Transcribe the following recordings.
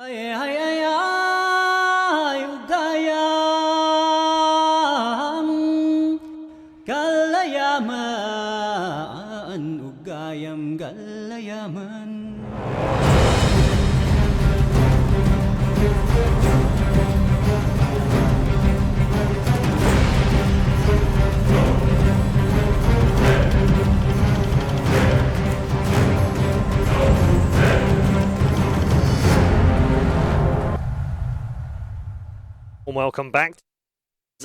Ay, ay, ay, ay, ugayam, galayaman, ugayam, galayaman. Welcome back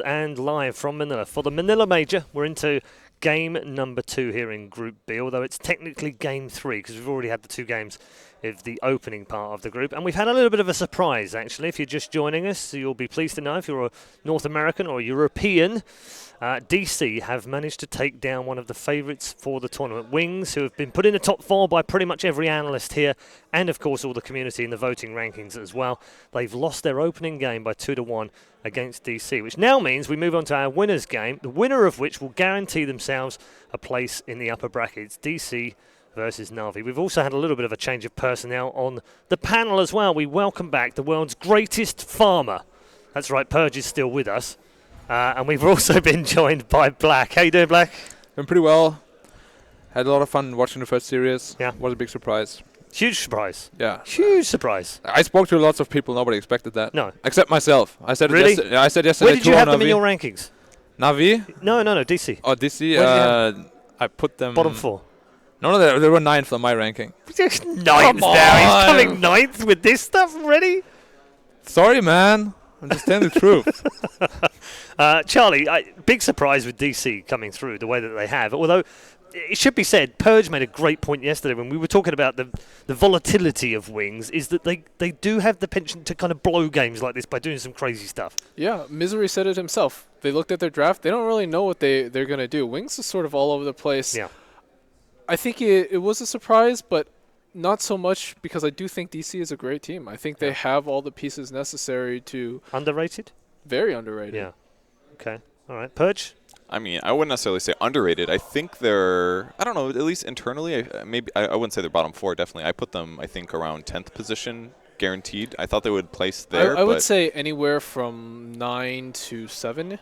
and live from Manila for the Manila Major. We're into game number 2 here in Group B, although it's technically game 3 because we've already had the 2 games of the opening part of the group. And we've had a little bit of a surprise, actually. If you're just joining us, you'll be pleased to know if you're a North American or European, DC have managed to take down one of the favourites for the tournament, Wings, who have been put in the top 4 by pretty much every analyst here, and of course all the community in the voting rankings as well. They've lost their opening game by 2-1 against DC, which now means we move on to our winners game, the winner of which will guarantee themselves a place in the upper brackets. DC versus Navi. We've also had a little bit of a change of personnel on the panel as well. We welcome back the world's greatest farmer. That's right, Purge is still with us. And we've also been joined by Black. How you doing, Black? Doing pretty well. Had a lot of fun watching the first series. Yeah. Was a big surprise. Huge surprise. Yeah. Huge surprise. I spoke to lots of people. Nobody expected that. No. Except myself. I said really? I said yesterday. Where did you have them in your rankings? Navi? No, DC. Oh, DC. I put them bottom 4. No, they were 9th on my ranking. Ninth now. He's coming 9th with this stuff already? Sorry, man. I'm just telling the truth. Charlie, big surprise with DC coming through the way that they have. Although, it should be said, Purge made a great point yesterday when we were talking about the volatility of Wings, is that they do have the penchant to kind of blow games like this by doing some crazy stuff. Yeah, Misery said it himself. They looked at their draft. They don't really know what they're going to do. Wings is sort of all over the place. Yeah. I think it was a surprise, but not so much because I do think DC is a great team. I think they have all the pieces necessary to... Underrated? Very underrated. Yeah. Okay. All right. Purge? I mean, I wouldn't necessarily say underrated. I think they're, I don't know, at least internally, I wouldn't say they're bottom 4, definitely. I put them, I think, around 10th position, guaranteed. I thought they would place there. I would say anywhere from 9 to 7.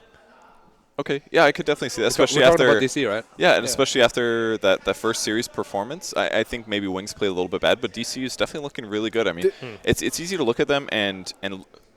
Okay, yeah, I could definitely see that, especially we're after about DC, right? Yeah, and especially after that first series performance. I think maybe Wings played a little bit bad, but DC is definitely looking really good. I mean, it's easy to look at them and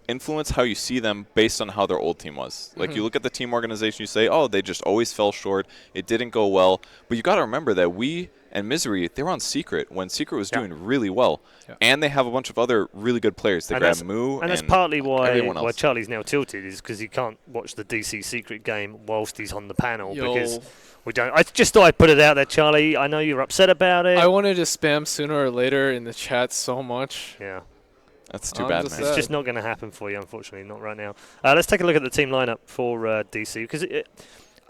influence how you see them based on how their old team was. Like, you look at the team organization, you say, oh, they just always fell short. It didn't go well. But you got to remember that we and Misery, they were on Secret when Secret was doing really well. Yeah. And they have a bunch of other really good players. They grabbed Moo and that's partly why Charlie's now tilted, is because he can't watch the DC Secret game whilst he's on the panel. Because we don't. I just thought I'd put it out there, Charlie. I know you're upset about it. I wanted to spam sooner or later in the chat so much. Yeah. That's too bad, man. It's just not going to happen for you, unfortunately, not right now. Let's take a look at the team lineup for DC, because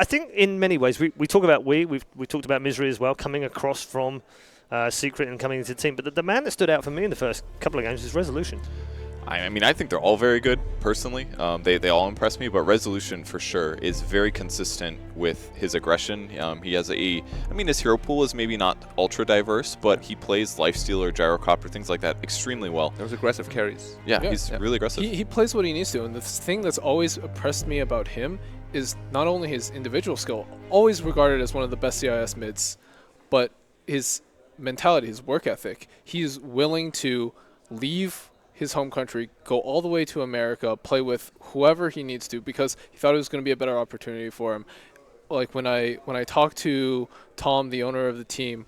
I think in many ways we talk about we talked about Misery as well, coming across from Secret and coming into the team. But the man that stood out for me in the first couple of games is Resolution. I mean, I think they're all very good, personally. They all impress me, but Resolution, for sure, is very consistent with his aggression. He has his hero pool is maybe not ultra-diverse, but he plays Lifestealer, Gyrocopter, things like that extremely well. Those aggressive carries. Yeah, he's really aggressive. He plays what he needs to, and the thing that's always impressed me about him is not only his individual skill, always regarded as one of the best CIS mids, but his mentality, his work ethic. He's willing to leave his home country, go all the way to America, play with whoever he needs to because he thought it was going to be a better opportunity for him. Like when I talked to Tom, the owner of the team,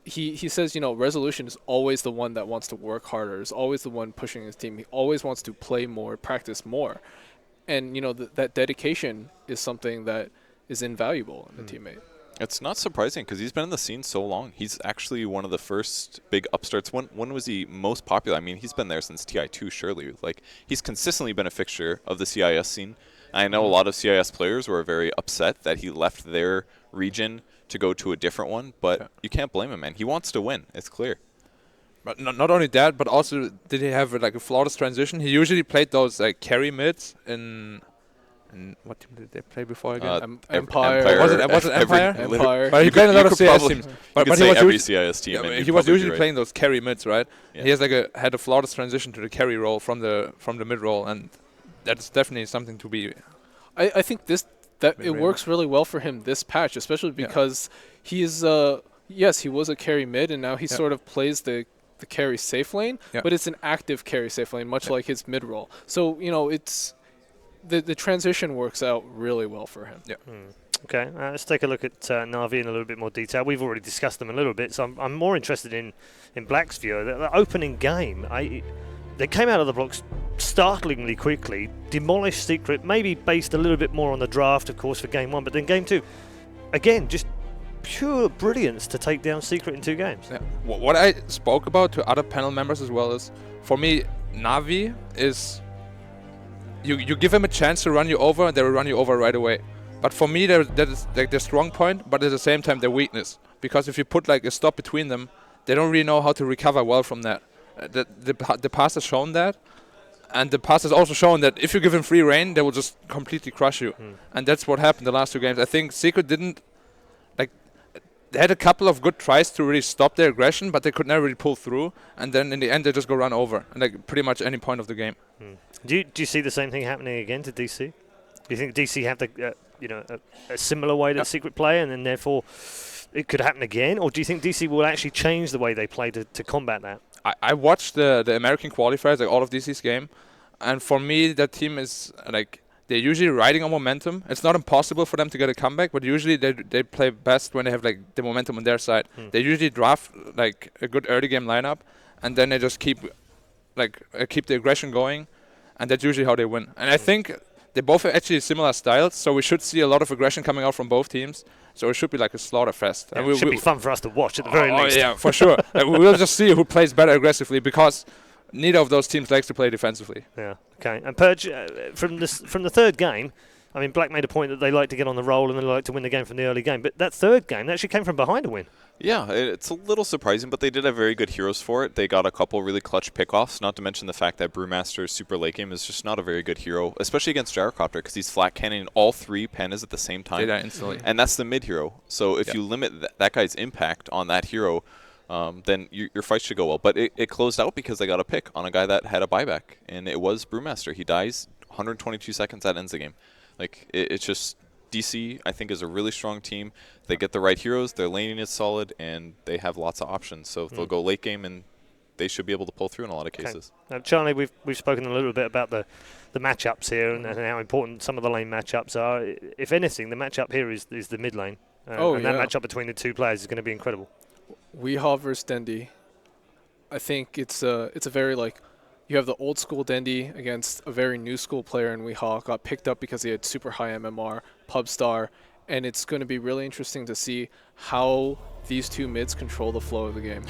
he says, Resolution is always the one that wants to work harder, is always the one pushing his team. He always wants to play more, practice more. And, that dedication is something that is invaluable in a teammate. It's not surprising because he's been in the scene so long. He's actually one of the first big upstarts. When was he most popular? I mean, he's been there since TI2, surely. Like, he's consistently been a fixture of the CIS scene. I know a lot of CIS players were very upset that he left their region to go to a different one, but you can't blame him, man. He wants to win. It's clear. But not only that, but also did he have a flawless transition? He usually played those carry mids in And what team did they play before again? Empire. Was it Empire? Empire. But he played a lot of CIS probably- teams. You But could he say was every usually, CIS team. yeah, and but you'd he was probably be usually right. playing those carry mids, right? Yeah. He has had a flawless transition to the carry role from the mid role, and that's definitely something to be. I think Be it brave. works really well for him this patch, especially Yeah. because he is yes, he was a carry mid, and now he Yeah. sort of plays the carry safe lane, Yeah. but it's an active carry safe lane, much like his mid role. So it's the transition works out really well for him. Yeah. Okay, let's take a look at Na'Vi in a little bit more detail. We've already discussed them a little bit, so I'm more interested in Black's view. The opening game, they came out of the blocks startlingly quickly, demolished Secret, maybe based a little bit more on the draft, of course, for game 1, but then game 2, again, just pure brilliance to take down Secret in 2 games. Yeah. What I spoke about to other panel members as well is, for me, Na'Vi is you give them a chance to run you over, and they will run you over right away. But for me, that is like their strong point, but at the same time their weakness. Because if you put like a stop between them, they don't really know how to recover well from that. The past has shown that, and the past has also shown that if you give them free reign, they will just completely crush you. And that's what happened the last 2 games. I think Secret didn't they had a couple of good tries to really stop their aggression, but they could never really pull through. And then in the end, they just go run over, like pretty much any point of the game. Do you see the same thing happening again to DC? Do you think DC have the a similar way that Secret play, and then therefore it could happen again, or do you think DC will actually change the way they play to combat that? I watched the American qualifiers, like all of DC's game, and for me, that team is like they're usually riding on momentum. It's not impossible for them to get a comeback, but usually they play best when they have like the momentum on their side. They usually draft like a good early game lineup, and then they just keep the aggression going, and that's usually how they win. And I think they both have actually similar styles, so we should see a lot of aggression coming out from both teams. So it should be like a slaughter fest. Yeah, And it should be fun for us to watch at the very least. Yeah, for sure. We'll just see who plays better aggressively, because neither of those teams likes to play defensively. Yeah. Okay. And Purge, from the third game, I mean, Black made a point that they like to get on the roll and they like to win the game from the early game. But that third game, they actually came from behind to win. Yeah, it's a little surprising, but they did have very good heroes for it. They got a couple really clutch pickoffs, not to mention the fact that Brewmaster's super late game is just not a very good hero, especially against Gyrocopter, because he's flat cannoning all 3 pandas at the same time. They die instantly. And that's the mid hero. So if you limit that guy's impact on that hero, then your fight should go well. But it closed out because they got a pick on a guy that had a buyback, and it was Brewmaster. He dies 122 seconds, that ends the game. Like, it's just... DC, I think, is a really strong team. They get the right heroes, their laning is solid, and they have lots of options. So they'll go late game, and they should be able to pull through in a lot of cases. Now, Charlie, we've spoken a little bit about the matchups here and how important some of the lane matchups are. If anything, the matchup here is the mid lane. And that matchup between the 2 players is going to be incredible. Weehaw versus Dendi. I think it's a very you have the old school Dendi against a very new school player in Weehaw. Got picked up because he had super high MMR, pub star, and it's going to be really interesting to see how these 2 mids control the flow of the game.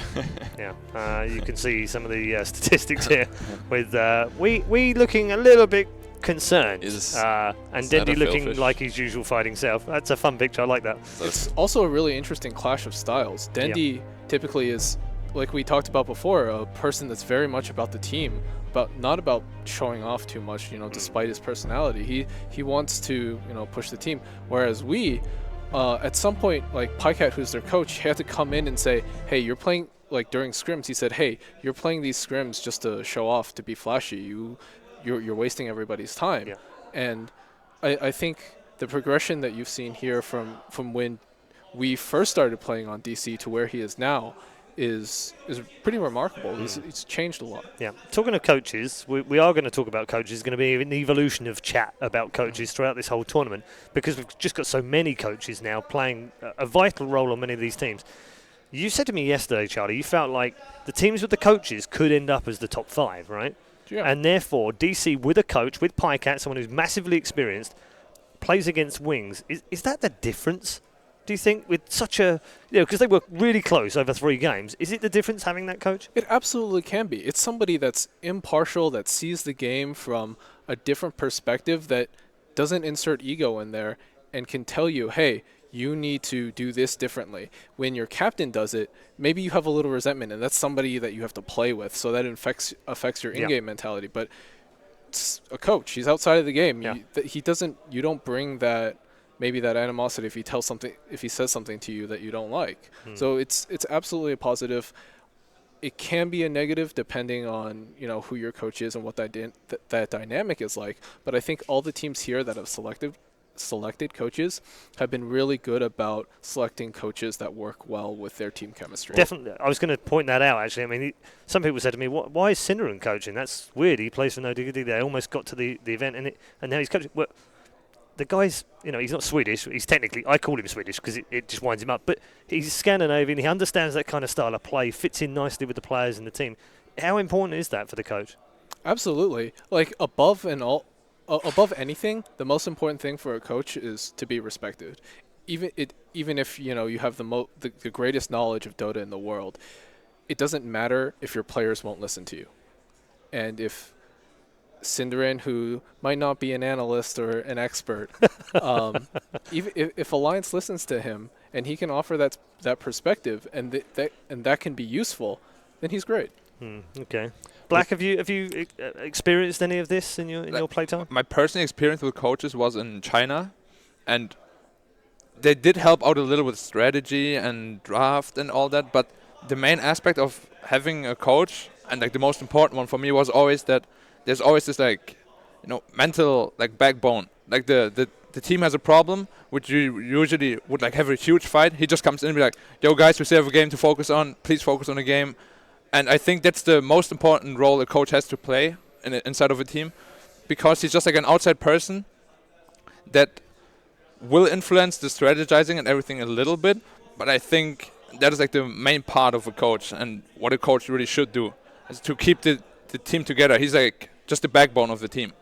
Yeah, you can see some of the statistics here with we looking a little bit concerned, and Dendi looking like his usual fighting self. That's a fun picture. I like that. It's also a really interesting clash of styles. Dendi typically is, like we talked about before, a person that's very much about the team, but not about showing off too much, despite his personality. He wants to, push the team. Whereas we, at some point, like Pycat, who's their coach, he had to come in and say, hey, you're playing, like during scrims, he said, hey, you're playing these scrims just to show off, to be flashy. You're wasting everybody's time. Yeah. And I think the progression that you've seen here from when we first started playing on DC to where he is now is pretty remarkable. He's changed a lot. Yeah. Talking of coaches, we are going to talk about coaches. It's going to be an evolution of chat about coaches throughout this whole tournament, because we've just got so many coaches now playing a vital role on many of these teams. You said to me yesterday, Charlie, you felt like the teams with the coaches could end up as the top 5, right? Yeah. And therefore, DC with a coach, with Pycat, someone who's massively experienced, plays against Wings. Is that the difference? Do you think with such a, because they were really close over 3 games, is it the difference having that coach? It absolutely can be. It's somebody that's impartial, that sees the game from a different perspective, that doesn't insert ego in there and can tell you, hey, you need to do this differently. When your captain does it, maybe you have a little resentment, and that's somebody that you have to play with, so that affects your in-game mentality. But a coach. He's outside of the game. Yeah. You don't bring that animosity if he says something to you that you don't like. So it's absolutely a positive. It can be a negative depending on who your coach is and what that dynamic is like. But I think all the teams here that have selected coaches have been really good about selecting coaches that work well with their team chemistry. Definitely. I was going to point that out, actually. I mean, some people said to me, why is Cinderin coaching? That's weird. He plays for No Diggity. They almost got to the event, and now he's coaching. Well, the guy's, he's not Swedish. He's technically, I call him Swedish because it just winds him up. But he's Scandinavian. He understands that kind of style of play, fits in nicely with the players in the team. How important is that for the coach? Absolutely. Like, above anything, the most important thing for a coach is to be respected. Even if you have the greatest knowledge of Dota in the world, it doesn't matter if your players won't listen to you. And if Cinderin, who might not be an analyst or an expert, even if Alliance listens to him and he can offer that perspective and that can be useful, then he's great. Okay. Black, have you experienced any of this in your playtime? My personal experience with coaches was in China, and they did help out a little with strategy and draft and all that. But the main aspect of having a coach, and like the most important one for me, was always that there's always this mental backbone. Like the team has a problem, which you usually would have a huge fight. He just comes in and be like, "Yo guys, we still have a game to focus on. Please focus on the game." And I think that's the most important role a coach has to play inside of a team, because he's just like an outside person that will influence the strategizing and everything a little bit. But I think that is like the main part of a coach, and what a coach really should do is to keep the team together. He's like just the backbone of the team.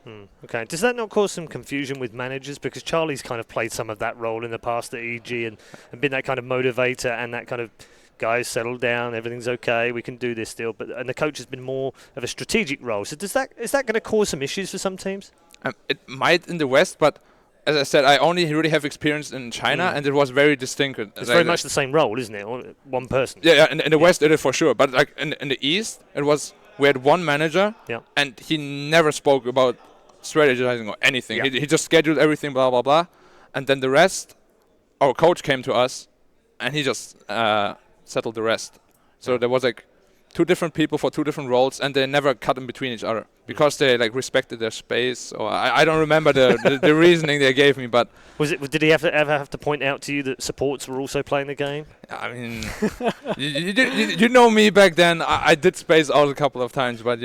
Okay. Does that not cause some confusion with managers? Because Charlie's kind of played some of that role in the past at EG and been that kind of motivator and that kind of, guys, settle down, everything's okay, we can do this still. And the coach has been more of a strategic role. So is that going to cause some issues for some teams? It might in the West, but as I said, I only really have experience in China, and it was very distinct. It's very much the same role, isn't it? One person. Yeah, in the West it is for sure. But like in the East, we had one manager, and he never spoke about strategizing or anything. Yeah. He just scheduled everything, blah, blah, blah. And then the rest, our coach came to us, and he just settled the rest. So there was like two different people for two different roles, and they never cut in between each other because they respected their space. Or I don't remember the reasoning they gave me, but Did he ever have to point out to you that supports were also playing the game? I mean, you know me back then. I did space out a couple of times, but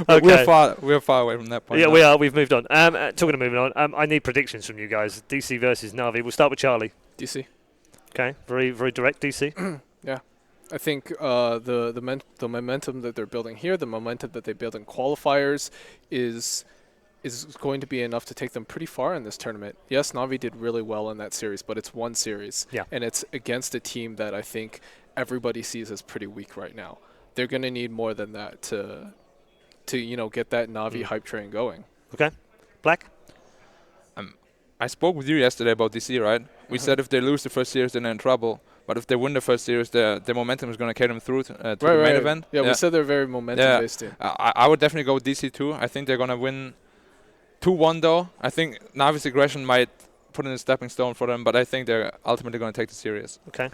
Okay. we're far away from that point. Yeah, now. we are. We've moved on. Talking of moving on, I need predictions from you guys. DC versus Navi. We'll start with Charlie. DC. Okay, very very direct. DC. Yeah. I think the momentum that they're building here, the momentum that they build in qualifiers, is going to be enough to take them pretty far in this tournament. Yes, Navi did really well in that series, but it's one series, and it's against a team that I think everybody sees as pretty weak right now. They're going to need more than that to get that Navi hype train going. Okay, Black. I spoke with you yesterday about DC, right? We said if they lose the first series, then they're in trouble. But if they win the first series, their momentum is going to carry them through to the main event. Yeah, we said they're a very momentum-based team. I would definitely go with DC too. I think they're going to win 2-1 though. I think Navi's aggression might put in a stepping stone for them, but I think they're ultimately going to take the series. Okay.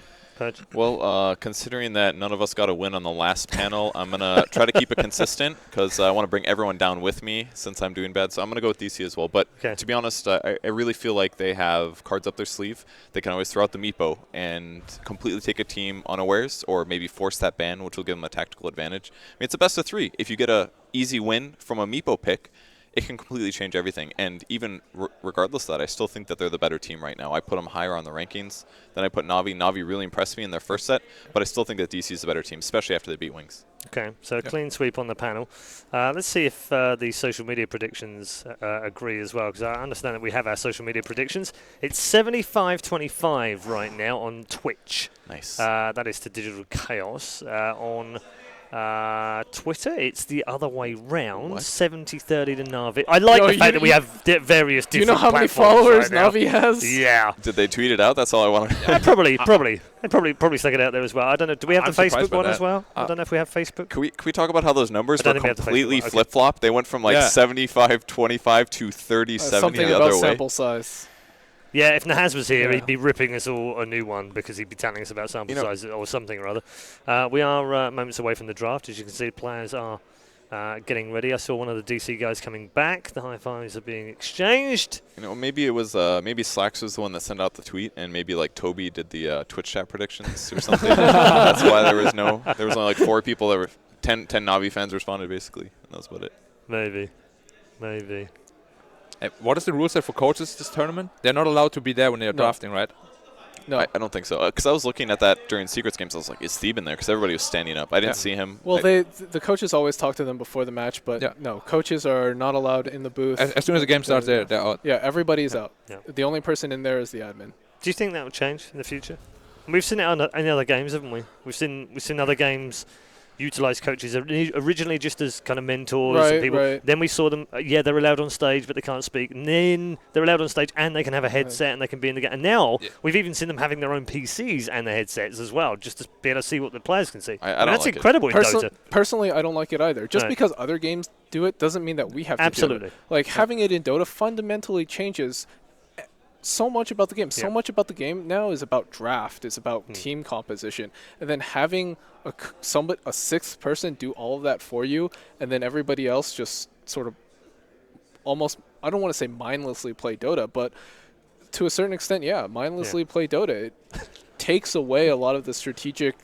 Well, considering that none of us got a win on the last panel, I'm going to try to keep it consistent because I want to bring everyone down with me since I'm doing bad. So I'm going to go with DC as well. But to be honest, I really feel like they have cards up their sleeve. They can always throw out the Meepo and completely take a team unawares or maybe force that ban, which will give them a tactical advantage. I mean, it's a best of 3. If you get a easy win from a Meepo pick, it can completely change everything. And even regardless of that, I still think that they're the better team right now. I put them higher on the rankings than I put Navi. Navi really impressed me in their first set, but I still think that DC is the better team, especially after they beat Wings. Okay, so a clean sweep on the panel. Let's see if the social media predictions agree as well, because I understand that we have our social media predictions. It's 75-25 right now on Twitch. Nice. That is to Digital Chaos. On Twitter, it's the other way round. What? 70-30 to Navi. I like the fact that we have various Do you different know how many platforms followers right now. Navi has? Yeah. Did they tweet it out? That's all I wanted. Probably. They probably stuck it out there as well. I don't know. Do we have I'm the surprised Facebook by one that. as well? I don't know if we have Facebook. Can we talk about how those numbers I don't were think we have the Facebook completely one. Okay. flip-flopped? They went from like Yeah. 75-25 to 30-70 Something the about other way. sample size. Yeah, if Nahaz was here, Yeah. he'd be ripping us all a new one because he'd be telling us about sample You know- size or something or other. We are moments away from the draft. As you can see, players are getting ready. I saw one of the DC guys coming back. The high fives are being exchanged. You know, maybe it was maybe Slacks was the one that sent out the tweet, and maybe like Toby did the Twitch chat predictions or something. That's why there was only like 4 people that were 10 Navi fans responded basically, and that's about it. Maybe. What is the rule set for coaches this tournament? They're not allowed to be there when they're No. drafting, right? No. I don't think so. Because I was looking at that during Secrets games. I was like, is Theben there? Because everybody was standing up. I didn't see him. Well, the coaches always talk to them before the match, but Yeah. no, coaches are not allowed in the booth. As soon as the game starts, they're out. Yeah, everybody's out. Yeah. The only person in there is the admin. Do you think that will change in the future? We've seen it in other games, haven't we? We've seen other games utilize coaches originally just as kind of mentors and people. Right. Then we saw them. They're allowed on stage, but they can't speak. And then they're allowed on stage, and they can have a headset, and they can be in the game. And now we've even seen them having their own PCs and their headsets as well, just to be able to see what the players can see. I don't that's like it. incredible in Dota. Personally, I don't like it either. Just Right. because other games do it doesn't mean that we have to do Absolutely. it. Like, having it in Dota fundamentally changes so much about the game. So Yeah. much about the game now is about draft. It's about team composition. And then having a sixth person do all of that for you, and then everybody else just sort of almost, I don't want to say mindlessly play Dota, but to a certain extent, mindlessly play Dota. It takes away a lot of the strategic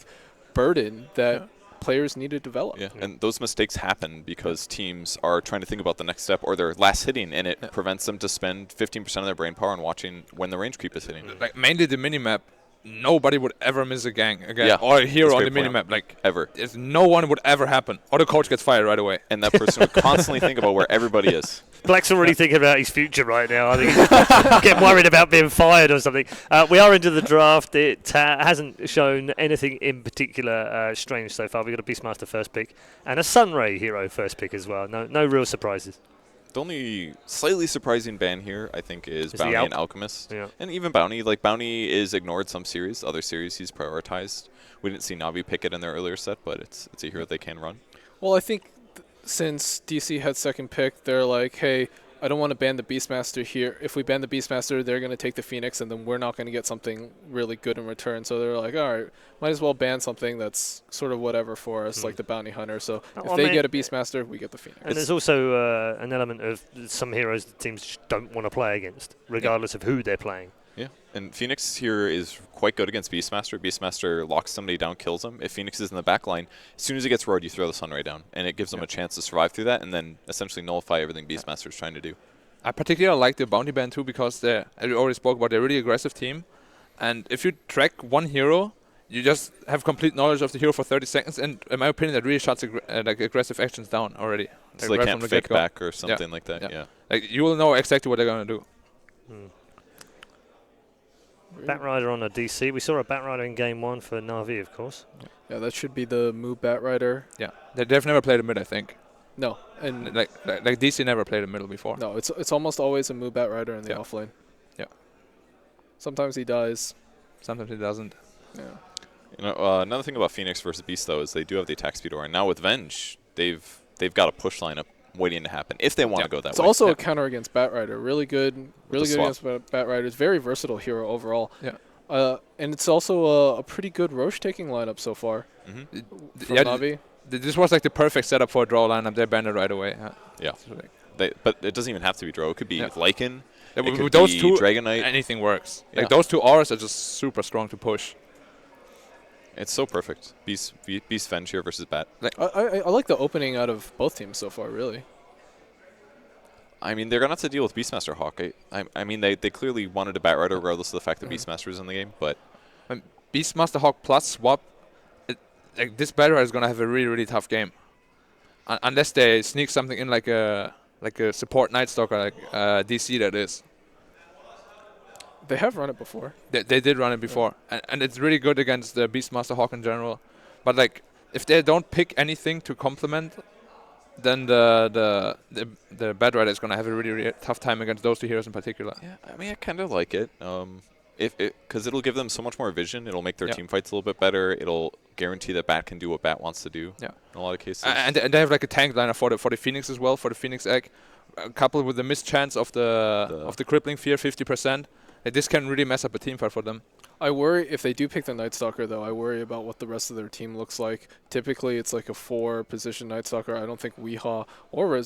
burden that players need to develop. Yeah, and those mistakes happen because teams are trying to think about the next step or they're last hitting, and it prevents them to spend 15% of their brain power on watching when the range creep is hitting. Like mainly the minimap, nobody would ever miss a gang again, Yeah, or a hero that's a on the great point. minimap. Like Ever. no one would ever happen, or the coach gets fired right away. And that person would constantly think about where everybody is. Black's already thinking about his future right now. I think he's getting worried about being fired or something. We are into the draft. It hasn't shown anything in particular strange so far. We've got a Beastmaster first pick and a Sunray hero first pick as well. No real surprises. The only slightly surprising ban here, I think, is Is the Bounty and Alp? Alchemist. Yeah. And even Bounty. Like, Bounty is ignored some series. Other series he's prioritized. We didn't see Navi pick it in their earlier set, but it's a hero they can run. Well, I think since DC had second pick, they're like, hey, I don't want to ban the Beastmaster here. If we ban the Beastmaster, they're going to take the Phoenix, and then we're not going to get something really good in return. So they're like, all right, might as well ban something that's sort of whatever for us, like the Bounty Hunter. So if they get a Beastmaster, we get the Phoenix. And there's also an element of some heroes that teams just don't want to play against, regardless of who they're playing. Yeah, and Phoenix here is quite good against Beastmaster. Beastmaster locks somebody down, kills them. If Phoenix is in the back line, as soon as it gets roared, you throw the Sunray down, and it gives them a chance to survive through that and then essentially nullify everything Beastmaster is trying to do. I particularly like the bounty ban too because as we already spoke about, they're a really aggressive team, and if you track one hero, you just have complete knowledge of the hero for 30 seconds, and in my opinion, that really shuts like aggressive actions down already. So Like they right can't from the fake get-go. back or something like that, yeah. Like you will know exactly what they're going to do. Batrider on a DC. We saw a Batrider in game 1 for Na'Vi, of course. Yeah, that should be the move Batrider. Yeah, they've never played a mid, I think. No, and Like DC never played a middle before. no, it's almost always a move Batrider in the offlane. Yeah. Sometimes he dies. Sometimes it doesn't. Yeah. You know, another thing about Phoenix versus Beast, though, is they do have the attack speed aura. And now with Venge, they've got a push lineup waiting to happen if they want to go that It's way. also a counter against Batrider. Really good the against swap. Batrider. It's very versatile hero overall. Yeah. And it's also a pretty good Roche taking lineup so far Mhm. from Yeah, Navi. This was like the perfect setup for a draw lineup. They banned it right away. Yeah. So, like, But it doesn't even have to be Drow. It could be Lycan. yeah, It with could those be two, Dragonite. anything works. Yeah. Like those two auras are just super strong to push. It's so perfect. Beast Venge here versus Bat. I like the opening out of both teams so far, really. I mean, they're going to have to deal with Beastmaster Hawk. I mean, they clearly wanted a Batrider regardless of the fact that Beastmaster is in the game, but Beastmaster Hawk plus swap, like this Batrider is gonna have a really tough game, unless they sneak something in like a support Night Stalker like DC that is. They have run it before. They did run it before, and it's really good against the Beastmaster Hawk in general. But like if they don't pick anything to complement, then the Bad Rider is going to have a really tough time against those two heroes in particular. Yeah, I mean, I kind of like it. Because it'll give them so much more vision. It'll make their team fights a little bit better. It'll guarantee that Bat can do what Bat wants to do. Yeah. In a lot of cases. And they have like a tank liner for the Phoenix as well, for the Phoenix egg, coupled with the mischance of the crippling fear 50%. This can really mess up a team fight for them. I worry if they do pick the Night Stalker, though. I worry about what the rest of their team looks like. Typically, it's like a 4-position Night Stalker. I don't think Weehaw or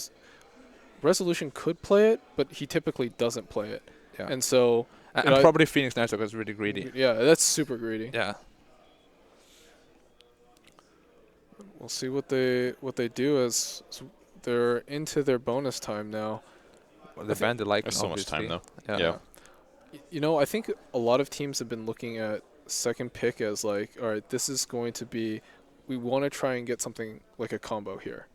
Resolution could play it, but he typically doesn't play it. Yeah. And so... And probably Phoenix Night Stalker is really greedy. Yeah, that's super greedy. Yeah. We'll see what they do as they're into their bonus time now. Well, the band like There's so much time, though. Yeah. You know, I think a lot of teams have been looking at second pick as like, all right, this is going to be, we want to try and get something like a combo here.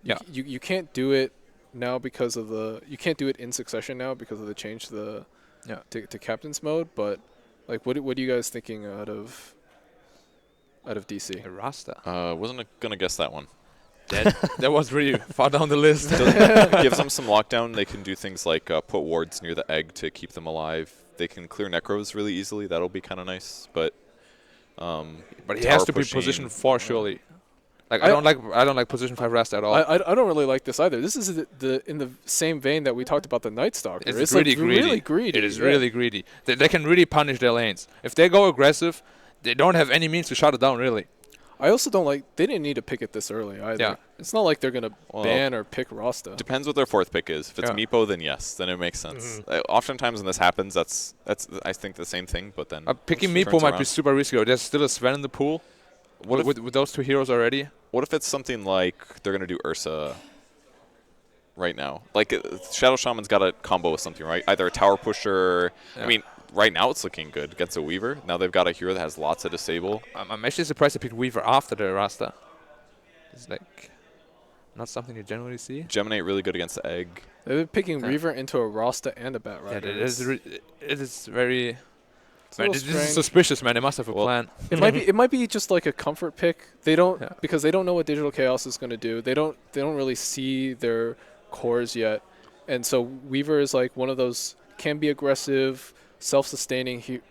Yeah. You can't do it now because of you can't do it in succession now because of the change to to captain's mode, but like what are you guys thinking out of DC? Rasta. Wasn't gonna guess that one. That was really far down the list. Gives them some lockdown. They can do things like put wards near the egg to keep them alive. They can clear necros really easily. That'll be kind of nice. But he has to be position 4 surely. Like I don't like position 5 Rasta at all. I don't really like this either. This is in the same vein that we talked about the Night Stalker. It's really like really greedy. It is really greedy. They can really punish their lanes. If they go aggressive, they don't have any means to shut it down, really. I also don't like, they didn't need to pick it this early either. Yeah. It's not like they're going to ban or pick Rasta. Depends what their 4th pick is. If it's Meepo, then yes, then it makes sense. Oftentimes when this happens, that's I think the same thing, but then... picking Meepo might be super risky. There's still a Sven in the pool with those 2 heroes already. What if it's something like they're going to do Ursa right now? Like, Shadow Shaman's got a combo with something, right? Either a Tower Pusher... I mean... Right now it's looking good against a Weaver. Now they've got a hero that has lots of disable. I'm actually surprised they picked Weaver after the Rasta. It's like not something you generally see. Geminate really good against the egg. They've been picking Reaver into a Rasta and a Bat Rider. Yeah, it is very... Man, this is suspicious, man. They must have a plan. It might be just like a comfort pick. They don't because they don't know what Digital Chaos is going to do. They don't really see their cores yet, and so Weaver is like one of those can be aggressive, self-sustaining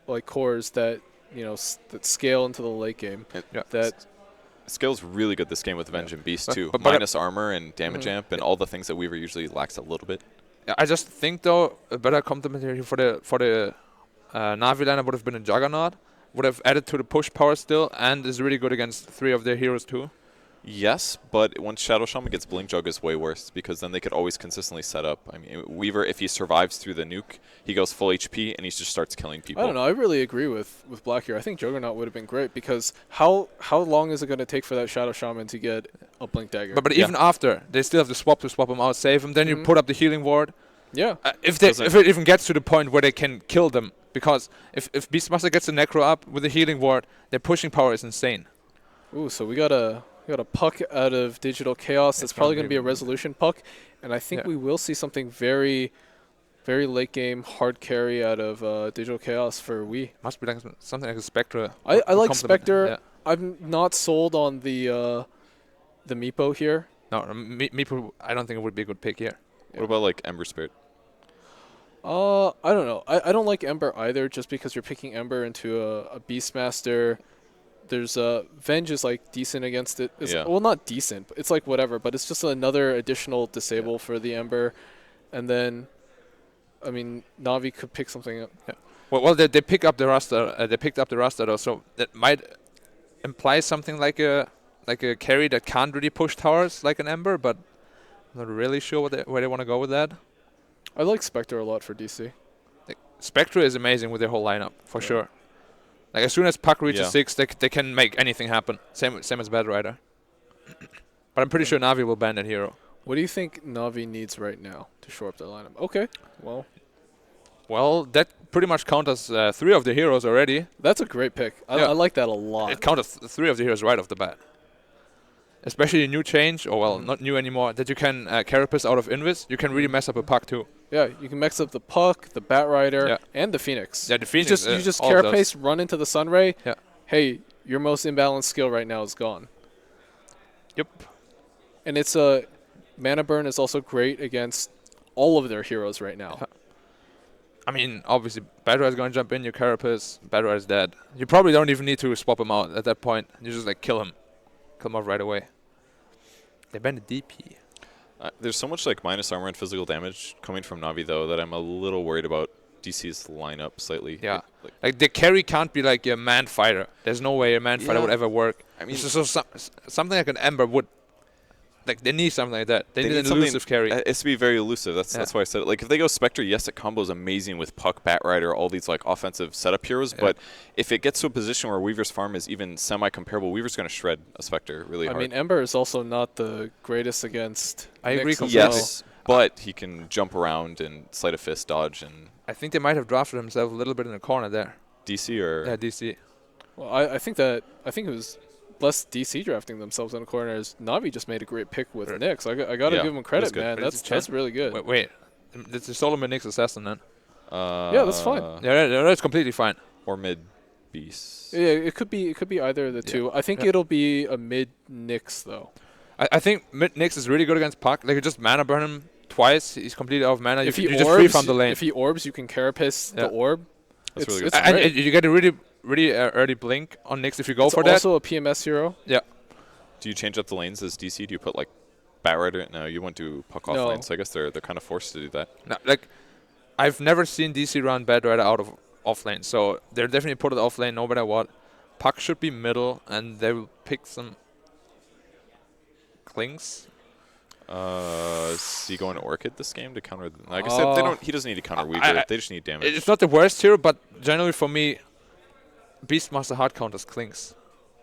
like cores that that scale into the late game. That scale's really good this game with Avenge and Beast too. But minus armor and damage amp and all the things that Weaver usually lacks a little bit. I just think though a better complementary for the Na'Vi liner would have been a Juggernaut. Would have added to the push power still, and is really good against 3 of their heroes too. Yes, but once Shadow Shaman gets Blink Jug is way worse because then they could always consistently set up. I mean, Weaver, if he survives through the nuke, he goes full HP and he just starts killing people. I don't know. I really agree with Black here. I think Juggernaut would have been great because how long is it going to take for that Shadow Shaman to get a Blink Dagger? But even after, they still have to swap him out, save him. Then you put up the healing ward. Yeah. If it even gets to the point where they can kill them, because if Beastmaster gets the Necro up with the healing ward, their pushing power is insane. Ooh, so we got a puck out of Digital Chaos. That's probably going to be a resolution puck, and I think we will see something very, very late game hard carry out of Digital Chaos for Wii. Must be like something like a Spectre. I like Spectre. Yeah. I'm not sold on the Meepo here. No, Meepo. I don't think it would be a good pick here. What about like Ember Spirit? I don't know. I don't like Ember either, just because you're picking Ember into a Beastmaster. There's Venge is like decent against it. Well, not decent, but it's like whatever. But it's just another additional disable for the Ember, and then, I mean, Na'Vi could pick something up. Yeah. Well, they pick up the Rasta. They picked up the Rasta though, so that might imply something like a carry that can't really push towers like an Ember, but I'm not really sure where they want to go with that. I like Spectre a lot for DC. Spectre is amazing with their whole lineup for sure. Like as soon as Puck reaches 6, they can make anything happen. Same as Bad Rider. But I'm pretty sure Na'Vi will ban that hero. What do you think Na'Vi needs right now to shore up their lineup? Okay, well, that pretty much counters 3 of the heroes already. That's a great pick. I like that a lot. It counters 3 of the heroes right off the bat. Especially a new change, or well, not new anymore, that you can Carapace out of Invis. You can really mess up a Puck too. Yeah, you can mix up the Puck, the Bat Rider, and the Phoenix. Yeah, the Phoenix. You just Carapace, run into the Sunray. Yeah. Hey, your most imbalanced skill right now is gone. Yep. And it's mana burn is also great against all of their heroes right now. I mean, obviously, Bad Rider's going to jump in, your Carapace, Bad Rider's dead. You probably don't even need to swap him out at that point. You just, like, kill him. Kill him off right away. They banned the DP. There's so much, like, minus armor and physical damage coming from Navi, though, that I'm a little worried about DC's lineup slightly. Yeah. Like, the carry can't be, like, a man fighter. There's no way a man fighter would ever work. I mean, something like an Ember would... Like, they need something like that. They need an elusive carry. It has to be very elusive. That's why I said it. Like, if they go Spectre, yes, it combos amazing with Puck, Bat Rider, all these, like, offensive setup heroes. But if it gets to a position where Weaver's farm is even semi-comparable, Weaver's going to shred a Spectre really hard. I mean, Ember is also not the greatest against I agree Nyx as completely. Yes, but he can jump around and Sleight of Fist dodge and... I think they might have drafted himself a little bit in the corner there. DC or... Yeah, DC. Well, I think it was less DC drafting themselves in the corners. Navi just made a great pick with Nyx. I got to give him credit, man. That's really good. Wait. It's a Solomon Nyx Assassin then. Yeah, that's fine. Yeah, that's completely fine. Or mid Beast. Yeah, it could be either of the two. I think it'll be a mid Nyx though. I think mid Nyx is really good against Puck. Like, you just mana burn him twice. He's completely out of mana. If you he just orbs, free from the lane. If he orbs, you can Carapace the orb. That's really good. It's And great. you get a really early blink on Nyx if you go It's for that. also a PMS hero. Yeah. Do you change up the lanes as DC? Do you put, like, Bat Rider? No, you won't do Puck off No. lane, so I guess they're kind of forced to do that. No, like, I've never seen DC run Bad Rider out of off lane, so they're definitely put it off lane no matter what. Puck should be middle, and they will pick some clings. Is he going to Orchid this game to counter? Like I said, he doesn't need to counter Weaver. They just need damage. It's not the worst hero, but generally for me, Beastmaster hard counters clings.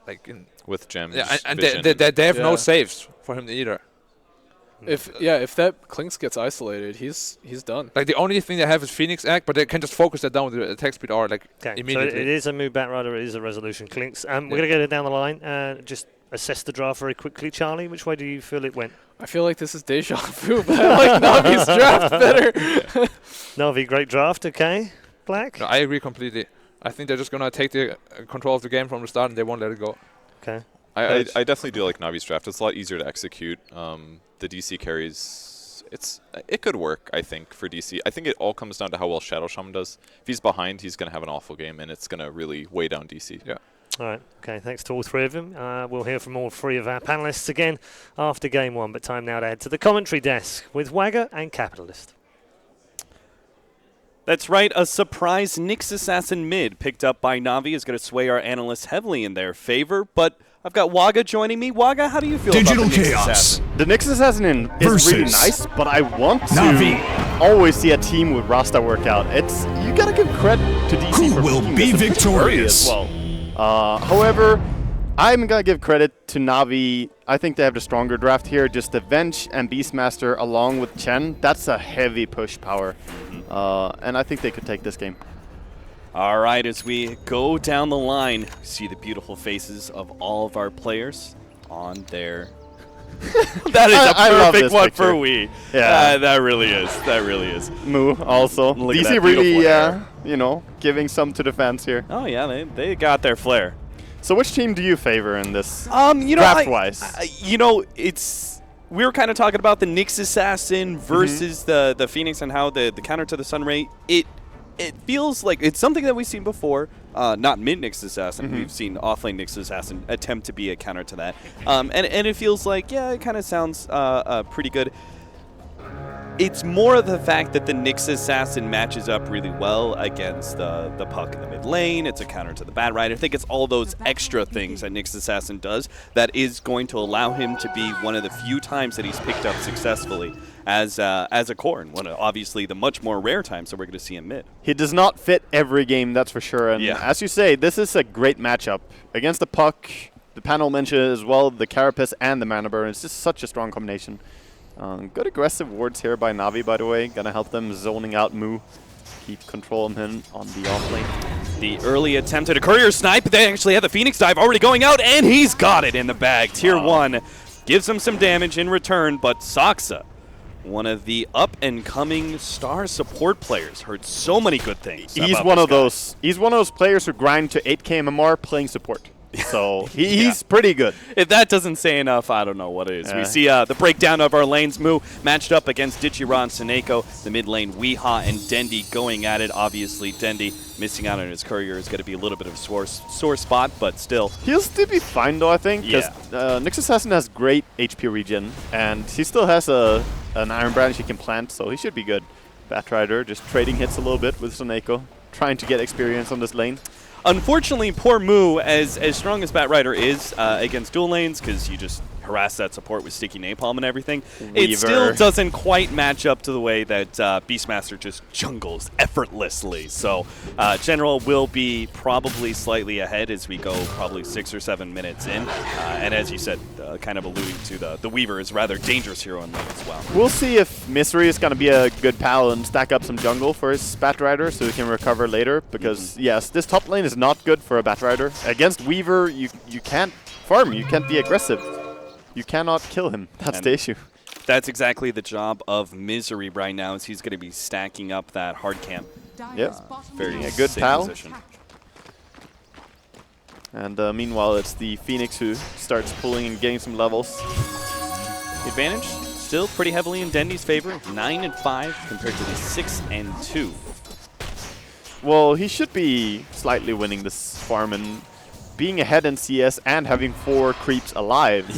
Like with gems. Yeah, and vision. they have no saves for him either. If that Klinks gets isolated, he's done. Like, the only thing they have is Phoenix Act, but they can just focus that down with the attack speed or, like, immediately. So it is a move Bat Rider, it is a resolution Clinks. We're going to get it down the line and just assess the draft very quickly. Charlie, which way do you feel it went? I feel like this is deja vu, but I like Navi's draft better. Navi, great draft, okay. Black? No, I agree completely. I think they're just going to take the control of the game from the start and they won't let it go. Okay. I definitely do like Navi's draft. It's a lot easier to execute. The DC carries, it could work, I think, for DC. I think it all comes down to how well Shadow Shaman does. If he's behind, he's going to have an awful game, and it's going to really weigh down DC. Yeah. All right. Okay, thanks to all three of them. We'll hear from all three of our panellists again after game one, but time now to head to the commentary desk with Wagger and Capitalist. That's right, a surprise Nyx Assassin mid picked up by Navi is going to sway our analysts heavily in their favor, but I've got Wagga joining me. Wagga, how do you feel about the Nyx Assassin? The Nyx Assassin is really nice, but I want to always see a team with Rasta work out. You gotta give credit to DC for will picking be this victorious as well. However, I'm gonna give credit to Navi. I think they have the stronger draft here. Just the Venge and Beastmaster along with Chen, that's a heavy push power. And I think they could take this game. All right, as we go down the line, see the beautiful faces of all of our players on their... That is I love a perfect this one picture. for we. Yeah. That really is. That really is. Moo also. Look at DC that really, beautiful hair. giving some to the fans here. Oh, yeah, they got their flair. So which team do you favor in this Draft-wise? draft-wise? We were kind of talking about the Nyx Assassin versus the Phoenix and how the counter to the Sunray. It feels like it's something that we've seen before. Not mid Nyx Assassin. We've seen offlane Nyx Assassin attempt to be a counter to that. And it feels like, it kind of sounds pretty good. It's more of the fact that the Nyx Assassin matches up really well against the Puck in the mid lane. It's a counter to the Bat Rider. I think it's all those extra things that Nyx Assassin does that is going to allow him to be one of the few times that he's picked up successfully as a core, and one of obviously the much more rare times that we're going to see him mid. He does not fit every game, that's for sure. And as you say, this is a great matchup against the Puck, the panel mentioned as well, the Carapace and the Mana Burn. It's just such a strong combination. Good aggressive wards here by Navi, by the way. Gonna help them zoning out Moo. Keep control of him on the offlane. The early attempt at a courier snipe. They actually have the Phoenix dive already going out, and he's got it in the bag. Tier 1 gives him some damage in return, but Saksa, one of the up-and-coming star support players, heard so many good things. He's one of those players who grind to 8k MMR playing support. So he's pretty good. If that doesn't say enough, I don't know what is. We see the breakdown of our lanes. Moo matched up against Dichira and Seneko. The mid lane, Weehaw and Dendi going at it. Obviously, Dendi missing out on his courier is going to be a little bit of a sore spot, but still. He'll still be fine, though, I think, because Nyx Assassin has great HP regen, and he still has an Iron Branch he can plant, so he should be good. Batrider just trading hits a little bit with Seneko, trying to get experience on this lane. Unfortunately, poor Moo, as strong as Batrider is against dual lanes, because you just harass that support with sticky napalm and everything, it still doesn't quite match up to the way that Beastmaster just jungles effortlessly. So General will be probably slightly ahead as we go probably 6 or 7 minutes in. And as you said, kind of alluding to the Weaver is a rather dangerous hero in lane as well. We'll see if Misery is going to be a good pal and stack up some jungle for his Batrider so he can recover later. Because, yes, this top lane is not good for a Batrider. Against Weaver, you can't farm, you can't be aggressive. You cannot kill him. That's the issue. That's exactly the job of Misery right now, is he's going to be stacking up that hard camp. Yep. Very good pal. Position. And meanwhile, it's the Phoenix who starts pulling and getting some levels. The advantage still pretty heavily in Dendi's favor, 9-5 compared to the 6-2. Well, he should be slightly winning this farm, and being ahead in CS and having 4 creeps alive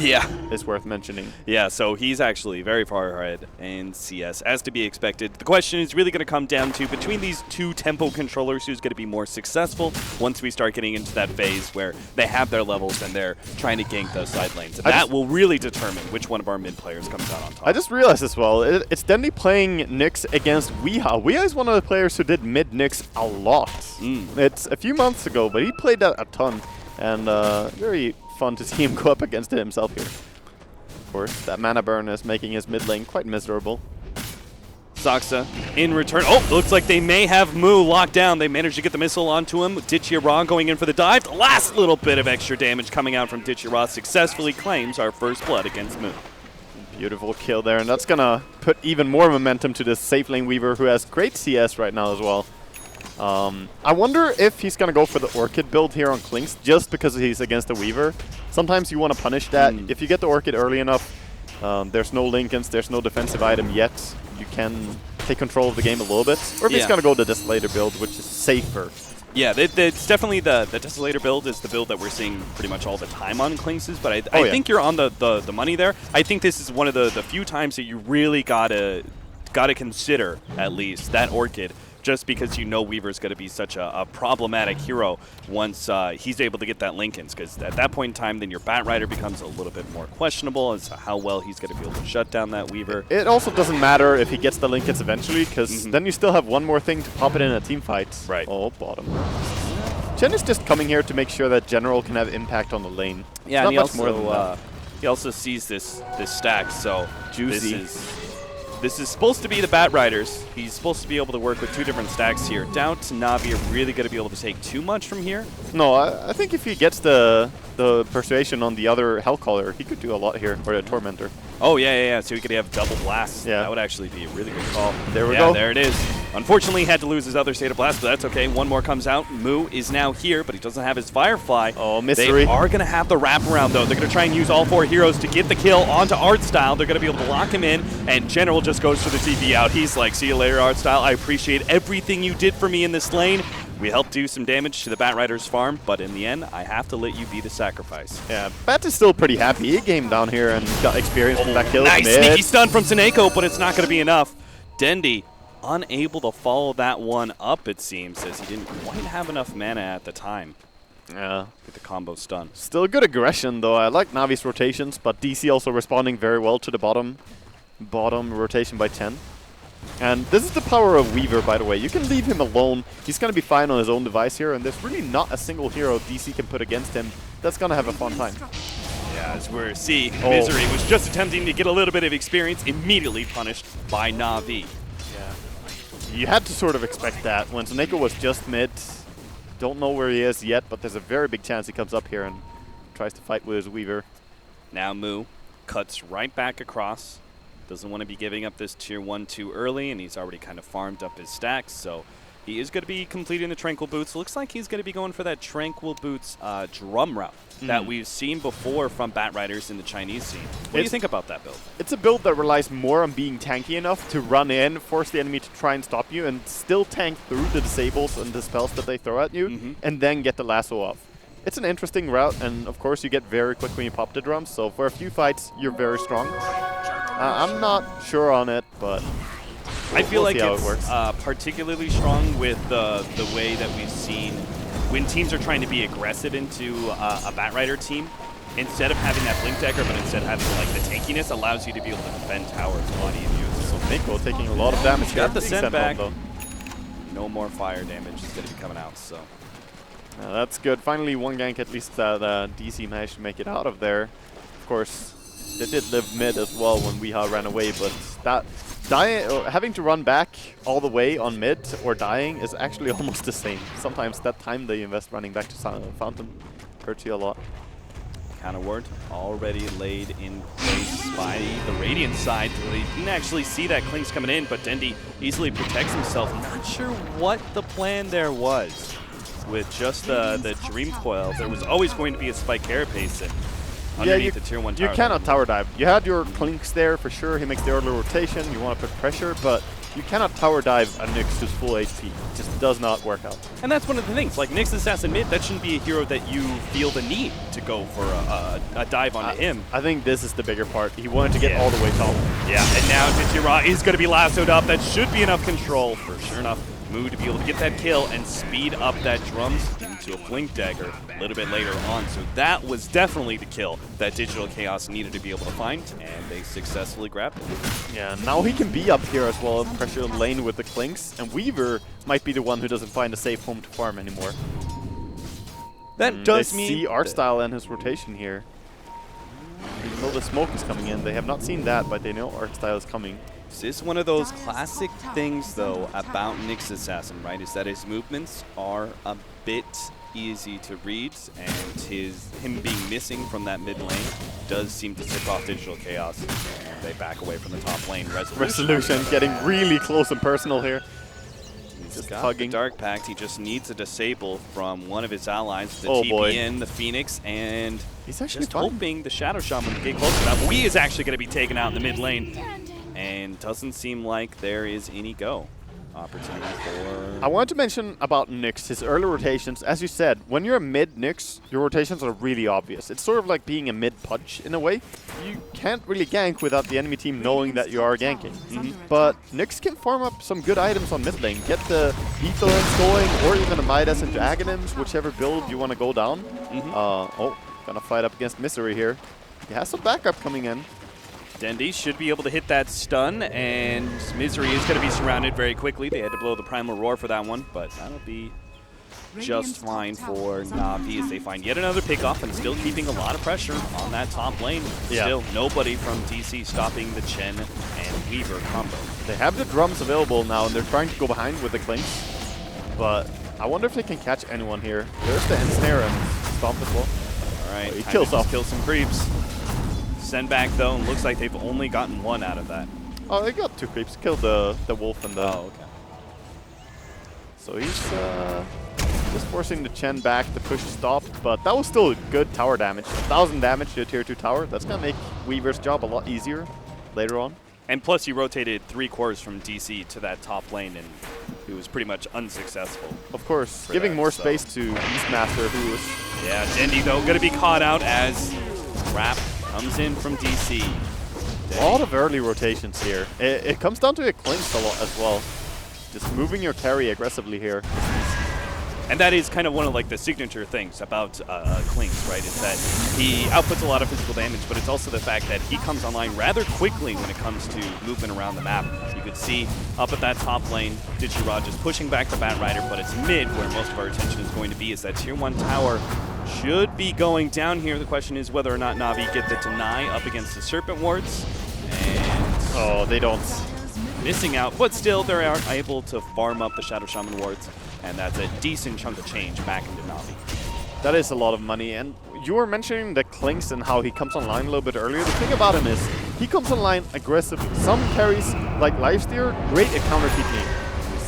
is worth mentioning. Yeah, so he's actually very far ahead in CS, as to be expected. The question is really going to come down to, between these two tempo controllers, who's going to be more successful once we start getting into that phase where they have their levels and they're trying to gank those side lanes. And that will really determine which one of our mid players comes out on top. I just realized as well, it's Dendi playing Nyx against Weehaw. Weehaw is one of the players who did mid Nyx a lot. It's a few months ago, but he played that a ton. And very fun to see him go up against it himself here. Of course, that mana burn is making his mid lane quite miserable. Saxa in return. Oh, looks like they may have Moo locked down. They managed to get the missile onto him. Dichira going in for the dive. The last little bit of extra damage coming out from Dichira successfully claims our first blood against Moo. Beautiful kill there, and that's going to put even more momentum to this safe lane Weaver, who has great CS right now as well. I wonder if he's going to go for the Orchid build here on Klinks just because he's against the Weaver. Sometimes you want to punish that. If you get the Orchid early enough, there's no Lincolns, there's no defensive item yet. You can take control of the game a little bit. Or if he's going to go the Desolator build, which is safer. Yeah, it's definitely the Desolator build is the build that we're seeing pretty much all the time on Klinks', but I think you're on the money there. I think this is one of the few times that you really gotta consider, at least, that Orchid, just because you know Weaver's going to be such a problematic hero once he's able to get that Lincolns, because at that point in time, then your Batrider becomes a little bit more questionable as to how well he's going to be able to shut down that Weaver. It also doesn't matter if he gets the Lincolns eventually, because then you still have one more thing to pop it in a team fight. Right. Oh, bottom. Chen is just coming here to make sure that General can have impact on the lane. Yeah, and more he also sees this stack, so juicy. This is supposed to be the Batriders. He's supposed to be able to work with 2 different stacks here. Doubt and Navi are really going to be able to take too much from here. No, I think if he gets the Persuasion on the other Hellcaller, he could do a lot here, or the Tormentor. Oh, yeah. So he could have double blast. Yeah. That would actually be a really good call. There we go. Yeah, there it is. Unfortunately, he had to lose his other State of Blast, but that's okay. One more comes out. Moo is now here, but he doesn't have his Firefly. Oh, Mystery. They are going to have the wraparound, though. They're going to try and use all 4 heroes to get the kill onto Artstyle. They're going to be able to lock him in, and General just goes for the TP out. He's like, see you later, Artstyle. I appreciate everything you did for me in this lane. We helped do some damage to the Batrider's farm, but in the end, I have to let you be the sacrifice. Yeah, Bat is still pretty happy. He came down here and got experience from that kill. Nice sneaky stun from Seneko, but it's not going to be enough. Dendi unable to follow that one up, it seems, as he didn't quite have enough mana at the time. Yeah. With the combo stun. Still good aggression, though. I like Navi's rotations, but DC also responding very well to the bottom rotation by 10. And this is the power of Weaver, by the way. You can leave him alone. He's going to be fine on his own device here, and there's really not a single hero DC can put against him that's going to have a fun time. Yeah, as we're seeing, Misery was just attempting to get a little bit of experience, immediately punished by Navi. Yeah. You had to sort of expect that. When Seneko was just mid, don't know where he is yet, but there's a very big chance he comes up here and tries to fight with his Weaver. Now Moo cuts right back across. Doesn't want to be giving up this tier 1 too early, and he's already kind of farmed up his stacks, so He is going to be completing the Tranquil Boots. Looks like he's going to be going for that Tranquil Boots drum route that we've seen before from Batriders in the Chinese scene. What do you think about that build? It's a build that relies more on being tanky enough to run in, force the enemy to try and stop you, and still tank through the disables and the spells that they throw at you, and then get the lasso off. It's an interesting route, and of course you get very quick when you pop the drums, so for a few fights you're very strong. I'm not sure on it, but I feel we'll like see how it's it works. particularly strong with the way that we've seen when teams are trying to be aggressive into a Batrider team. Instead of having that Blink Dagger, but instead having like the tankiness, allows you to be able to defend towers a lot easier. So Miko taking a lot of damage here. Got the send back. Though. No more fire damage is going to be coming out. So that's good. Finally, one gank at least that DC managed to make it out of there. Of course, they did live mid as well when Weeha ran away, but that having to run back all the way on mid or dying is actually almost the same. Sometimes that time they invest running back to Fountain hurts you a lot. Counter ward already laid in place by the Radiant side. They didn't actually see that Klink's coming in, but Dendi easily protects himself. I'm not sure what the plan there was with just the Dream Coil. There was always going to be a Spike Carapace underneath the tier 1 tower. You cannot tower dive. You had your Klinks there for sure. He makes the early rotation. You want to put pressure, but you cannot tower dive a Nyx who's full HP. It just does not work out. And that's one of the things. Like Nyx Assassin mid, that shouldn't be a hero that you feel the need to go for a dive onto him. I think this is the bigger part. He wanted to get all the way top. Yeah, and now Vincere is going to be lassoed up. That should be enough control for sure enough. Move to be able to get that kill and speed up that drums into a Blink Dagger a little bit later on. So that was definitely the kill that Digital Chaos needed to be able to find, and they successfully grabbed it. Yeah, now he can be up here as well, pressure lane with the Klinks, and Weaver might be the one who doesn't find a safe home to farm anymore. That does mean... They see Artstyle and his rotation here. Even though the smoke is coming in, they have not seen that, but they know Artstyle is coming. This is one of those classic things, though, about Nyx Assassin, right? Is that his movements are a bit easy to read, and him being missing from that mid lane does seem to tip off Digital Chaos. And they back away from the top lane. Resolution getting really close and personal here. He's got the Dark Pact. He just needs a disable from one of his allies, the TPN, the Phoenix, and he's actually just hoping the Shadow Shaman will get close enough. Wee is actually going to be taken out in the mid lane. And doesn't seem like there is any go opportunity for... I want to mention about Nyx, his early rotations. As you said, when you're a mid Nyx, your rotations are really obvious. It's sort of like being a mid Pudge in a way. You can't really gank without the enemy team knowing that you are ganking. But Nyx can farm up some good items on mid lane. Get the Beethoven's going, or even a Midas into Aghanims, whichever build you want to go down. Gonna fight up against Misery here. He has some backup coming in. Dendi should be able to hit that stun, and Misery is going to be surrounded very quickly. They had to blow the Primal Roar for that one, but that'll be just fine for Na'Vi as they find yet another pickoff and still keeping a lot of pressure on that top lane. Yeah. Still nobody from DC stopping the Chen and Weaver combo. They have the drums available now, and they're trying to go behind with the Klinks, but I wonder if they can catch anyone here. There's the Ensnare and Stomp as well. All right, he kills off. Kill some creeps. Send back though, and looks like they've only gotten one out of that. Oh, they got 2 creeps. Killed the wolf and the... Oh, okay. So he's just forcing the Chen back to push stop, but that was still good tower damage. 1,000 damage to a tier 2 tower. That's gonna make Weaver's job a lot easier later on. And plus he rotated 3 cores from DC to that top lane, and he was pretty much unsuccessful. Of course, giving more space to Beastmaster, who is... Yeah, Dendi though gonna be caught out as Rap comes in from DC. A lot of early rotations here. It comes down to a Klinks a lot as well. Just moving your carry aggressively here. And that is kind of one of like the signature things about Klinks, right? Is that he outputs a lot of physical damage, but it's also the fact that he comes online rather quickly when it comes to movement around the map. You could see up at that top lane, Digirod just pushing back the Batrider, but it's mid where most of our attention is going to be, is that tier 1 tower should be going down here. The question is whether or not Na'Vi get the deny up against the Serpent Wards. And oh, they don't. Missing out, but still they are able to farm up the Shadow Shaman Wards, and that's a decent chunk of change back into Na'Vi. That is a lot of money, and you were mentioning the Klinks and how he comes online a little bit earlier. The thing about him is, he comes online aggressively. Some carries, like Lifesteer, great at counter keeping.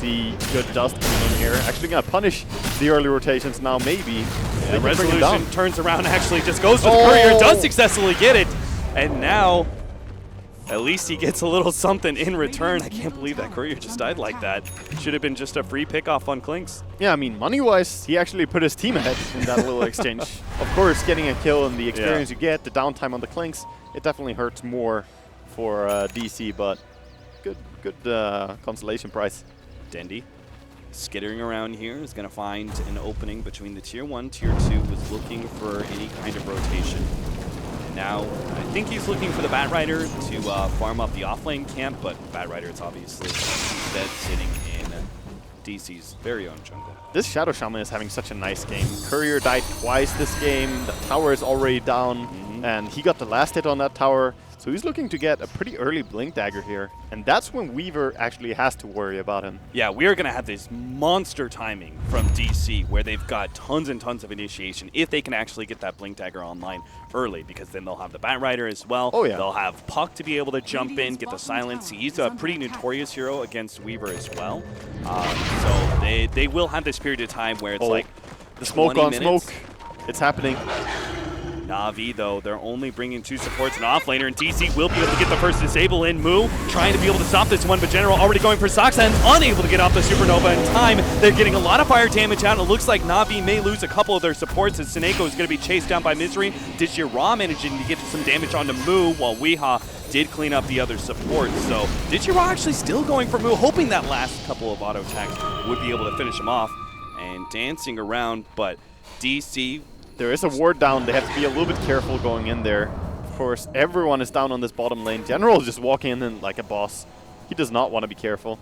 see good dust coming in here. Actually gonna punish the early rotations now, maybe. The Resolution turns around, actually just goes to the Courier, does successfully get it. And now, at least he gets a little something in return. I can't believe that Courier just died like that. Should have been just a free pickoff on Klinks. Yeah, I mean, money-wise, he actually put his team ahead in that little exchange. Of course, getting a kill and the experience you get, the downtime on the Klinks, it definitely hurts more for DC, but good consolation prize. Dendy skittering around here is going to find an opening between the Tier 1, Tier 2, was looking for any kind of rotation. And now, I think he's looking for the Batrider to farm up the offlane camp, but Batrider is obviously instead sitting in DC's very own jungle. This Shadow Shaman is having such a nice game. Courier died twice this game, the tower is already down, and he got the last hit on that tower. So he's looking to get a pretty early Blink Dagger here, and that's when Weaver actually has to worry about him. Yeah, we are going to have this monster timing from DC where they've got tons and tons of initiation if they can actually get that Blink Dagger online early, because then they'll have the Batrider as well. Oh, yeah. They'll have Puck to be able to jump in, get the silence. He's a pretty notorious hero against Weaver as well. So they will have this period of time where it's like the smoke on minutes. smoke. It's happening. Na'Vi, though, they're only bringing 2 supports and offlaner, and DC will be able to get the first disable in. Moo trying to be able to stop this one, but General already going for Soxan, unable to get off the Supernova in time. They're getting a lot of fire damage out, and it looks like Na'Vi may lose a couple of their supports as Seneko is going to be chased down by Misery. Dichira managing to get some damage onto Moo, while Weeha did clean up the other supports. So Dichira actually still going for Moo, hoping that last couple of auto attacks would be able to finish him off. And dancing around, but DC... There is a ward down. They have to be a little bit careful going in there. Of course, everyone is down on this bottom lane. General is just walking in like a boss. He does not want to be careful.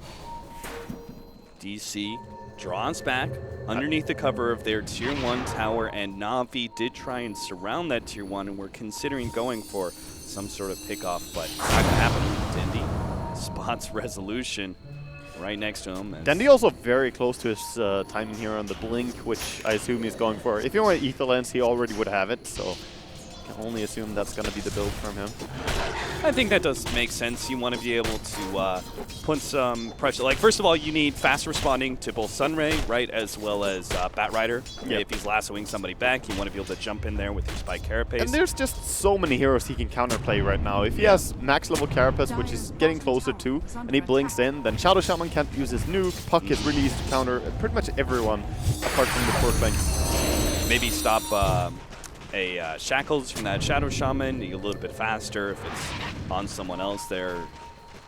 DC draws back underneath the cover of their Tier 1 tower, and Na'Vi did try and surround that Tier 1, and we're considering going for some sort of pickoff, but not going to happen. Dendy spots Resolution right next to him. Dendy also very close to his timing here on the blink, which I assume he's going for. If you want Ether Lens, he already would have it, so I can only assume that's going to be the build from him. I think that does make sense. You want to be able to put some pressure. Like, first of all, you need fast responding to both Sunray, right, as well as Batrider. Yep. If he's lassoing somebody back, you want to be able to jump in there with your Spike Carapace. And there's just so many heroes he can counterplay right now. If he has max level Carapace, which is getting closer to, and he blinks in, then Shadow Shaman can't use his nuke. Puck is released to counter pretty much everyone, apart from the port banks. Maybe stop Shackles from that Shadow Shaman, a little bit faster if it's on someone else. There are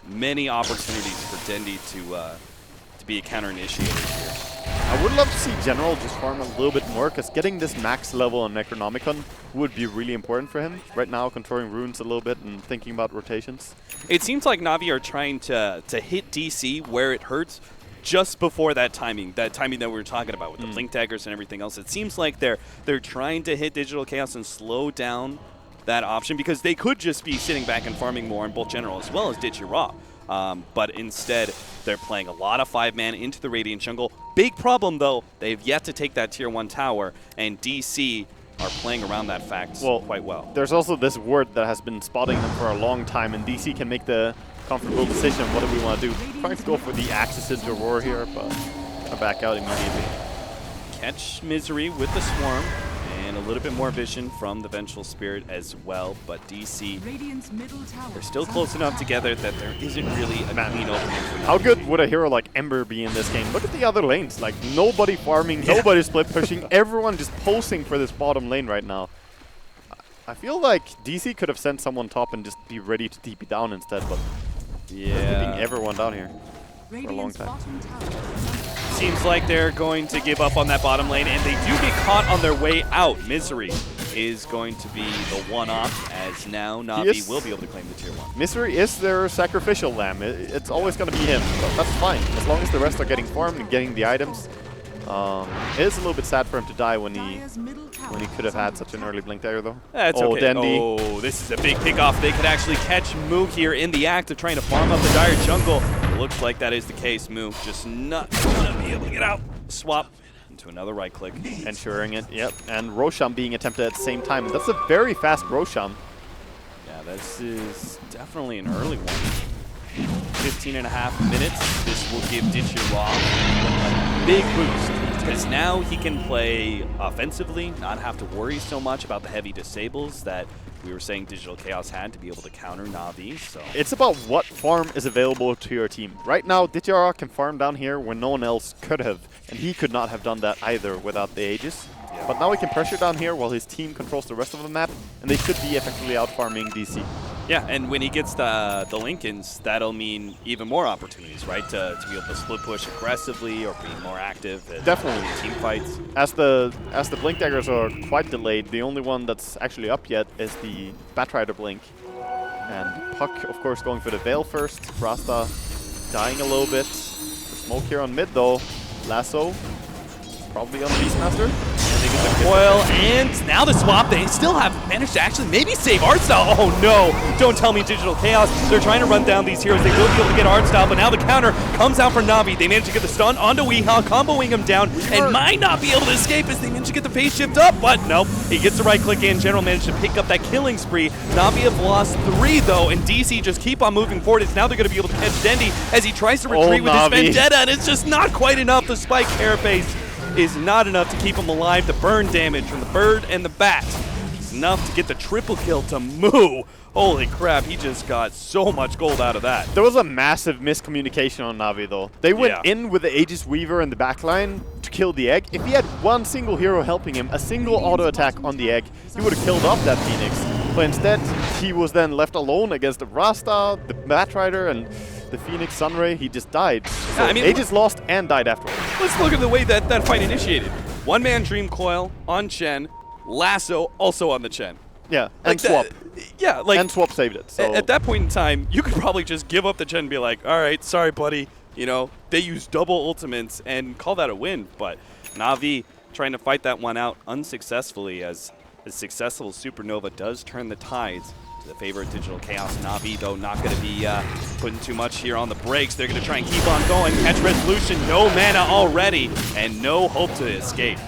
many opportunities for Dendy to be a counter initiator here. I would love to see General just farm a little bit more, because getting this max level on Necronomicon would be really important for him. Right now, controlling runes a little bit and thinking about rotations. It seems like Na'Vi are trying to hit DC where it hurts, just before that timing that we were talking about with the Blink Daggers and everything else. It seems like they're trying to hit Digital Chaos and slow down that option, because they could just be sitting back and farming more on both General as well as Dichira. But instead, they're playing a lot of 5-man into the Radiant jungle. Big problem, though, they've yet to take that Tier 1 tower, and DC are playing around that fact quite well. There's also this ward that has been spotting them for a long time, and DC can make the comfortable decision. What do we want to do? Trying to go for the Axis into Aurora here, but I'll back out immediately. Catch Misery with the Swarm, and a little bit more vision from the Vengeful Spirit as well, but DC, they're still close enough together that there isn't really a clean opening for them. How good would a hero like Ember be in this game? Look at the other lanes. Like, nobody farming, nobody split pushing, everyone just posing for this bottom lane right now. I feel like DC could have sent someone top and just be ready to TP down instead, but they're keeping everyone down here for a long time. Seems like they're going to give up on that bottom lane, and they do get caught on their way out. Misery is going to be the one-off, as now Na'Vi will be able to claim the Tier 1. Misery is their sacrificial lamb. It's always going to be him, but that's fine. As long as the rest are getting farmed and getting the items. It is a little bit sad for him to die when he could have had such an early Blink Dagger, though. That's okay. Dendy. Oh, this is a big pickoff. They could actually catch Moo here in the act of trying to farm up the Dire jungle. It looks like that is the case. Moo just not going to be able to get out. Swap into another right click. Ensuring it, yep. And Roshan being attempted at the same time. That's a very fast Roshan. Yeah, this is definitely an early one. 15.5 minutes, this will give Digital a big boost. Because now he can play offensively, not have to worry so much about the heavy disables that we were saying Digital Chaos had to be able to counter Na'Vi. So it's about what farm is available to your team. Right now, Digital can farm down here when no one else could have, and he could not have done that either without the Aegis. Yeah. But now he can pressure down here while his team controls the rest of the map, and they should be effectively out farming DC. Yeah, and when he gets the Lincolns, that'll mean even more opportunities, right? To be able to split push aggressively or be more active. Definitely. In team fights. As the Blink Daggers are quite delayed, the only one that's actually up yet is the Batrider Blink. And Puck, of course, going for the Veil first. Rasta dying a little bit. The smoke here on mid, though. Lasso, probably on Beastmaster. They get the coil, and now the swap. They still have managed to actually maybe save Artstyle. Oh no, don't tell me Digital Chaos. They're trying to run down these heroes. They will be able to get Artstyle, but now the counter comes out for Na'Vi. They managed to get the stun onto Weehaw, comboing him down, and might not be able to escape as they managed to get the phase shift up, but nope. He gets the right click in. General managed to pick up that killing spree. Na'Vi have lost 3 though, and DC just keep on moving forward. It's now they're going to be able to catch Dendi as he tries to retreat with Na'Vi. his Vendetta, and it's just not quite enough. The Spike Carapace is not enough to keep him alive. The burn damage from the bird and the bat is enough to get the triple kill to Moo. Holy crap, he just got so much gold out of that. There was a massive miscommunication on Na'Vi, though. They went in with the Aegis Weaver in the backline to kill the egg. If he had one single hero helping him, a single auto attack on the egg, he would have killed off that Phoenix. But instead, he was then left alone against the Rasta, the Batrider, and the Phoenix Sunray. He just died. So I mean, Aegis lost and died afterwards. Let's look at the way that fight initiated. One-man Dream Coil on Chen, Lasso also on the Chen. Yeah, like and Swap. Yeah, like and Swap saved it. So at that point in time, you could probably just give up the Chen and be like, all right, sorry, buddy. You know, they used double ultimates and call that a win. But Na'Vi trying to fight that one out unsuccessfully as a successful Supernova does turn the tides to the favor of Digital Chaos. Na'Vi, though, not going to be putting too much here on the brakes. They're going to try and keep on going. Catch Resolution, no mana already, and no hope to escape.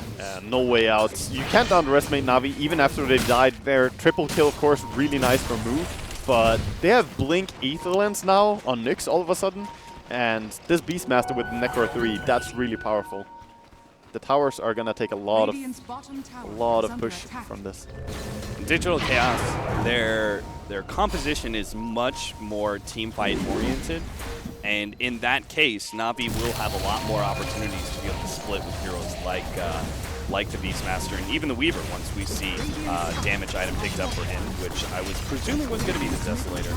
No way out. You can't underestimate Na'Vi even after they died. Their triple kill, of course, really nice for move. But they have Blink Ether Lens now on Nyx all of a sudden. And this Beastmaster with Necro 3, that's really powerful. The towers are going to take a lot of push from this. Digital Chaos, their composition is much more team fight oriented. And in that case, Na'Vi will have a lot more opportunities to be able to split with heroes like the Beastmaster and even the Weaver once we see damage item picked up for him, which I was presuming was going to be the Desolator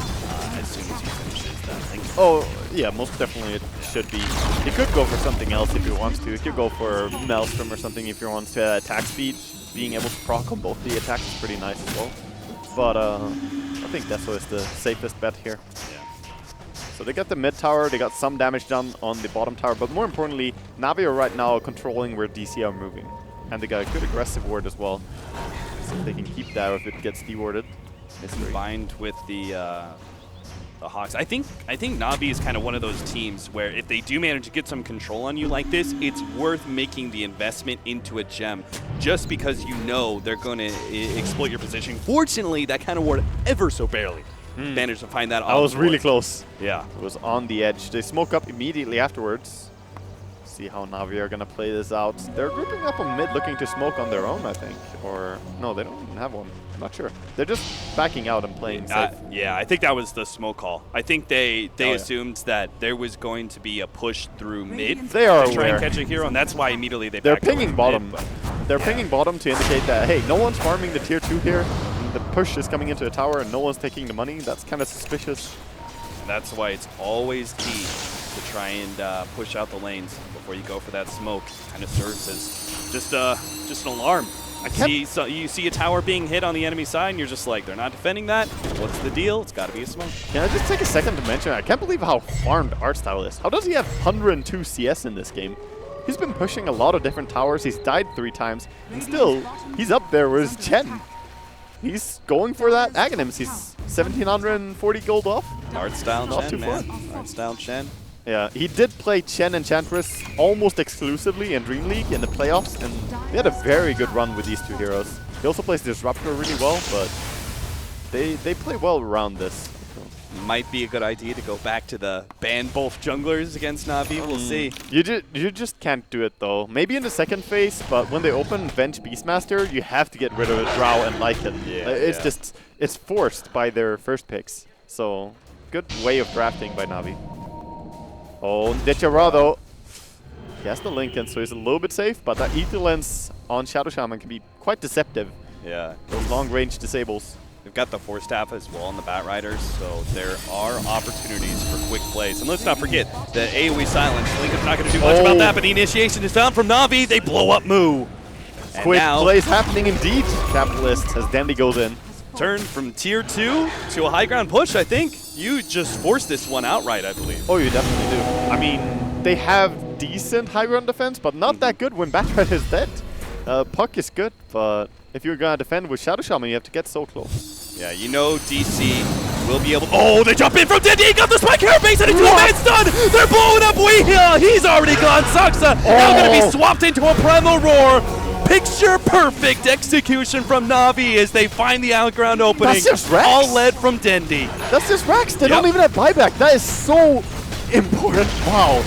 as soon as he finishes that thing. Oh, yeah, most definitely it should be. He could go for something else if he wants to. He could go for Maelstrom or something if he wants to. Attack speed, being able to proc on both the attacks is pretty nice as well. But I think Deso is the safest bet here. Yeah. So they got the mid tower, they got some damage done on the bottom tower, but more importantly, Na'Vi are right now controlling where DC are moving. And they got a good aggressive ward as well. So they can keep that if it gets dewarded. Combined with the Hawks. I think Na'Vi is kind of one of those teams where if they do manage to get some control on you like this, it's worth making the investment into a gem just because you know they're going to exploit your position. Fortunately, that kind of ward ever so barely managed to find that. That was really close. Yeah. It was on the edge. They smoke up immediately afterwards. See how Na'Vi are going to play this out. They're grouping up on mid looking to smoke on their own, I think. Or, no, they don't even have one. I'm not sure. They're just backing out and playing safe. Yeah, I think that was the smoke call. I think they assumed that there was going to be a push through mid. They are to try and catch a hero, and that's why immediately they They're backed away pinging from bottom. mid, They're pinging bottom to indicate that, hey, no one's farming the tier 2 here. The push is coming into a tower and no one's taking the money. That's kind of suspicious. That's why it's always key to try and push out the lanes before you go for that smoke. Kind of serves as just an alarm. You see a tower being hit on the enemy side, and you're just like, they're not defending that. What's the deal? It's got to be a smoke. Can I just take a second to mention, I can't believe how farmed Artstyle is. How does he have 102 CS in this game? He's been pushing a lot of different towers. He's died 3 times, and still, he's up there with his Chen. He's going for that Aghanims. He's 1,740 gold off. Artstyle Not Chen, too man. far. Artstyle Chen. Yeah, he did play Chen Enchantress almost exclusively in Dream League in the playoffs, and they had a very good run with these 2 heroes. He also plays Disruptor really well, but they play well around this. might be a good idea to go back to the ban both junglers against Na'Vi. We'll see. You just can't do it though. Maybe in the second phase, but when they open Venge Beastmaster, you have to get rid of Drow and Lycan. It's forced by their first picks. So good way of drafting by Na'Vi. Oh, Dechara though. He has the Lincoln, so he's a little bit safe, but that Ether Lens on Shadow Shaman can be quite deceptive. Yeah. Those long-range disables. We've got the Force Staff as well on the Bat Riders, so there are opportunities for quick plays. And let's not forget the AoE silence. Lincoln's not going to do much about that, but the initiation is found from Na'Vi. They blow up Moo. And quick now, plays happening indeed, Capitalist, as Dandy goes in. turn from tier 2 to a high ground push, I think. You just forced this one outright, I believe. Oh, you definitely do. I mean, they have decent high ground defense, but not that good when Batman is dead. Puck is good, but if you're going to defend with Shadow Shaman, you have to get so close. Yeah, you know DC will be able to... Oh, they jump in from Dendy, got the spike here, base, and a two-man stun! They're blowing up Weehia! He's already gone, Saksa! Now going to be swapped into a Primal Roar! Picture-perfect execution from Na'Vi as they find the outground opening. That's just Rex. All led from Dendy. That's just Rex. They don't even have buyback. That is so important. Wow.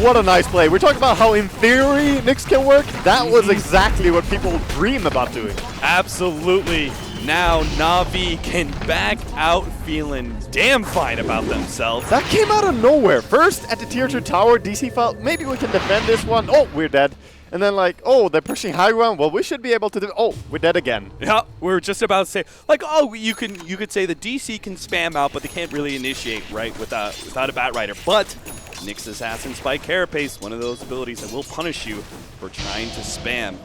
What a nice play. We're talking about how in theory Nyx can work. That was exactly what people dream about doing. Absolutely. Now Na'Vi can back out feeling damn fine about themselves. That came out of nowhere. First at the tier 2 tower, DC felt maybe we can defend this one. Oh, we're dead. And then like, oh, they're pushing high ground. Well, we should be able to oh, we're dead again. Yeah, we're just about to say, like, oh, you could say the DC can spam out, but they can't really initiate, right, without a Bat Rider. But Nyx Assassin Spike Carapace, one of those abilities that will punish you for trying to spam.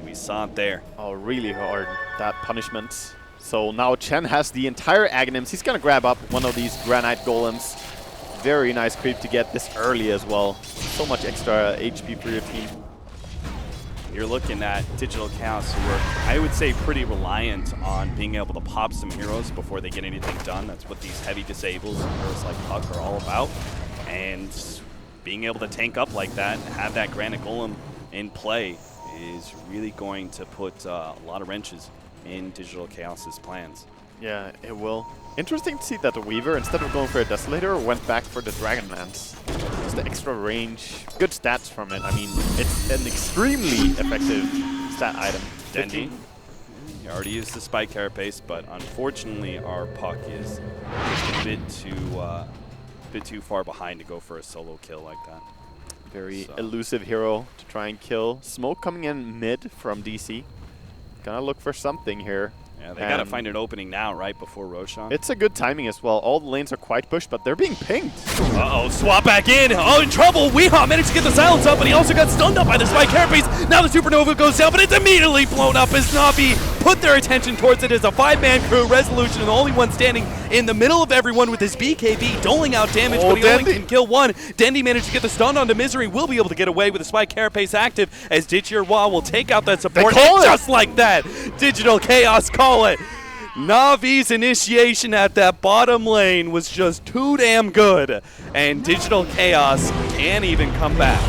We saw it there. Oh, really hard, that punishment. So now Chen has the entire Aghanims. He's going to grab up one of these Granite Golems. Very nice creep to get this early as well. So much extra HP for your team. You're looking at Digital Chaos, who are, I would say, pretty reliant on being able to pop some heroes before they get anything done. That's what these heavy disables, heroes like Puck, are all about. And being able to tank up like that and have that Granite Golem in play is really going to put a lot of wrenches in Digital Chaos's plans. Yeah, it will. Interesting to see that the Weaver, instead of going for a Desolator, went back for the Dragonlance. Just the extra range. Good stats from it. I mean, it's an extremely effective stat item. Dendy, he already used the Spike Carapace, but unfortunately our Puck is just a bit too far behind to go for a solo kill like that. Very elusive hero to try and kill. Smoke coming in mid from DC. Gonna look for something here. Yeah, they gotta find an opening now, right, before Roshan. It's a good timing as well. All the lanes are quite pushed, but they're being pinged. Uh-oh, swap back in. Oh, in trouble. Weehaw managed to get the silence up, but he also got stunned up by the Spike Carapace. Now the Supernova goes down, but it's immediately blown up as Na'Vi put their attention towards it as a 5-man crew. Resolution, and the only one standing in the middle of everyone with his BKB, doling out damage, but he only can kill one. Dendy managed to get the stun onto Misery. Will be able to get away with the Spike Carapace active as Dichirwa will take out that support. And just like that, Digital Chaos call it. Na'Vi's initiation at that bottom lane was just too damn good, and Digital Chaos can't even come back.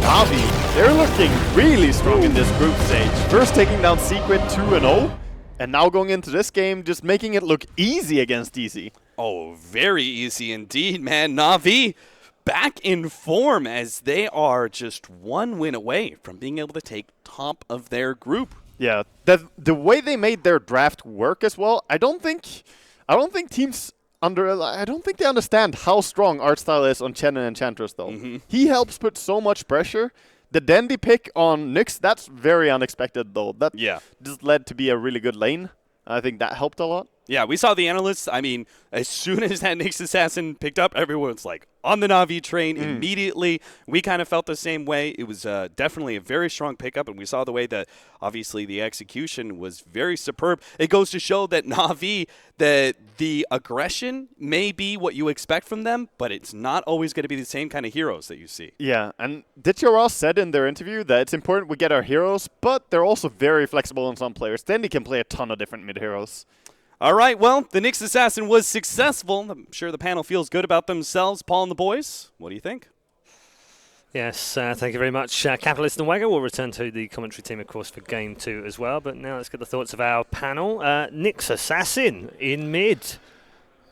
Na'Vi, they're looking really strong in this group stage. First taking down Secret 2-0, and now going into this game, just making it look easy against DC. Oh, very easy indeed, man. Na'Vi back in form as they are just one win away from being able to take top of their group. Yeah, the way they made their draft work as well, I don't think teams I don't think they understand how strong art style is on Chen and Enchantress though. He helps put so much pressure. The Dandy pick on Nyx, that's very unexpected though. That just led to be a really good lane. I think that helped a lot. Yeah, we saw the analysts. I mean, as soon as that Nyx Assassin picked up, everyone's like on the Na'Vi train immediately. We kind of felt the same way. It was definitely a very strong pickup, and we saw the way that obviously the execution was very superb. It goes to show that Na'Vi, that the aggression may be what you expect from them, but it's not always going to be the same kind of heroes that you see. Yeah, and Dichirwa said in their interview that it's important we get our heroes, but they're also very flexible on some players. Then they can play a ton of different mid heroes. All right, well, the Nyx Assassin was successful. I'm sure the panel feels good about themselves. Paul and the boys, what do you think? Yes, thank you very much. Capitalist and Wagger will return to the commentary team, of course, for Game 2 as well. But now let's get the thoughts of our panel. Nyx Assassin in mid.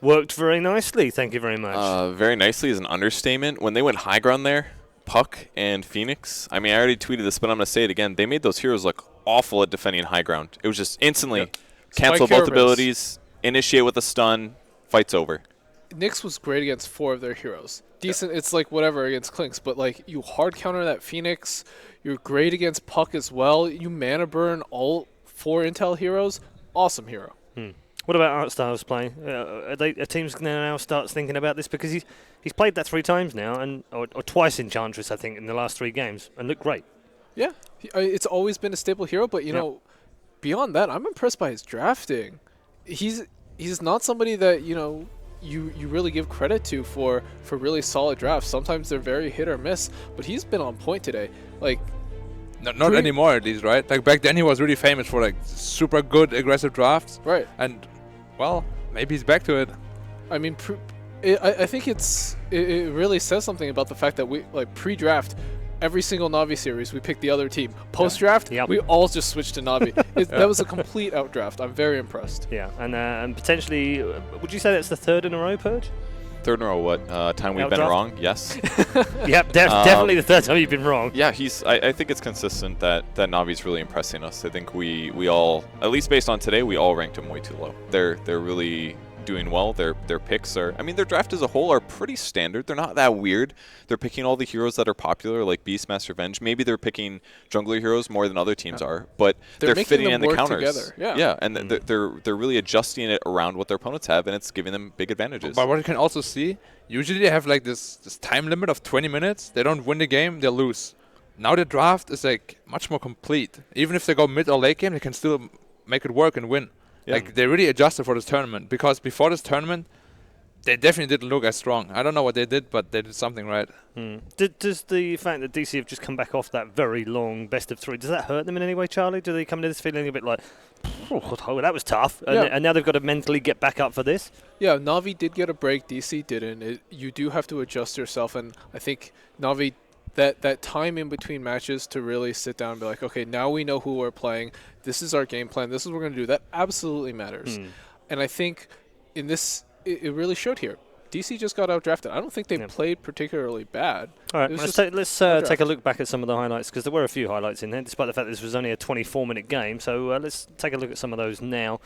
Worked very nicely. Thank you very much. Very nicely is an understatement. When they went high ground there, Puck and Phoenix, I mean, I already tweeted this, but I'm going to say it again. They made those heroes look awful at defending high ground. It was just instantly cancel Spike both abilities, initiate with a stun, fight's over. Nyx was great against 4 of their heroes. Decent, it's like whatever against Clinks, but like you hard counter that Phoenix. You're great against Puck as well. You mana burn all 4 Intel heroes. Awesome hero. What about Art Styles playing? Are teams going to now start thinking about this? Because he's played that 3 times now, or twice Enchantress, I think, in the last 3 games, and looked great. Yeah, it's always been a staple hero, but you know, beyond that, I'm impressed by his drafting. He's not somebody that you really give credit to for really solid drafts. Sometimes they're very hit or miss, but he's been on point today. Like, not anymore at least, right? Like back then he was really famous for like super good aggressive drafts. Right. And well, maybe he's back to it. I mean, I think it really says something about the fact that we like pre-draft. Every single Navi series, we picked the other team. Post-draft, we all just switched to Navi. That was a complete outdraft. I'm very impressed. Yeah, and potentially, would you say that's the 3rd in a row, Purge? 3rd in a row, what? Time we've been wrong? Yes. Yep, definitely the 3rd time you've been wrong. Yeah, I think it's consistent that Navi's really impressing us. I think we all, at least based on today, we all ranked him way too low. They're really doing well. Their picks are, I mean, their draft as a whole are pretty standard. They're not that weird. They're picking all the heroes that are popular, like Beastmaster Revenge. Maybe they're picking jungler heroes more than other teams are, but they're fitting in the counters. Together. And they're really adjusting it around what their opponents have, and it's giving them big advantages. But what you can also see, usually they have like this time limit of 20 minutes. They don't win the game, they lose. Now the draft is like much more complete. Even if they go mid or late game, they can still make it work and win. Yeah. Like they really adjusted for this tournament, because before this tournament, they definitely didn't look as strong. I don't know what they did, but they did something right. Does the fact that DC have just come back off that very long best of 3, does that hurt them in any way, Charlie? Do they come into this feeling a bit like, oh, that was tough, and now they've got to mentally get back up for this? Yeah, Navi did get a break, DC didn't. You do have to adjust yourself, and I think Navi, that time in between matches to really sit down and be like, okay, now we know who we're playing. This is our game plan. This is what we're going to do. That absolutely matters. And I think in this, it really showed here. DC just got outdrafted. I don't think they played particularly bad. All right, let's take a look back at some of the highlights, because there were a few highlights in there, despite the fact this was only a 24-minute game. So let's take a look at some of those now.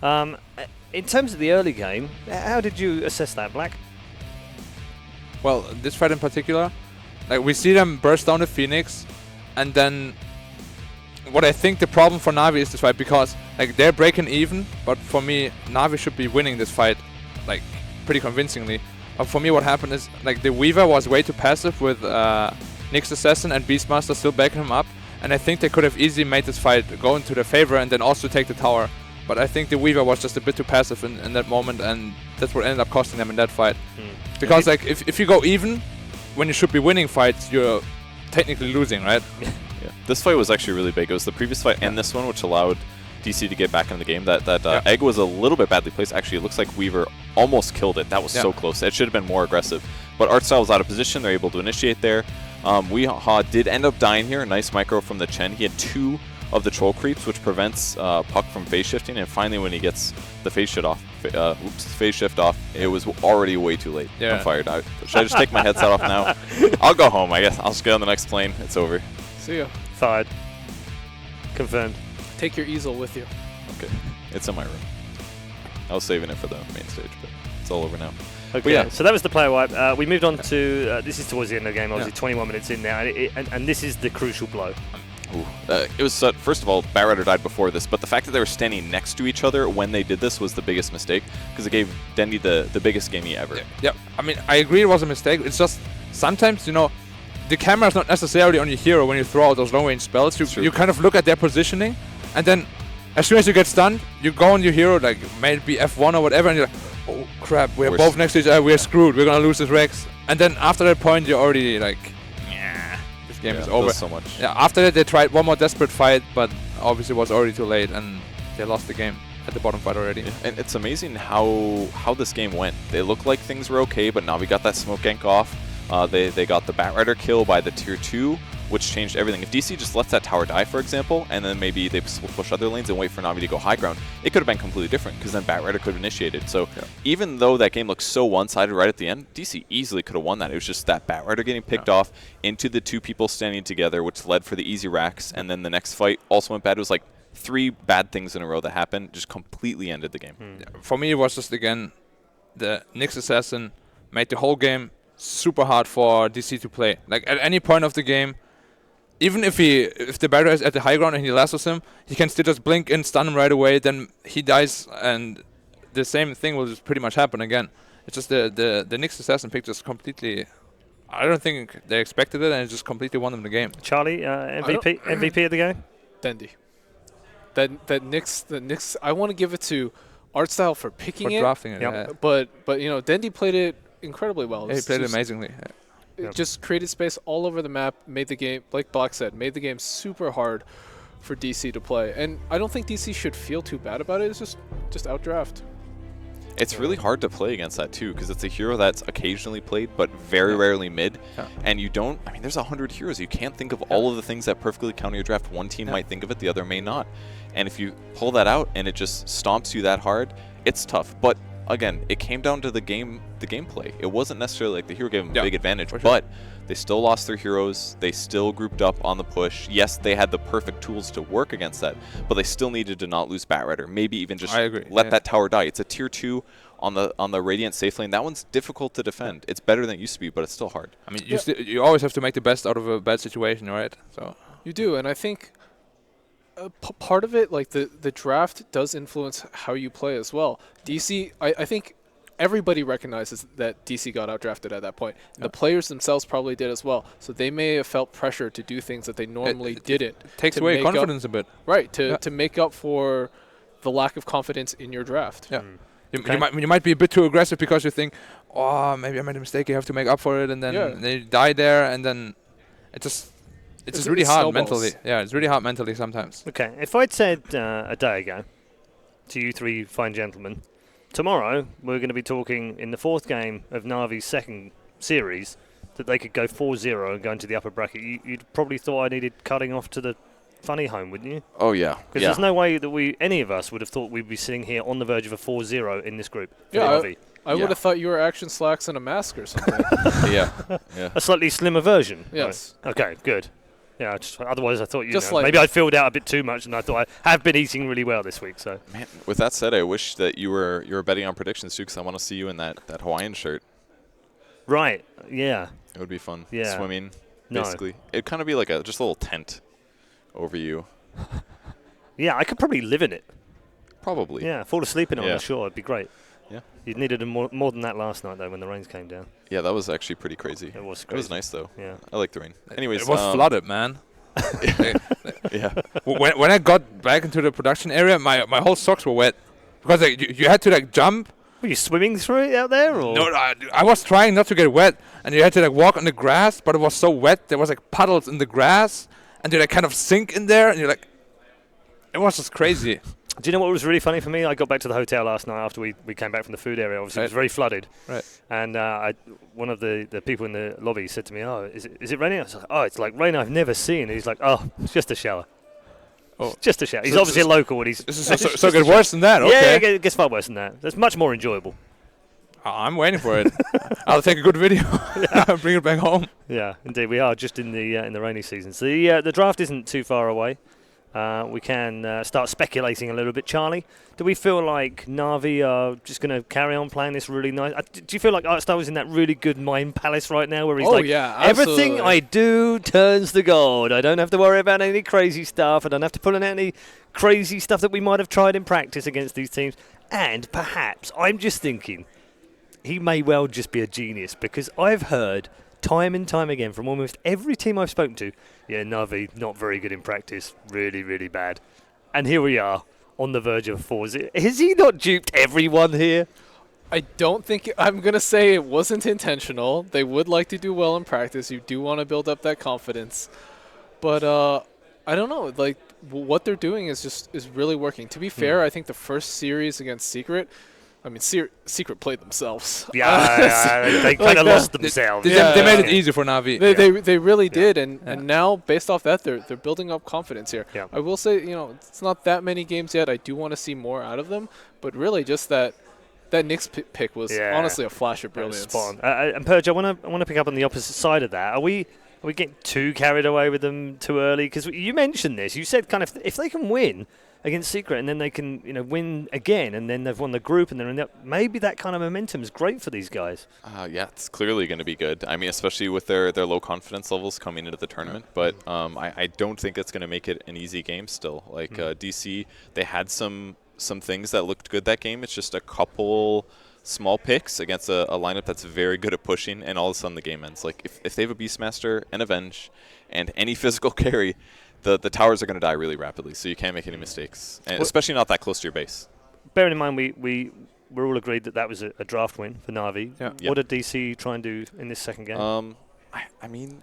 In terms of the early game, how did you assess that, Black? Well, this fight in particular, like we see them burst down the Phoenix, and then what I think the problem for Navi is this fight, because like they're breaking even, but for me, Navi should be winning this fight, like pretty convincingly. But for me, what happened is like the Weaver was way too passive with Nyx Assassin and Beastmaster still backing him up, and I think they could have easily made this fight go into their favor and then also take the tower. But I think the Weaver was just a bit too passive in that moment, and that's what ended up costing them in that fight. Because like if you go even when you should be winning fights, you're technically losing, right? Yeah. This fight was actually really big. It was the previous fight and this one which allowed DC to get back in the game. That egg was a little bit badly placed. Actually, it looks like Weaver almost killed it. That was so close. It should have been more aggressive. But Artstyle was out of position. They're able to initiate there. Weehaw did end up dying here. Nice micro from the Chen. He had 2 of the troll creeps, which prevents Puck from phase shifting. And finally, when he gets the phase shift off, it was already way too late. I'm fired out. Should I just take my headset off now? I'll go home, I guess. I'll just get on the next plane. It's over. See ya. Fired. Confirmed. Take your easel with you. Okay. It's in my room. I was saving it for the main stage, but it's all over now. Okay, so that was the player wipe. We moved on to, this is towards the end of the game, obviously 21 minutes in now, and this is the crucial blow. It was, first of all, Batrider died before this, but the fact that they were standing next to each other when they did this was the biggest mistake, because it gave Dendy the biggest gamey ever. Yeah, I mean, I agree it was a mistake. It's just, sometimes, you know, the camera is not necessarily on your hero when you throw out those long-range spells. You kind of look at their positioning, and then as soon as you get stunned, you go on your hero, like maybe F1 or whatever, and you're like, oh crap, we're both next to each other, we're screwed, we're gonna lose this Rex. And then after that point, you're already like, this game is over. So much. Yeah, after that, they tried one more desperate fight, but obviously it was already too late, and they lost the game at the bottom fight already. Yeah. And it's amazing how this game went. They looked like things were okay, but now we got that smoke gank off. They got the Batrider kill by the tier 2 which changed everything. If DC just lets that tower die, for example, and then maybe they push other lanes and wait for Na'Vi to go high ground, it could have been completely different, because then Batrider could have initiated. So even though that game looked so one-sided right at the end, DC easily could have won that. It was just that Batrider getting picked off into the two people standing together, which led for the easy racks, and then the next fight also went bad. It was like 3 bad things in a row that happened, just completely ended the game. For me, it was just, again, the Nyx Assassin made the whole game super hard for DC to play. Like, at any point of the game, even if the Batrider is at the high ground and he lassos him, he can still just blink and stun him right away, then he dies, and the same thing will just pretty much happen again. It's just the Nyx Assassin pick just completely... I don't think they expected it, and it just completely won them the game. Charlie, MVP of the game? Dendy. That Nyx, I want to give it to Artstyle for picking it. Drafting it, yeah. But Dendy played it incredibly well. Yeah, he played it amazingly. It just created space all over the map, made the game, like Black said, made the game super hard for DC to play. And I don't think DC should feel too bad about it. It's just outdraft. It's really hard to play against that, too, because it's a hero that's occasionally played, but very rarely mid. And you don't... I mean, there's 100 heroes. You can't think of all of the things that perfectly counter your draft. One team might think of it, the other may not. And if you pull that out and it just stomps you that hard, it's tough. But, again, it came down to the gameplay. It wasn't necessarily like the hero gave them a big advantage, but they still lost their heroes. They still grouped up on the push. Yes, they had the perfect tools to work against that, but they still needed to not lose Batrider. Maybe even just let that tower die. It's a tier 2 on the Radiant safe lane. That one's difficult to defend. It's better than it used to be, but it's still hard. I mean, you always have to make the best out of a bad situation, right? So you do, and I think part of it, like the draft does influence how you play as well. DC, I think everybody recognizes that DC got outdrafted at that point. And the players themselves probably did as well. So they may have felt pressure to do things that they normally didn't. It takes away confidence a bit. Right, to make up for the lack of confidence in your draft. Yeah. You might be a bit too aggressive because you think, oh, maybe I made a mistake, you have to make up for it, and then they die there, and then it's just really hard mentally. Yeah, it's really hard mentally sometimes. Okay, if I'd said a day ago to you 3 fine gentlemen, tomorrow we're going to be talking in the 4th game of Navi's second series that they could go 4-0 and go into the upper bracket, you'd probably thought I needed cutting off to the funny home, wouldn't you? Oh, yeah. Because there's no way that any of us would have thought we'd be sitting here on the verge of a 4-0 in this group. Yeah, I would have thought you were Action Slacks and a mask or something. Yeah. A slightly slimmer version. Yes. Right. Okay, good. Yeah, otherwise I thought maybe I'd filled out a bit too much, and I thought I have been eating really well this week. So, man, with that said, I wish that you were betting on predictions too, because I want to see you in that Hawaiian shirt. Right. Yeah. It would be fun. Yeah. Swimming, basically. It'd kind of be like just a little tent over you. Yeah, I could probably live in it. Probably. Yeah, fall asleep in it on the shore. It'd be great. Yeah. You needed more than that last night, though, when the rains came down. Yeah, that was actually pretty crazy. It was crazy. It was nice, though. Yeah. I like the rain. Anyways. It was flooded, man. Yeah. When I got back into the production area, my whole socks were wet. Because you had to jump. Were you swimming through it out there? Or? No, I was trying not to get wet. And you had to walk on the grass, but it was so wet. There was puddles in the grass. And you kind of sink in there. And you're it was just crazy. Do you know what was really funny for me? I got back to the hotel last night after we came back from the food area. Obviously, it was very flooded. Right. And one of the people in the lobby said to me, "Oh, is it raining?" I was like, "Oh, it's like rain I've never seen." And he's like, "Oh, it's just a shower." Oh, just a shower. He's obviously a local, and he's so it gets worse than that. Okay. Yeah, it gets far worse than that. That's much more enjoyable. I'm waiting for it. I'll take a good video. Bring it back home. Yeah, indeed, we are just in the rainy season. So the draft isn't too far away. We can start speculating a little bit. Charlie, do we feel like Na'Vi are just going to carry on playing this really nice? Do you feel like Artstar is in that really good mind palace right now where he's everything I do turns to gold. I don't have to worry about any crazy stuff. I don't have to pull in any crazy stuff that we might have tried in practice against these teams. And perhaps, I'm just thinking, he may well just be a genius, because I've heard time and time again from almost every team I've spoken to, Na'Vi, not very good in practice, really, really bad. And here we are, on the verge of 4. Has he not duped everyone here? I don't think... I'm going to say it wasn't intentional. They would like to do well in practice. You do want to build up that confidence. But I don't know. What they're doing is really working. To be fair, I think the first series against Secret, I mean, Secret played themselves. Yeah, they kind of lost themselves. They made it easy for Na'Vi. They really did, and now based off that, they're building up confidence here. Yeah. I will say, it's not that many games yet. I do want to see more out of them, but really just that Knicks pick was honestly a flash of brilliance. Spot on. And Purge, I want to pick up on the opposite side of that. Are we getting too carried away with them too early? Because you mentioned this. You said kind of if they can win against Secret and then they can win again and then they've won the group and then maybe that kind of momentum is great for these guys. Yeah, it's clearly going to be good. I mean, especially with their low confidence levels coming into the tournament. But I don't think it's going to make it an easy game still. Like DC, they had some things that looked good that game. It's just a couple small picks against a lineup that's very good at pushing, and all of a sudden the game ends. Like if they have a Beastmaster and Avenge and any physical carry, the towers are going to die really rapidly, so you can't make any mistakes, and especially not that close to your base. Bearing in mind we're all agreed that was a draft win for Na'Vi. Yeah. What did DC try and do in this second game? I mean,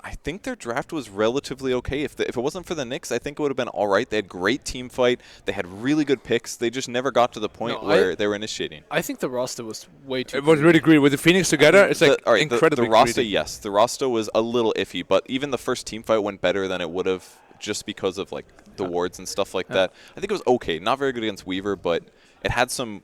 I think their draft was relatively okay. If it wasn't for the Knicks, I think it would have been all right. They had great team fight. They had really good picks. They just never got to the point where they were initiating. I think the roster was way too. It was really greedy with the Phoenix together. It's like incredibly the roster, greedy. yes, the roster was a little iffy, but even the first team fight went better than it would have just because of like the wards and stuff like that. I think it was okay. Not very good against Weaver, but it had some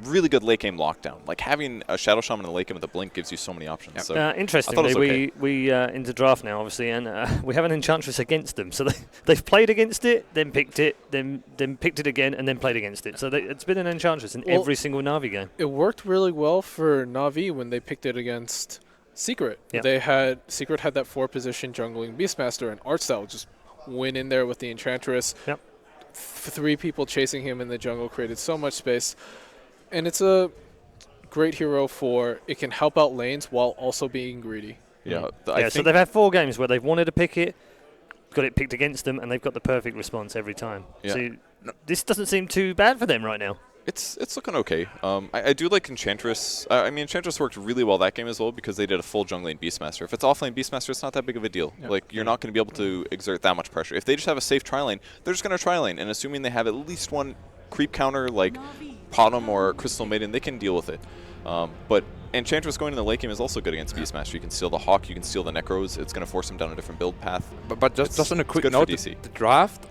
really good late game lockdown. Like having a Shadow Shaman in the late game with a blink gives you so many options. Yep. So interestingly, we into draft now, obviously, and we have an Enchantress against them. So they've played against it, then picked it, then picked it again, and then played against it. So it's been an Enchantress in every single Na'Vi game. It worked really well for Na'Vi when they picked it against Secret. Yep. Secret had that 4-position jungling Beastmaster, and Artstyle just went in there with the Enchantress. Yep. 3 people chasing him in the jungle created so much space. And it's a great hero for it can help out lanes while also being greedy. Yeah, so they've had 4 games where they've wanted to pick it, got it picked against them, and they've got the perfect response every time. Yeah. So this doesn't seem too bad for them right now. It's looking okay. I do like Enchantress. I mean, Enchantress worked really well that game as well because they did a full jungling Beastmaster. If it's offlane Beastmaster, it's not that big of a deal. Yeah. Like, you're not going to be able to exert that much pressure. If they just have a safe tri-lane, they're just going to tri-lane, and assuming they have at least one creep counter like Potom or Crystal Maiden, they can deal with it. But Enchantress going in the late game is also good against Beastmaster. You can steal the Hawk, you can steal the Necros. It's going to force them down a different build path. But just on a quick good note, for DC. the draft,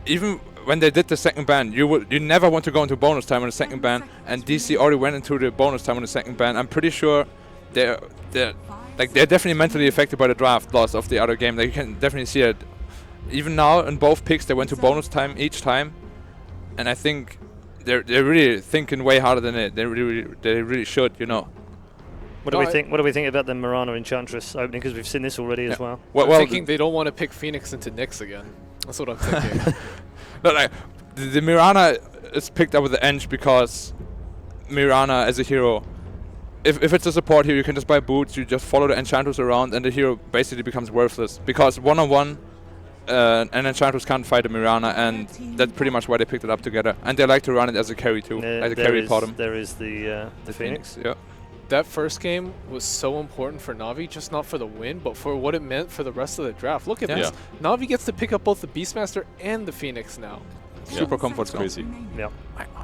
even when they did the second ban, you never want to go into bonus time on the second ban, and DC already went into the bonus time on the second ban. I'm pretty sure they're definitely mentally affected by the draft loss of the other game. Like, you can definitely see it. Even now in both picks, they went to bonus time each time, and I think they're really thinking way harder than it. They really should, What do we think? What do we think about the Mirana Enchantress opening? Because we've seen this already as well. I'm thinking they don't want to pick Phoenix into Nyx again. That's what I'm thinking. No, like, the Mirana is picked up with the Eng because Mirana as a hero, if it's a support hero, you can just buy boots, you just follow the Enchantress around, and the hero basically becomes worthless. Because one-on-one, an Enchantress can't fight a Mirana, and that's pretty much why they picked it up together. And they like to run it as a carry too, as a carry bottom. There is the Phoenix. Yeah. That first game was so important for Na'Vi, just not for the win, but for what it meant for the rest of the draft. Look at this. Na'Vi gets to pick up both the Beastmaster and the Phoenix now. Super comfort zone. Crazy. Yeah.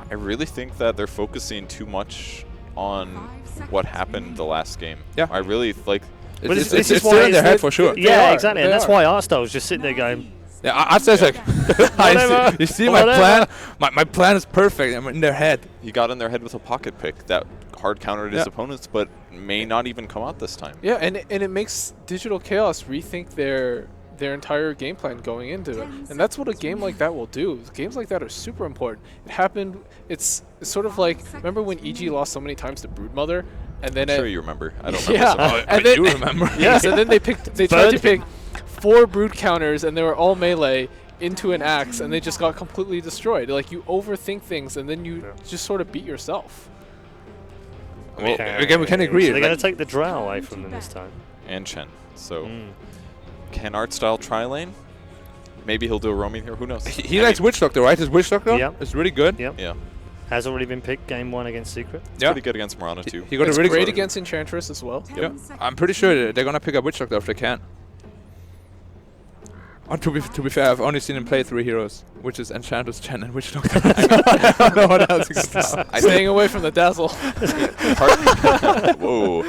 I really think that they're focusing too much on what happened the last game. Yeah. I really like. But It's this is still why in their head for sure. Yeah, exactly. And that's why Arstyle was just sitting there going, Yeah, I'd say like, you see my plan? My plan is perfect. I'm in their head. He got in their head with a pocket pick that hard countered his opponents, but may not even come out this time. Yeah, and it makes Digital Chaos rethink their entire game plan going into it. And that's what a game like that will do. Games like that are super important. It happened, it's sort of like, remember when EG lost so many times to Broodmother? And then I'm sure you remember. I don't remember. Yeah, I do remember. Yes, and then they tried to pick 4 Brood counters, and they were all melee into an axe, and they just got completely destroyed. Like, you overthink things, and then you just sort of beat yourself. Well, again, we can agree. So they're going to take the Drow away from them this time. And Chen. So, can Artstyle tri-lane? Maybe he'll do a roaming here. Who knows? He likes Witch Doctor, right? His Witch Doctor is really good. Yep. Yeah. Has already been picked game 1 against Secret. Pretty good against Mirana too. He got It's a really great good against Enchantress as well. Yeah. I'm pretty sure they're going to pick up Witch Doctor if they can. To be fair, I've only seen him play 3 heroes, which is Enchantress, Chen, and Witch Doctor. I don't know what else he can do. Staying away from the dazzle. Whoa.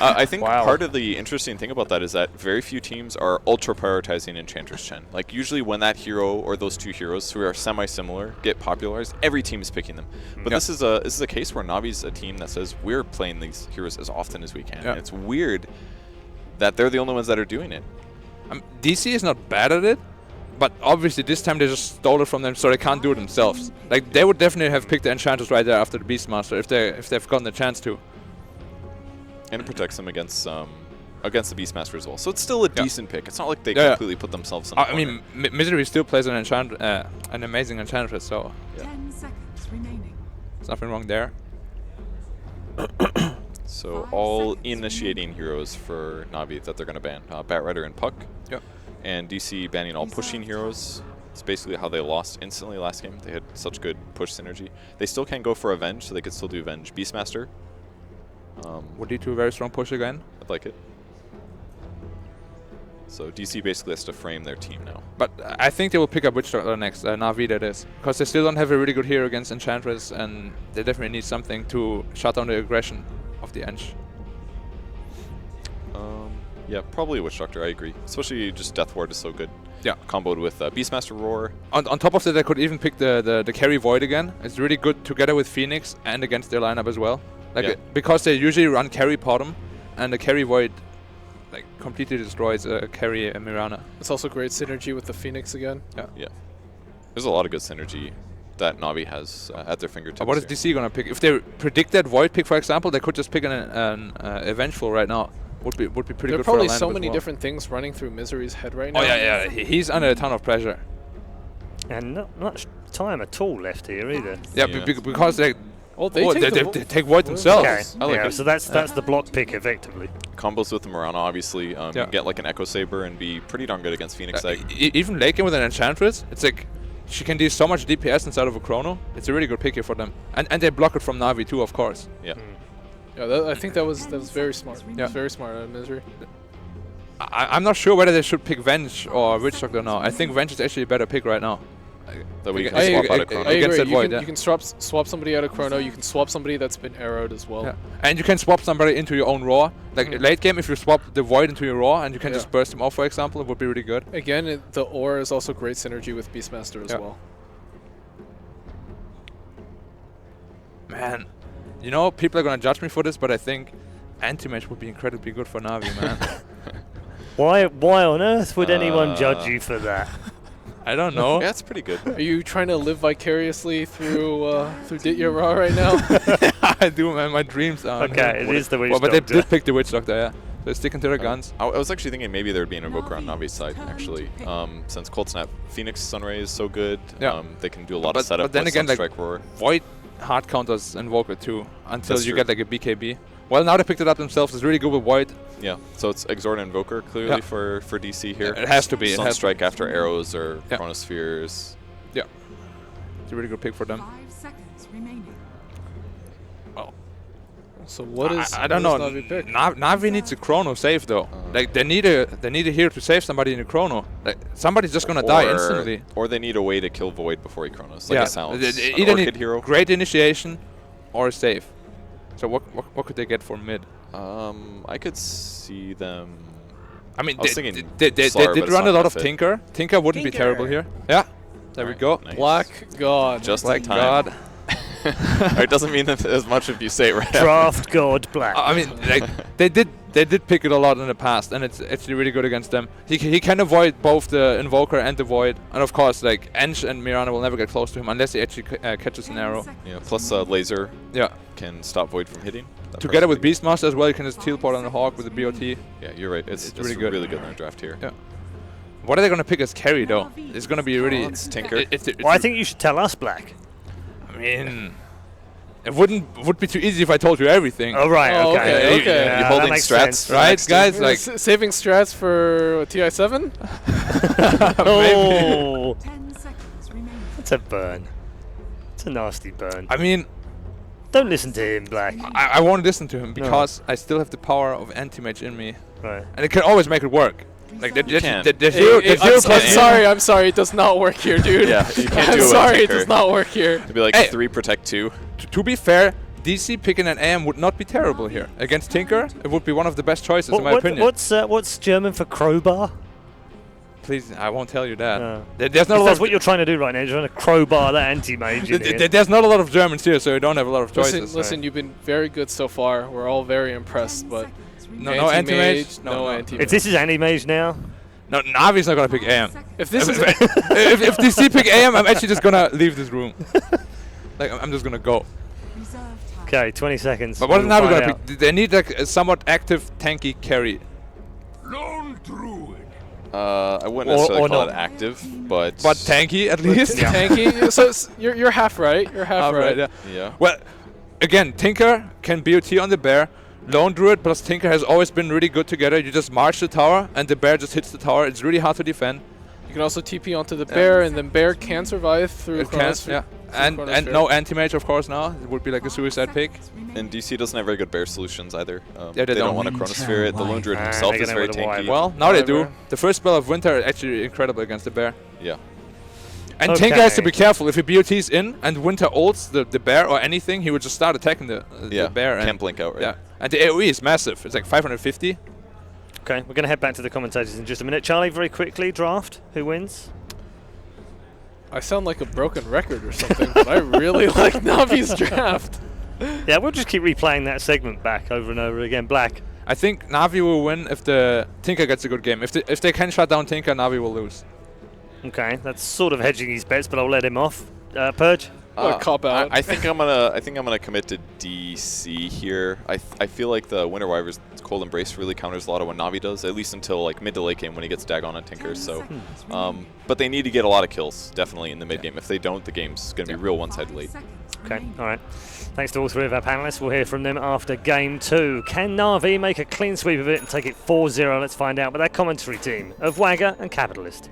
I think Wow. part of the interesting thing about that is that very few teams are ultra prioritizing Enchantress Chen. Like usually when that hero or those 2 heroes who are semi-similar get popularized, every team is picking them. But this is a case where Navi's a team that says we're playing these heroes as often as we can. Yeah. And it's weird that they're the only ones that are doing it. DC is not bad at it, but obviously this time they just stole it from them, so they can't do it themselves. Like they would definitely have picked the Enchantress right there after the Beastmaster if they've gotten the chance to. And it protects them against the Beastmaster as well. So it's still a decent pick. It's not like they Yeah, completely put themselves in the I mean, Misery still plays an amazing Enchantress, so 10 seconds remaining. there's nothing wrong there. So 5 all seconds initiating heroes for Navi that they're going to ban. Batrider and Puck. Yep. And DC banning all pushing heroes. It's basically how they lost instantly last game. They had such good push synergy. They still can go for Avenge, so they could still do Avenge. Beastmaster. Would lead to a very strong push again. I'd like it. So DC basically has to frame their team now. But I think they will pick up Witch Doctor next, Navi that is. Because they still don't have a really good hero against Enchantress, and they definitely need something to shut down the aggression of the Ench. Yeah, probably Witch Doctor, I agree. Especially just Death Ward is so good. Yeah. Comboed with Beastmaster Roar. On top of that, I could even pick the carry Void again. It's really good together with Phoenix and against their lineup as well. Like because they usually run carry Potom, and the carry Void like completely destroys carry Mirana. It's also great synergy with the Phoenix again. Yeah. There's a lot of good synergy that Navi has at their fingertips. What is here. DC gonna pick? If they predict that Void pick, for example, they could just pick an Avengeful right now. Would be pretty There are good probably for a lineup so as many well. different things running through Misery's head right now. Oh yeah. He's under a ton of pressure. And not much time at all left here either. Yeah, Yeah. because they They take Void themselves. Okay, I like it. so that's the block pick effectively. Combos with the Mirana, obviously. You can get like an Echo Saber and be pretty darn good against Phoenix Egg. Even late game with an Enchantress, it's like she can do so much DPS inside of a Chrono. It's a really good pick here for them, and they block it from Navi too, of course. Yeah. Yeah, I think that was very smart. Yeah. Very smart out of Misery. I'm not sure whether they should pick Venge or Witch Doctor now. I think Venge is actually a better pick right now. That we can I swap agree- out of Chrono. I Against agree. that You Void, can, yeah. you can swap somebody out of Chrono. You can swap somebody that's been arrowed as well. Yeah. And you can swap somebody into your own Roar. Like late game, if you swap the Void into your Roar and you can just burst him off, for example, it would be really good. Again, the Aura is also great synergy with Beastmaster as Yeah. well. Man, you know, people are gonna judge me for this, but I think Anti-Mage would be incredibly good for Navi, man. Why on earth would anyone judge you for that? I don't know. Yeah, it's pretty good. Are you trying to live vicariously through Ditya Ra right now? I do, man. My dreams are. Okay, it is the Witch But they Doctor. did pick the Witch Doctor, yeah. They're sticking to their guns. I was actually thinking maybe there would be an Invoker on Navi's side, actually. Since Cold Snap Phoenix Sunray is so good, Yeah. they can do a lot But of setup then with again, like, Sunstrike Roar. Void hard counters Invoker too, until That's you true. get like a BKB. Well, now they picked it up themselves. It's really good with Void. Yeah, so it's Exort and Invoker clearly Yeah. for DC here. Yeah, it has to be, it has to Sunstrike after arrows or Yeah. Chronospheres. Yeah. It's a really good pick for them. 5 seconds remaining. So what is I don't know. what does Navi pick? Navi needs a Chrono save though. Like they need a hero to save somebody in a Chrono. Like somebody's just gonna die instantly. Or they need a way to kill Void before he Chronos, like a Silence. They An either Orchid need hero. great initiation or a save. So what could they get for mid? I could see them. I mean, I was thinking they Slar, but did it's run not a lot gonna of fit. Tinker. Tinker wouldn't be terrible here. Yeah, there we go. Nice. Black God. Just Black in time. God. It doesn't mean that as much if you say it right. Draft God Black. I mean, like they did pick it a lot in the past, and it's actually really good against them. He can avoid both the Invoker and the Void, and of course, like Ench and Mirana will never get close to him unless he actually catches an arrow. Yeah, plus Laser Yeah. can stop Void from hitting. That Together with person- Beastmaster as well, you can just teleport on the Hawk with the BOT. Yeah, you're right. It's really good. Really good in the draft here. Yeah. What are they gonna pick as carry though? It's gonna be really. It's Tinker. It's Well, I think you should tell us, Black. I mean, it would be too easy if I told you everything. Oh, right, Oh, okay. okay, okay. Yeah, You that holding makes strats, sense. Right, guys? Like, Saving strats for TI7? Oh, 10 seconds remaining. that's a burn. It's a nasty burn. I mean, Don't listen to him, Black. I won't listen to him because I still have the power of Anti-Mage in me, Right. and it can always make it work. Like You can't. the zero I'm sorry. It does not work here, dude. Yeah, you can't do I'm it. sorry. It Tinker. does not work here. It'd be like Hey. 3 protect 2. To be fair, DC picking an AM would not be terrible here. Against Tinker, it would be one of the best choices in my opinion. What's German for crowbar? Please, I won't tell you that. No. There's not a lot That's of what you're trying to do right now. You're trying to crowbar that anti-mage in here. there's not a lot of Germans here, so you don't have a lot of choices. Listen, you've been very good so far. We're all very impressed, but No anti-mage. no No. anti-mage. If this is anti-mage now, No, Navi's not gonna pick AM. If this is if DC pick AM, I'm actually just gonna leave this room. Like I'm just gonna go. Reserve time. okay, 20 seconds. But what is We'll Navi find gonna out. pick? They need like a somewhat active tanky carry. I wouldn't Or necessarily call not. it active, but tanky at least. tanky. So you're half right. You're half right. Yeah. yeah. Well, again, Tinker can BOT on the bear. Lone Druid plus Tinker has always been really good together. You just march the tower, and the bear just hits the tower. It's really hard to defend. You can also TP onto the bear, and then bear can survive through It can, Chronosphere. yeah. And Chronosphere. no anti-mage, of course, now. It would be like a suicide pick. And DC doesn't have very good bear solutions either. Yeah, they they don't don't. want to Chronosphere it. The Lone Druid Ah, himself they're is gonna very with the wire. tanky. Well, now they do. Whatever. The first spell of Winter is actually incredible against the bear. Yeah. And Tinker has to Okay. be careful. If he BOTs in and Winter ults the bear or anything, he would just start attacking the bear. And Can't blink out, right? yeah. And the AoE is massive. It's like 550. Okay, we're going to head back to the commentators in just a minute. Charlie, very quickly, draft. Who wins? I sound like a broken record or something, but I really like Navi's draft. Yeah, we'll just keep replaying that segment back over and over again. Black. I think Navi will win if the Tinker gets a good game. If they can shut down Tinker, Navi will lose. Okay, that's sort of hedging his bets, but I'll let him off. Purge. What a cop out. I think I'm gonna commit to DC here. I feel like the Winter Wyvern's Cold Embrace really counters a lot of what Navi does, at least until like mid to late game when he gets Dagon on Tinker. So, but they need to get a lot of kills definitely in the mid game. If they don't, the game's gonna be real one-sided late. Okay, all right. Thanks to all three of our panelists. We'll hear from them after game 2. Can Navi make a clean sweep of it and take it 4-0? Let's find out with our commentary team of Wagger and Capitalist.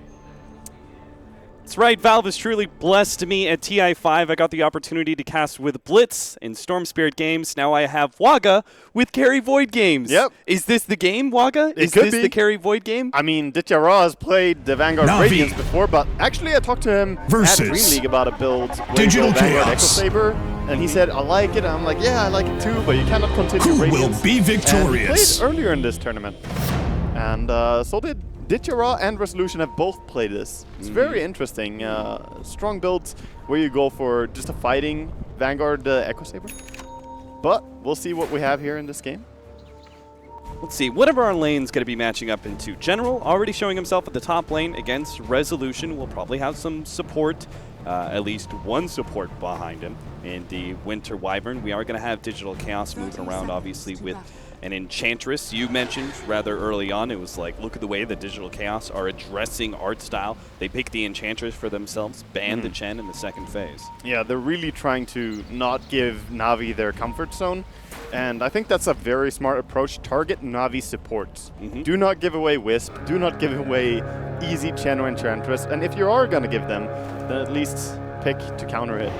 That's right, Valve has truly blessed me at TI5. I got the opportunity to cast with Blitz in Storm Spirit games. Now I have Wagga with Carry Void games. Yep. Is this the game, Wagga? It Is could this be. the Carry Void game? I mean, Ditya Ra has played the Vanguard Navi. Radiance before, but actually I talked to him Versus at Dream League about a build where Digital you go Vanguard Echo Chaos. Saber, and he said, I like it. And I'm like, yeah, I like it too, but you cannot continue Who will Radiance. be And he victorious? played earlier in this tournament. And so did Ditya Ra and Resolution have both played this. It's very interesting. Strong builds where you go for just a fighting Vanguard Echo Saber. But we'll see what we have here in this game. Let's see, whatever our lane's going to be matching up into. General already showing himself at the top lane against Resolution. We'll probably have some support, at least one support behind him. In the Winter Wyvern, we are going to have Digital Chaos moving around, obviously, with an Enchantress. You mentioned rather early on, it was like, look at the way the Digital Chaos are addressing art style. They pick the Enchantress for themselves, ban the Chen in the second phase. Yeah, they're really trying to not give Navi their comfort zone. And I think that's a very smart approach. Target Navi supports. Do not give away Wisp. Do not give away easy Chen or Enchantress. And if you are going to give them, then at least pick to counter it.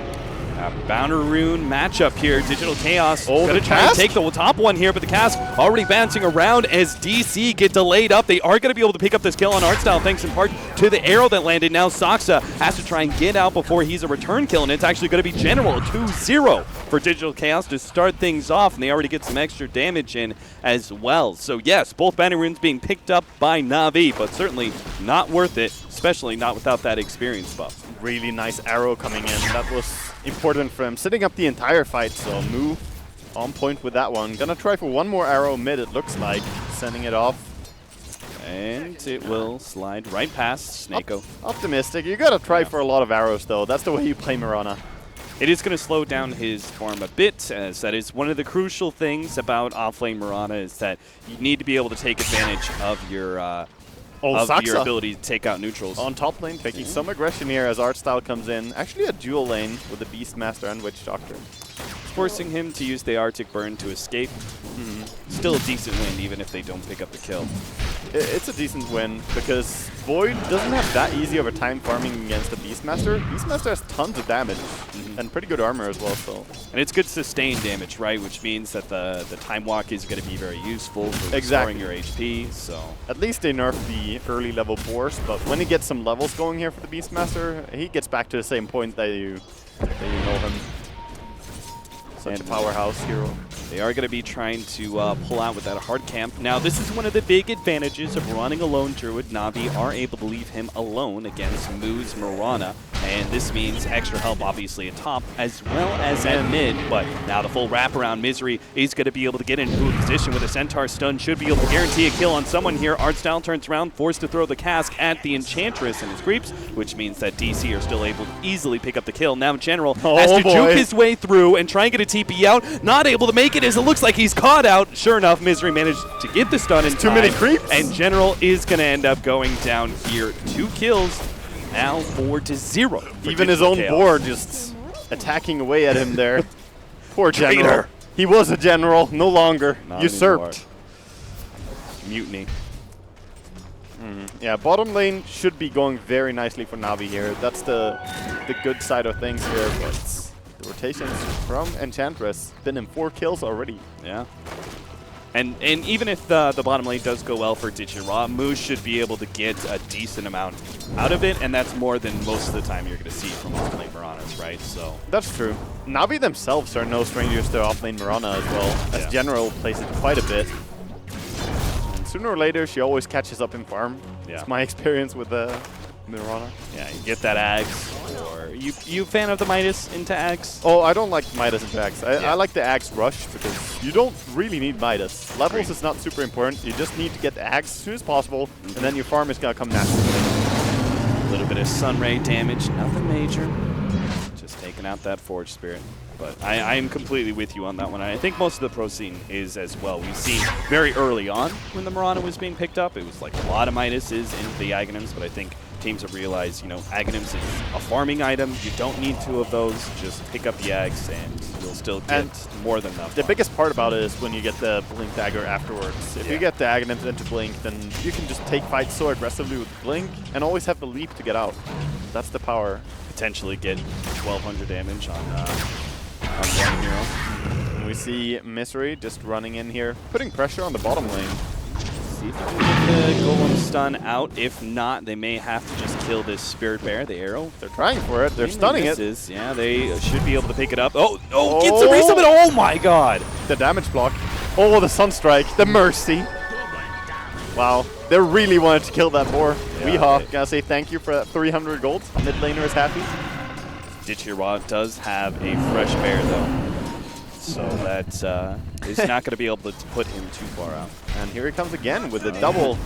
Bouncer Rune matchup here. Digital Chaos Oh, gonna the try and cast? take the top one here, but the cast already bouncing around as DC get delayed up. They are going to be able to pick up this kill on Artstyle thanks in part to the arrow that landed. Now Saksa has to try and get out before he's a return kill, and it's actually going to be General 2-0 for Digital Chaos to start things off, and they already get some extra damage in as well. So yes, both Banner Runes being picked up by Navi, but certainly not worth it, especially not without that experience buff. Really nice arrow coming in. That was important for him. Setting up the entire fight, so Mu on point with that one. Gonna try for one more arrow mid, it looks like. Sending it off. And it will slide right past Snako. Optimistic. You gotta try for a lot of arrows, though. That's the way you play Mirana. It is going to slow down his farm a bit, as that is one of the crucial things about offlane Mirana is that you need to be able to take advantage of your Saksa ability to take out neutrals. on top lane, taking some aggression here as Artstyle comes in. Actually a dual lane with the Beastmaster and Witch Doctor. Forcing him to use the Arctic Burn to escape. Still a decent win, even if they don't pick up the kill. It's a decent win because Void doesn't have that easy of a time farming against the Beastmaster. Beastmaster has tons of damage and pretty good armor as well. So, and it's good sustained damage, right? Which means that the Time Walk is going to be very useful for restoring your HP. So at least they nerf the early level boars, but when he gets some levels going here for the Beastmaster, he gets back to the same point that you know him. Such a powerhouse hero. They are going to be trying to pull out with that hard camp. Now, this is one of the big advantages of running a lone Druid. Na'Vi are able to leave him alone against Moo's Mirana, and this means extra help, obviously, at top, as well as at mid. But now the full wraparound Misery is going to be able to get into a position with a Centaur stun, should be able to guarantee a kill on someone here. Artstyle turns around, forced to throw the cask at the Enchantress and his creeps, which means that DC are still able to easily pick up the kill. Now General has to juke his way through and try and get a TP out. Not able to make it as it looks like he's caught out. Sure enough, Misery managed to get the stun in time. Too many creeps. And General is going to end up going down here. 2 kills, now 4-0. Even his own board just attacking away at him there. Poor General. He was a general, no longer. Not usurped. Anymore. Mutiny. Yeah, bottom lane should be going very nicely for Na'Vi here. That's the good side of things here, but the rotations from Enchantress been in 4 kills already. Yeah. And even if the bottom lane does go well for Ditchira, Moose should be able to get a decent amount out of it, and that's more than most of the time you're going to see from off-lane Miranas, right? So that's true. Na'Vi themselves are no strangers to off-lane Mirana as well, as General plays it quite a bit. And sooner or later, she always catches up in farm. Yeah. It's my experience with Mirana. Yeah, you get that Axe, or you fan of the Midas into Axe? Oh, I don't like Midas into Axe. I like the Axe rush because you don't really need Midas. Levels is not super important. You just need to get the Axe as soon as possible, and then your farm is going to come naturally. A little bit of Sunray damage, nothing major. Just taking out that Forge Spirit. But I am completely with you on that one. I think most of the pro scene is as well. We've seen very early on when the Mirana was being picked up, it was like a lot of Midases into the Aghanims, but I think teams have realized, you know, Aghanims is a farming item. You don't need 2 of those. Just pick up the Aghs and you'll still get more than enough. The biggest part about it is when you get the Blink Dagger afterwards. If you get the Aghanims into Blink, then you can just take fights so aggressively with Blink and always have the leap to get out. That's the power. Potentially get 1,200 damage on one hero. And we see Misery just running in here, putting pressure on the bottom lane. See if they can get the Golem stun out. If not, they may have to just kill this Spirit Bear, the arrow. They're trying for it. They're stunning it. Yeah, they should be able to pick it up. Oh, no, gets a resummon. Oh my god. The damage block. Oh, the Sunstrike. The Mercy. Wow. They really wanted to kill that boar. Weehaw. Gotta say thank you for that 300 gold. Mid laner is happy. Ditchira does have a fresh bear, though. So that is not going to be able to put him too far out. And here he comes again with the double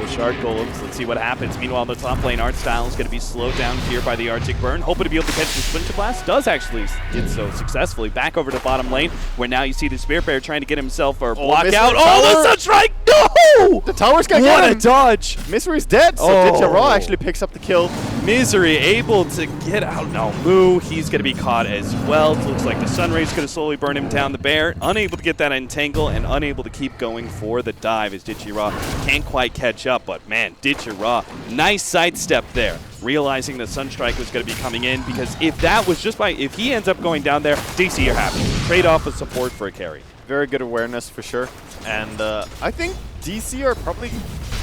shard golems. Let's see what happens. Meanwhile, the top lane Artstyle is going to be slowed down here by the Arctic Burn. Hoping to be able to catch the Splinter Blast. Does actually did so successfully. Back over to bottom lane, where now you see the Spirit Bear trying to get himself or block out. Oh, the Sunstrike! No! The tower's going to get him! What a dodge! Misery's dead, so Ditchira actually picks up the kill. Misery able to get out. No, Moo, he's going to be caught as well. It looks like the Sunray's going to slowly burn him down. The Bear unable to get that entangle and unable to keep going for the dive as Ditchira can't quite catch up. But man, Ditchira, nice sidestep there, realizing the Sunstrike was going to be coming in, because if that was just if he ends up going down there, DC are happy. Trade off of support for a carry. Very good awareness for sure. And I think DC are probably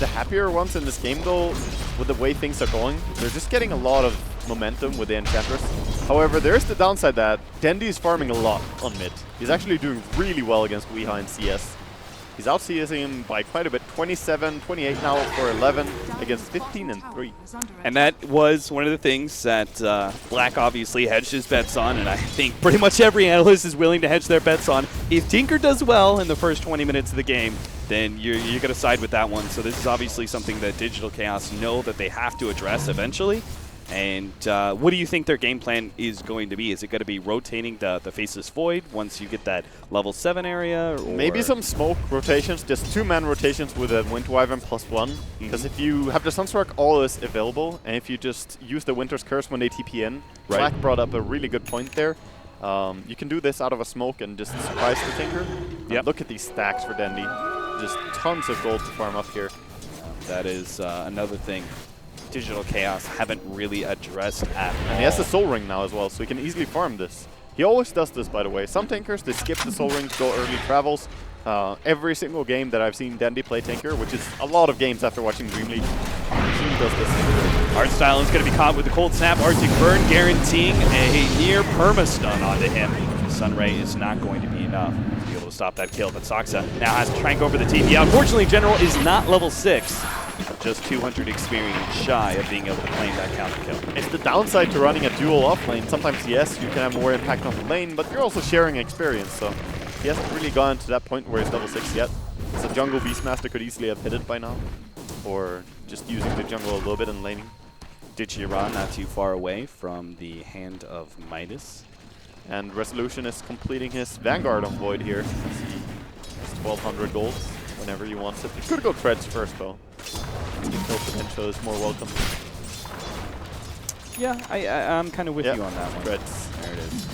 the happier ones in this game, though, with the way things are going. They're just getting a lot of momentum with the Enchantress. However, there's the downside that Dendi is farming a lot on mid. He's actually doing really well against Weeha in CS. He's out-CSing him by quite a bit, 27, 28 now for 11 against 15 and 3. And that was one of the things that Black obviously hedged his bets on, and I think pretty much every analyst is willing to hedge their bets on. If Tinker does well in the first 20 minutes of the game, then you're going to side with that one. So this is obviously something that Digital Chaos know that they have to address eventually. And what do you think their game plan is going to be? Is it going to be rotating the Faceless Void once you get that level 7 area? Or maybe some smoke rotations, just 2-man rotations with a Winter Wyvern +1. Because if you have the Sunstrike always available, and if you just use the Winter's Curse when they TP in, Black brought up a really good point there. You can do this out of a smoke and just surprise the Tinker. Look at these stacks for Dendi. Just tons of gold to farm up here. That is another thing Digital Chaos haven't really addressed at all. And he has the Soul Ring now as well, so he can easily farm this. He always does this, by the way. Some Tinkers, they skip the Soul Ring to go early travels. Every single game that I've seen Dandy play Tinker, which is a lot of games after watching Dream League, he does this. Artstyle is going to be caught with the Cold Snap. Arctic Burn guaranteeing a near perma-stun onto him. Sunray is not going to be enough to be able to stop that kill, but Soxa now has to trank over the TP. Unfortunately, General is not level 6, just 200 experience shy of being able to claim that counter kill. It's the downside to running a dual off lane. Sometimes, yes, you can have more impact on the lane, but you're also sharing experience, so he hasn't really gone to that point where he's level 6 yet. So jungle Beastmaster could easily have hit it by now, or just using the jungle a little bit in laning. Dichira not too far away from the hand of Midas. And Resolution is completing his Vanguard on Void here. It's 1,200 gold whenever he wants it. He could go Treads first, though. The kill potential is more welcome. Yeah, I'm kind of with you on that one. Treads. There it is.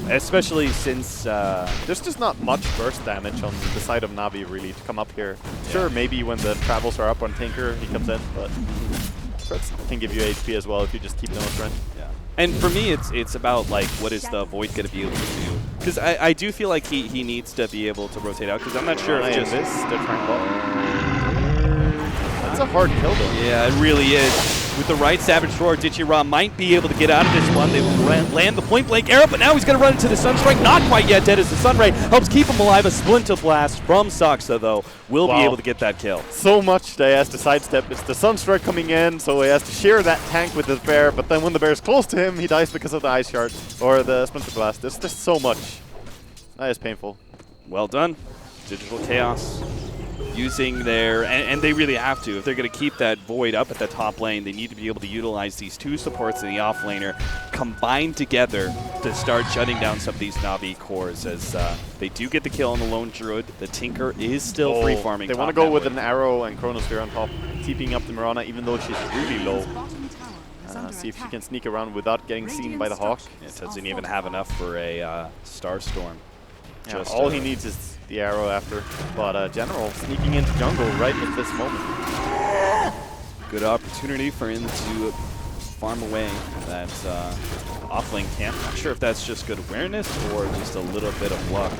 Especially since... there's just not much burst damage on the side of Navi, really, to come up here. Sure, maybe when the travels are up on Tinker, he comes in, but Treads can give you HP as well if you just keep no strength. Yeah. And for me, it's about, like, what is the Void going to be able to do? Because I do feel like he needs to be able to rotate out, because I'm not sure if just... this, the tranquil. That's a hard kill, though. Yeah, it really is. With the right Savage Roar, Dichira might be able to get out of this one. They land the point blank arrow, but now he's going to run into the Sunstrike. Not quite yet dead as the Sunray helps keep him alive. A Splinter Blast from Soxa, though, will be able to get that kill. So much that he has to sidestep. It's the Sunstrike coming in, so he has to share that tank with his bear, but then when the bear's close to him, he dies because of the Ice Shard or the Splinter Blast. There's just so much. That is painful. Well done. Digital Chaos using their, and they really have to. If they're going to keep that Void up at the top lane, they need to be able to utilize these two supports in the offlaner combined together to start shutting down some of these Navi cores, as they do get the kill on the Lone Druid. The Tinker is still free farming. They want to go with an arrow and Chronosphere on top, TPing up the Mirana even though she's really low. See if she can sneak around without getting seen by the Hawk. It doesn't even have enough for a Starstorm. Yeah, all he needs is the arrow after. But General sneaking into jungle right at this moment. Good opportunity for him to farm away that offlane camp. Not sure if that's just good awareness or just a little bit of luck.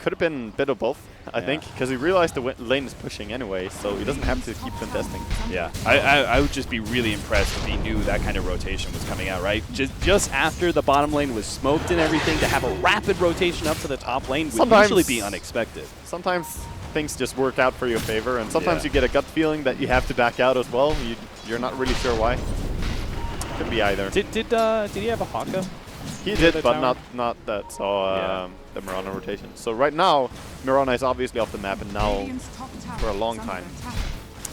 Could have been a bit of both, I think, because he realized the lane is pushing anyway, so he doesn't have to keep contesting. Yeah, I would just be really impressed if he knew that kind of rotation was coming out, right? Just after the bottom lane was smoked and everything, to have a rapid rotation up to the top lane would usually be unexpected. Sometimes things just work out for your favor, and sometimes you get a gut feeling that you have to back out as well. You're not really sure why. Could be either. Did he have a Haka? He did, but not that saw the Mirana rotation. So right now, Mirana is obviously off the map, and now for a long time,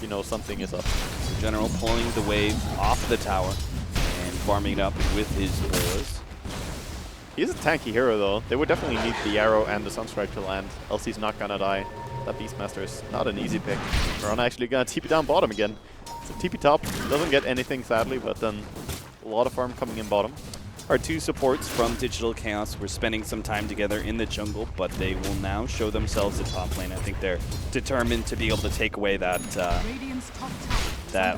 you know something is up. So General pulling the wave off the tower and farming it up with his auras. He's a tanky hero, though. They would definitely need the arrow and the Sunstrike to land, else he's not gonna die. That Beastmaster is not an easy pick. Mirana actually gonna TP down bottom again. So TP top doesn't get anything, sadly, but then a lot of farm coming in bottom. Our two supports from Digital Chaos were spending some time together in the jungle, but they will now show themselves at top lane. I think they're determined to be able to take away that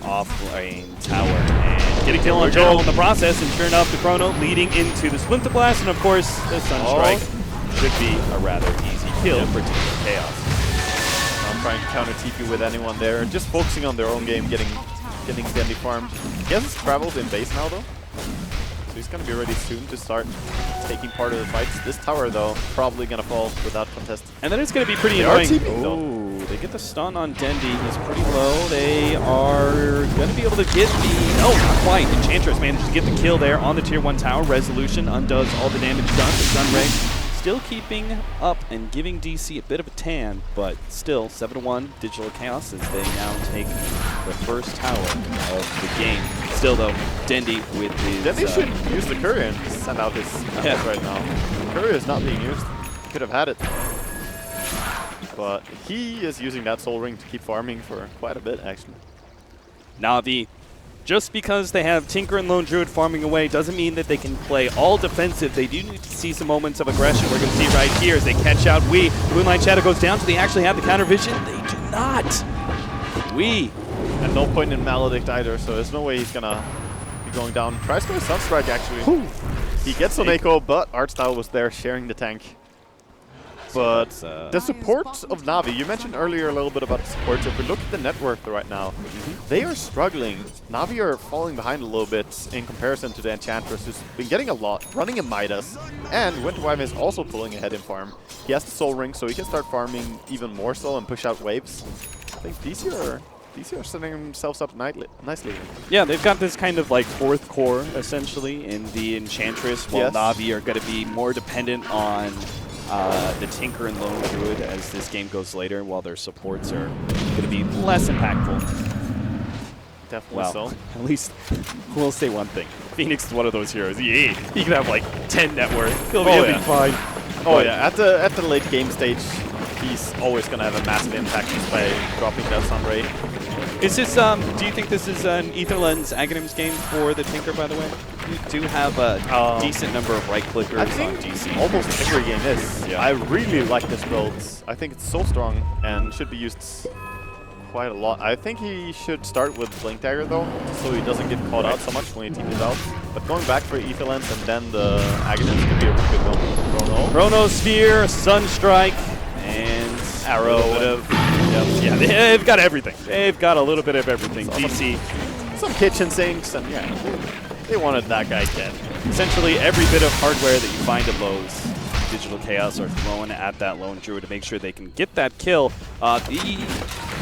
off-lane tower and get a kill on General in the process, and sure enough, the Chrono leading into the Splinter Blast, and of course, the Sunstrike should be a rather easy kill for Digital Chaos. Not trying to counter TP with anyone there, just focusing on their own game, getting Dandy farmed. He has his travels in base now, though. So he's going to be ready soon to start taking part of the fights. This tower, though, probably going to fall without contest. And then it's going to be pretty annoying. Oh, they get the stun on Dendi. He's pretty low. They are going to be able to get the... Oh, not quite. Enchantress managed to get the kill there on the Tier 1 tower. Resolution undoes all the damage done. The Sunray still keeping up and giving DC a bit of a tan, but still 7-1 Digital Chaos as they now take the first tower of the game. Still, though, Dendi with his... Dendi should use the courier and send out his assets right now. The courier is not being used. He could have had it. But he is using that Soul Ring to keep farming for quite a bit, actually. Navi, just because they have Tinker and Lone Druid farming away doesn't mean that they can play all defensive. They do need to see some moments of aggression. We're going to see right here as they catch out Moonlight Shadow goes down. Do they actually have the counter vision? They do not. And no point in Maledict either, so there's no way he's gonna be going down. Tries to go Sunstrike actually. He gets an echo, but Artstyle was there sharing the tank. But the support of Na'Vi, you mentioned earlier a little bit about the support. If we look at the network right now, they are struggling. Na'Vi are falling behind a little bit in comparison to the Enchantress, who's been getting a lot, running a Midas. And Winterwyvern is also pulling ahead in farm. He has the Soul Ring, so he can start farming even more so and push out waves. I think DC are setting themselves up nicely. Yeah, they've got this kind of like fourth core, essentially, in the Enchantress, while Na'Vi are going to be more dependent on the Tinker and Lone Druid as this game goes later, while their supports are going to be less impactful. Definitely so. At least we'll say one thing. Phoenix is one of those heroes. Yeah, he can have like 10 net worth. He'll be fine. Oh yeah, at the late game stage, he's always going to have a massive impact just by dropping that Sunray. Is this, do you think this is an Aetherlens Aghanims game for the Tinker, by the way? You do have a decent number of right clickers on DC. Almost every game is. Yeah. I really like this build. I think it's so strong and should be used quite a lot. I think he should start with Blink Dagger though, so he doesn't get caught out so much when he TPs out. But going back for Aetherlens and then the Aghanims could be a really good build. Chronosphere, Sunstrike, and Arrow. Yeah, they've got everything. They've got a little bit of everything. DC. Some kitchen sinks, and yeah, they wanted that guy dead. Essentially, every bit of hardware that you find at Lowe's, Digital Chaos are thrown at that Lone Druid to make sure they can get that kill. The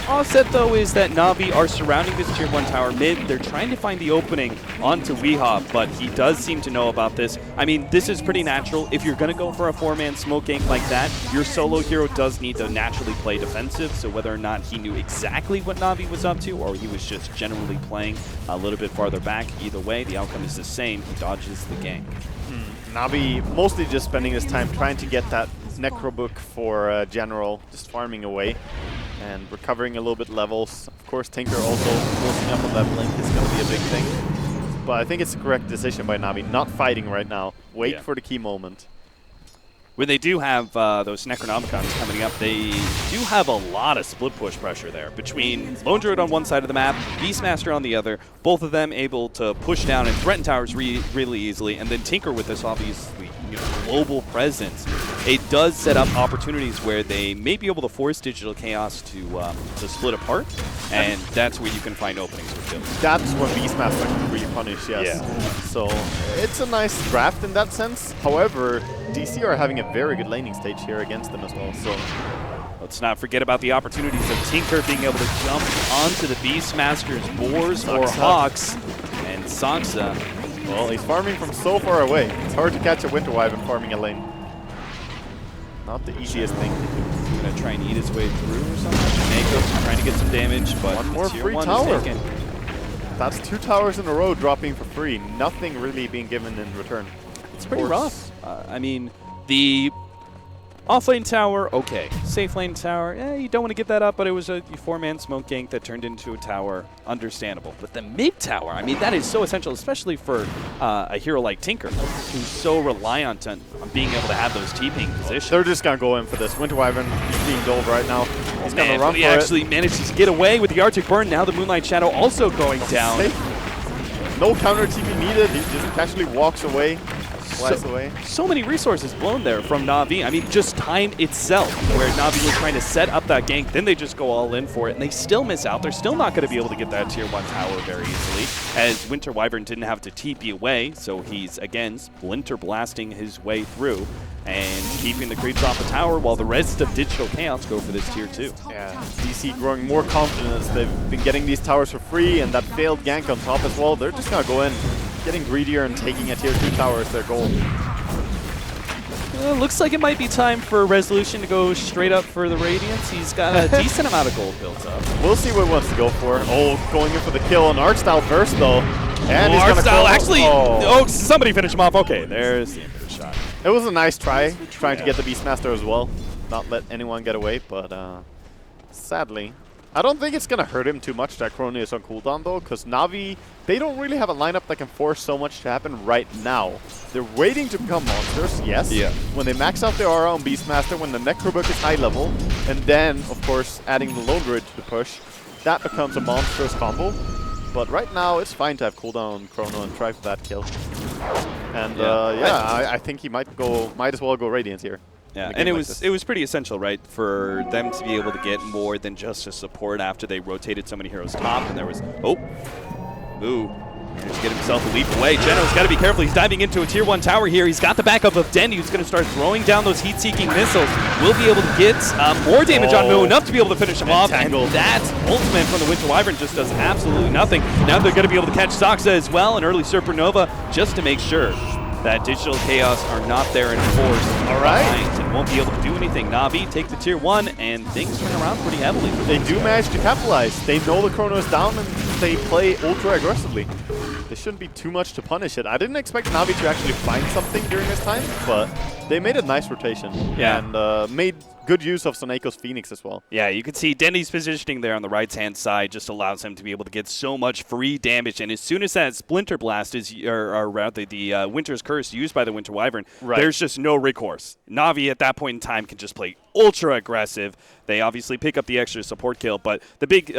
offset, though, is that Na'Vi are surrounding this Tier 1 tower mid. They're trying to find the opening onto Weehawk, but he does seem to know about this. I mean, this is pretty natural. If you're going to go for a 4-man smoke gank like that, your solo hero does need to naturally play defensive, so whether or not he knew exactly what Na'Vi was up to, or he was just generally playing a little bit farther back, either way, the outcome is the same. He dodges the gank. Na'Vi mostly just spending his time trying to get that Necro Book for General, just farming away and recovering a little bit levels. Of course, Tinker also closing up on that blink is going to be a big thing. But I think it's the correct decision by Na'Vi, not fighting right now. Wait for the key moment. When they do have those Necronomicons coming up, they do have a lot of split push pressure there between Lone Druid on one side of the map, Beastmaster on the other, both of them able to push down and threaten towers really easily, and then Tinker with this obviously global presence. It does set up opportunities where they may be able to force Digital Chaos to split apart, and that's where you can find openings with kills. That's when Beastmaster can really punish, yes. Yeah. So it's a nice draft in that sense. However, DC are having a very good laning stage here against them as well. So let's not forget about the opportunities of Tinker being able to jump onto the Beastmaster's Boars or Hawks, and Saksa. Well, he's farming from so far away. It's hard to catch a Winterwyvern farming a lane. Not the easiest thing. He's going to try and eat his way through or something. Mako's trying to get some damage, but one more free tower. That's 2 towers in a row dropping for free. Nothing really being given in return. It's pretty rough. I mean, the off-lane tower, okay. Safe lane tower, you don't want to give that up, but it was a 4-man smoke gank that turned into a tower. Understandable. But the mid tower, I mean, that is so essential, especially for a hero like Tinker, who's so reliant on being able to have those TPing positions. They're just going to go in for this. Winterwyvern is being doled right now. He's going to run for it. He actually manages to get away with the Arctic Burn. Now the Moonlight Shadow also going down. No counter TP needed. He just casually walks away. So many resources blown there from Na'Vi. I mean, just time itself, where Na'Vi were trying to set up that gank, then they just go all in for it, and they still miss out. They're still not going to be able to get that Tier 1 tower very easily, as Winterwyvern didn't have to TP away, so he's, again, splinter blasting his way through and keeping the creeps off the tower while the rest of Digital Chaos go for this Tier 2. Yeah, DC growing more confidence. They've been getting these towers for free, and that failed gank on top as well. They're just going to go in. Getting greedier and taking a Tier 2 tower is their goal. Looks like it might be time for Resolution to go straight up for the Radiance. He's got a decent amount of gold built up. We'll see what he wants to go for. Oh, going in for the kill on Artstyle first, though. And he's Artstyle actually... Oh, somebody finish him off. Okay, there's the end of the shot. It was a nice try, trying to get the Beastmaster as well. Not let anyone get away, but sadly... I don't think it's going to hurt him too much that Crony is on cooldown, though, because Na'Vi, they don't really have a lineup that can force so much to happen right now. They're waiting to become monsters, yes. Yeah. When they max out their aura on Beastmaster, when the Necrobook is high level, and then, of course, adding the Lone Druid to the push, that becomes a monstrous combo. But right now, it's fine to have cooldown Chrono and try for that kill. And I think he might as well go Radiant here. Yeah, and it was pretty essential, right, for them to be able to get more than just a support after they rotated so many heroes top, and there was Moo. Managed to get himself a leap away. Geno's got to be careful. He's diving into a tier 1 tower here. He's got the backup of Dendy, who's going to start throwing down those heat-seeking missiles. Will be able to get more damage on Moo, enough to be able to finish him off. And that ultimate from the Winter Wyvern just does absolutely nothing. Now they're going to be able to catch Soxa as well, an early Supernova, just to make sure that Digital Chaos are not there in force behind and won't be able to do anything. Na'Vi take the tier 1, and things turn around pretty heavily. They do manage to capitalize. They know the Chrono is down, and they play ultra aggressively. There shouldn't be too much to punish it. I didn't expect Na'Vi to actually find something during this time, but they made a nice rotation. Yeah. And made good use of Soneko's Phoenix as well. Yeah, you can see Dendy's positioning there on the right-hand side just allows him to be able to get so much free damage. And as soon as that Splinter Blast is, or rather the Winter's Curse used by the Winter Wyvern, there's just no recourse. Na'Vi at that point in time can just play ultra aggressive. They obviously pick up the extra support kill, but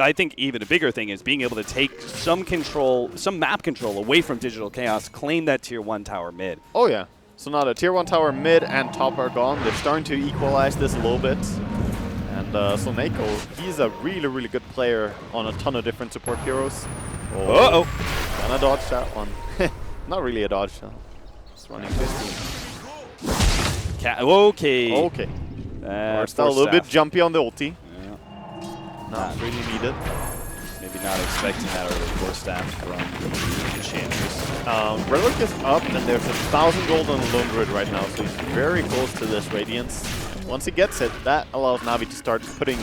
I think even a bigger thing is being able to take some control, some map control away from Digital Chaos, claim that tier 1 tower mid. Oh yeah. So now the tier 1 tower mid and top are gone. They're starting to equalize this a little bit. And Soneko, he's a really, really good player on a ton of different support heroes. Gonna dodge that one. Not really a dodge. Just running 15. Okay. We're still a little bit jumpy on the ulti. Yeah. Not really needed. Maybe not expecting that early core staff from the Enchantress. Relic is up, and there's 1,000 gold on Lone Druid right now, so he's very close to this Radiance. Once he gets it, that allows Na'Vi to start putting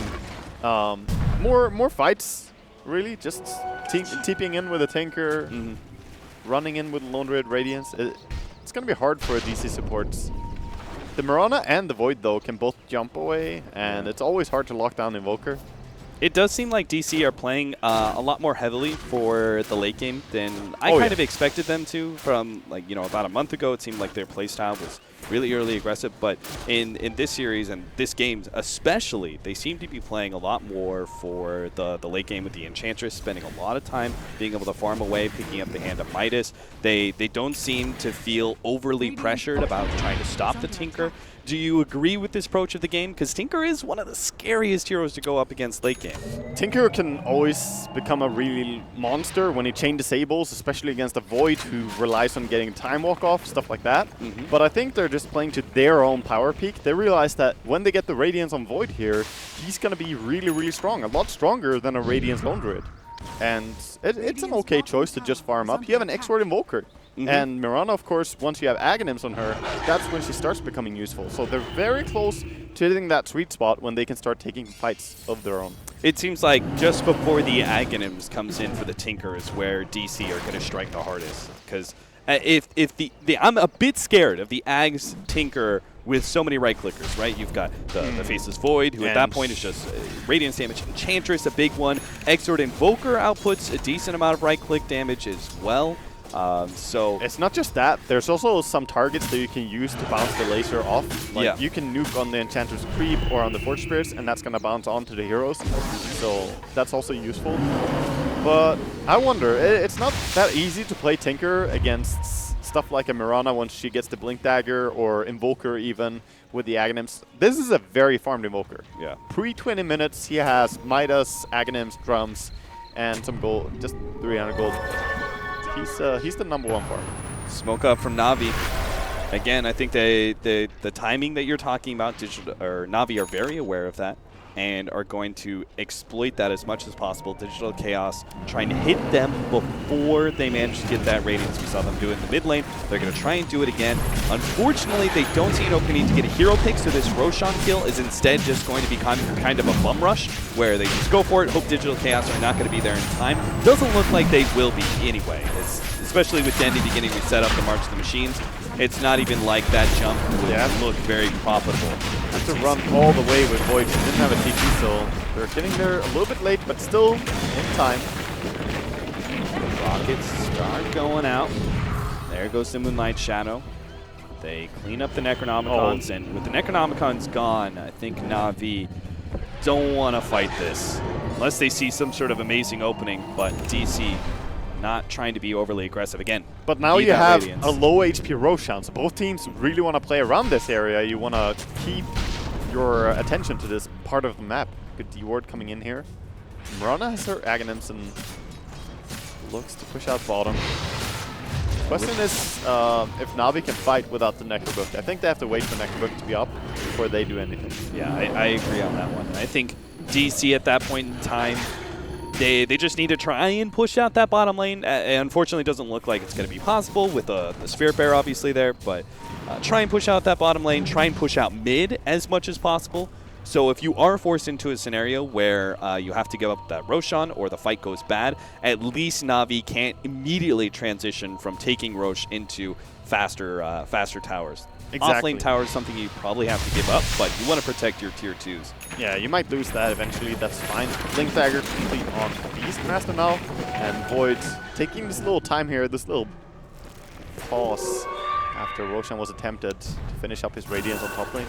more fights, really. Just TPing in with a Tinker, running in with Lone Druid Radiance. It's going to be hard for a DC support. The Mirana and the Void, though, can both jump away, and it's always hard to lock down Invoker. It does seem like DC are playing a lot more heavily for the late game than I kind of expected them to. From about a month ago, it seemed like their playstyle was really early aggressive. But in this series and this game especially, they seem to be playing a lot more for the late game with the Enchantress, spending a lot of time being able to farm away, picking up the hand of Midas. They don't seem to feel overly pressured about trying to stop the Tinker. Do you agree with this approach of the game? Because Tinker is one of the scariest heroes to go up against late game. Tinker can always become a real monster when he chain disables, especially against a Void who relies on getting time walk off, stuff like that. But I think they're just playing to their own power peak. They realize that when they get the Radiance on Void here, he's going to be really, really strong. A lot stronger than a Radiance Lone Druid. And it's an okay choice to just farm up. You have an X-Word Invoker. And Mirana, of course, once you have Aghanims on her, that's when she starts becoming useful. So they're very close to hitting that sweet spot when they can start taking fights of their own. It seems like just before the Aghanims comes in for the Tinker is where DC are going to strike the hardest. Because if I'm a bit scared of the Aghs Tinker with so many right clickers, right? You've got the Faceless Void, who at that point is just Radiance damage. Enchantress, a big one. X-Sword Invoker outputs a decent amount of right click damage as well. So it's not just that. There's also some targets that you can use to bounce the laser off. Like you can nuke on the Enchantress Creep or on the Forge Spirits, and that's going to bounce onto the heroes. So that's also useful. But I wonder, it's not that easy to play Tinker against stuff like a Mirana once she gets the Blink Dagger, or Invoker even with the Aghanims. This is a very farmed Invoker. Yeah. Pre-20 minutes, he has Midas, Aghanims, Drums, and some gold, just 300 gold. He's the number one farm. Smoke up from Na'Vi. Again, I think the timing that you're talking about, Na'Vi are very aware of that and are going to exploit that as much as possible. Digital Chaos trying to hit them before they manage to get that Radiance. We saw them do it in the mid lane. They're going to try and do it again. Unfortunately, they don't see an opening to get a hero pick, so this Roshan kill is instead just going to be kind of a bum rush, where they just go for it, hope Digital Chaos are not going to be there in time. Doesn't look like they will be anyway, especially with Dendy beginning to set up the March of the Machines. It's not even like that jump would look very profitable. Have to run all the way with Void. Didn't have a TP, so they're getting there a little bit late, but still in time. The rockets start going out. There goes the Moonlight Shadow. They clean up the Necronomicons, and with the Necronomicons gone, I think Na'Vi don't want to fight this. unless they see some sort of amazing opening. But DC not trying to be overly aggressive again. But now Need you that have Radiance. a low HP Roshan, so both teams really want to play around this area. You want to keep your attention to this part of the map. Good D-ward coming in here. Mirana has her Aghanims and looks to push out bottom. Question is if Na'Vi can fight without the Necrobook. I think they have to wait for Necrobook to be up before they do anything. Yeah, I agree on that one. I think DC at that point in time, they just need to try and push out that bottom lane. Unfortunately, it doesn't look like it's going to be possible with the Spirit Bear obviously there, but try and push out that bottom lane, try and push out mid as much as possible. So if you are forced into a scenario where you have to give up that Roshan or the fight goes bad, at least Na'Vi can't immediately transition from taking Rosh into faster towers. Exactly. Offlane tower is something you probably have to give up, but you want to protect your tier 2s. Yeah, you might lose that eventually, that's fine. Blink Dagger complete on Beastmaster now, and Void taking this little time here, this little pause after Roshan was attempted to finish up his Radiance on top lane.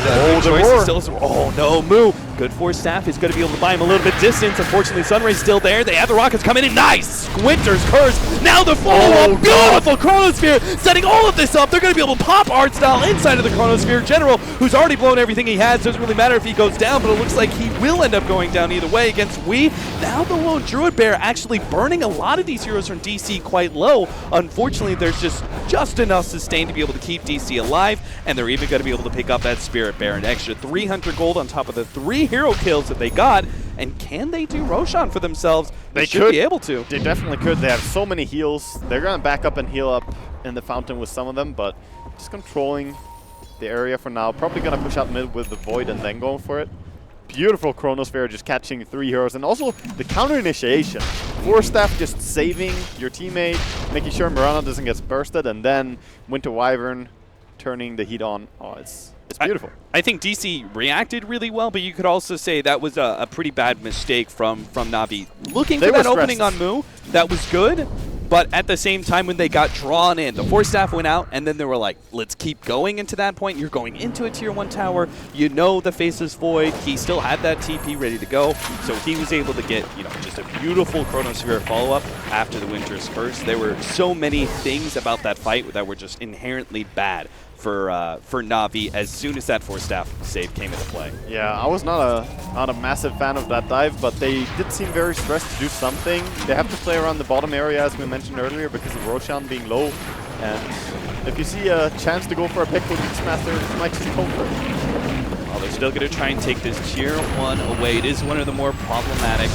Oh no, Moo! Good Force Staff is going to be able to buy him a little bit distance. Unfortunately, Sunray's still there. They have the Rockets coming in. Nice! Squinter's Curse. Now the follow-up. Beautiful Chronosphere. Setting all of this up. They're going to be able to pop Art Style inside of the Chronosphere. General, who's already blown everything he has, doesn't really matter if he goes down, but it looks like he will end up going down either way against Wii. Now the lone Druid Bear actually burning a lot of these heroes from DC quite low. Unfortunately, there's just enough sustain to be able to keep DC alive, and they're even going to be able to pick up that Spirit Bear. An extra 300 gold on top of the 3 hero kills that they got. And can they do Roshan for themselves? They should be able to. They definitely could. They have so many heals. They're going to back up and heal up in the fountain with some of them, but just controlling the area for now. Probably going to push out mid with the Void and then going for it. Beautiful Chronosphere just catching 3 heroes. And also the counter initiation. Force Staff just saving your teammate, making sure Mirana doesn't get bursted, and then Winter Wyvern turning the heat on. Oh, it's beautiful. I think DC reacted really well, but you could also say that was a pretty bad mistake from Na'Vi. Looking for that opening on Moo, that was good, but at the same time when they got drawn in, the Force Staff went out, and then they were like, let's keep going into that point. You're going into a tier 1 tower. You know the Faceless Void. He still had that TP ready to go, so he was able to get, just a beautiful Chronosphere follow-up after the Winter's Curse. There were so many things about that fight that were just inherently bad for Na'Vi as soon as that Force Staff save came into play. Yeah, I was not a massive fan of that dive, but they did seem very stressed to do something. They have to play around the bottom area, as we mentioned earlier, because of Roshan being low. And if you see a chance to go for a pick with Beastmaster, you might just go for it. Well, they're still going to try and take this tier 1 away. It is one of the more problematic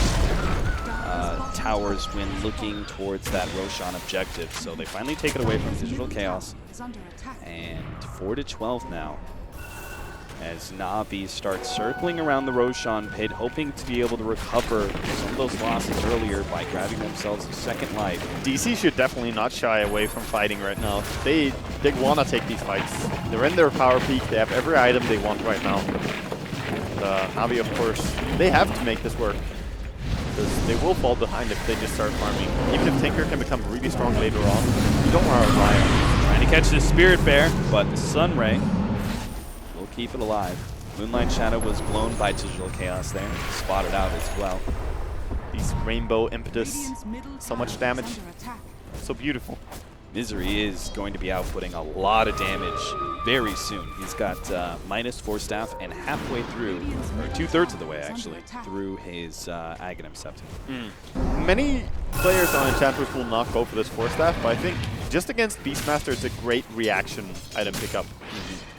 towers when looking towards that Roshan objective. So they finally take it away from Digital Chaos. And 4-12 now, as Na'Vi starts circling around the Roshan pit, hoping to be able to recover some of those losses earlier by grabbing themselves a second life. DC should definitely not shy away from fighting right now. They want to take these fights. They're in their power peak. They have every item they want right now. And Na'Vi, of course, they have to make this work, because they will fall behind if they just start farming. Even if Tinker can become really strong later on, you don't want to rely on him. Trying to catch the Spirit Bear, but the Sunray will keep it alive. Moonlight Shadow was blown by Digital Chaos there, spotted out as well. These rainbow impetus, so much damage, so beautiful. Misery is going to be outputting a lot of damage very soon. He's got minus Force Staff and halfway through, or 2/3 of the way actually, through his Aghanim Septum. Many players on Enchantress will not go for this Force Staff, but I think just against Beastmaster it's a great reaction item pickup.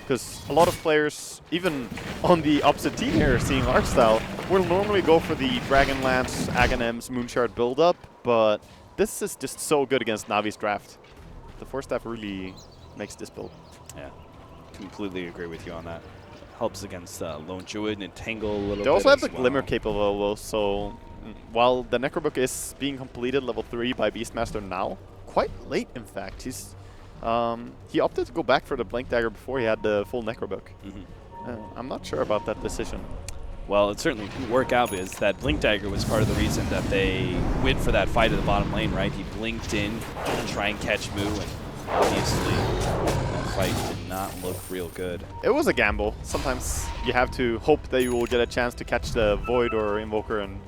Because a lot of players, even on the opposite team here, seeing Arc Style, will normally go for the Dragonlance, Aghanims, Moonshard build-up, but this is just so good against Navi's draft. The Force Staff really makes this build. Yeah, completely agree with you on that. Helps against Lone Druid and Entangle a little bit. They also have the well. Glimmer capable, so while the Necrobook is being completed level 3 by Beastmaster now, quite late in fact. He opted to go back for the Blink Dagger before he had the full Necrobook. I'm not sure about that decision. Well, it certainly didn't work out, because that Blink Dagger was part of the reason that they went for that fight at the bottom lane, right? He blinked in to try and catch Moo, and obviously fight did not look real good. It was a gamble. Sometimes you have to hope that you will get a chance to catch the Void or Invoker and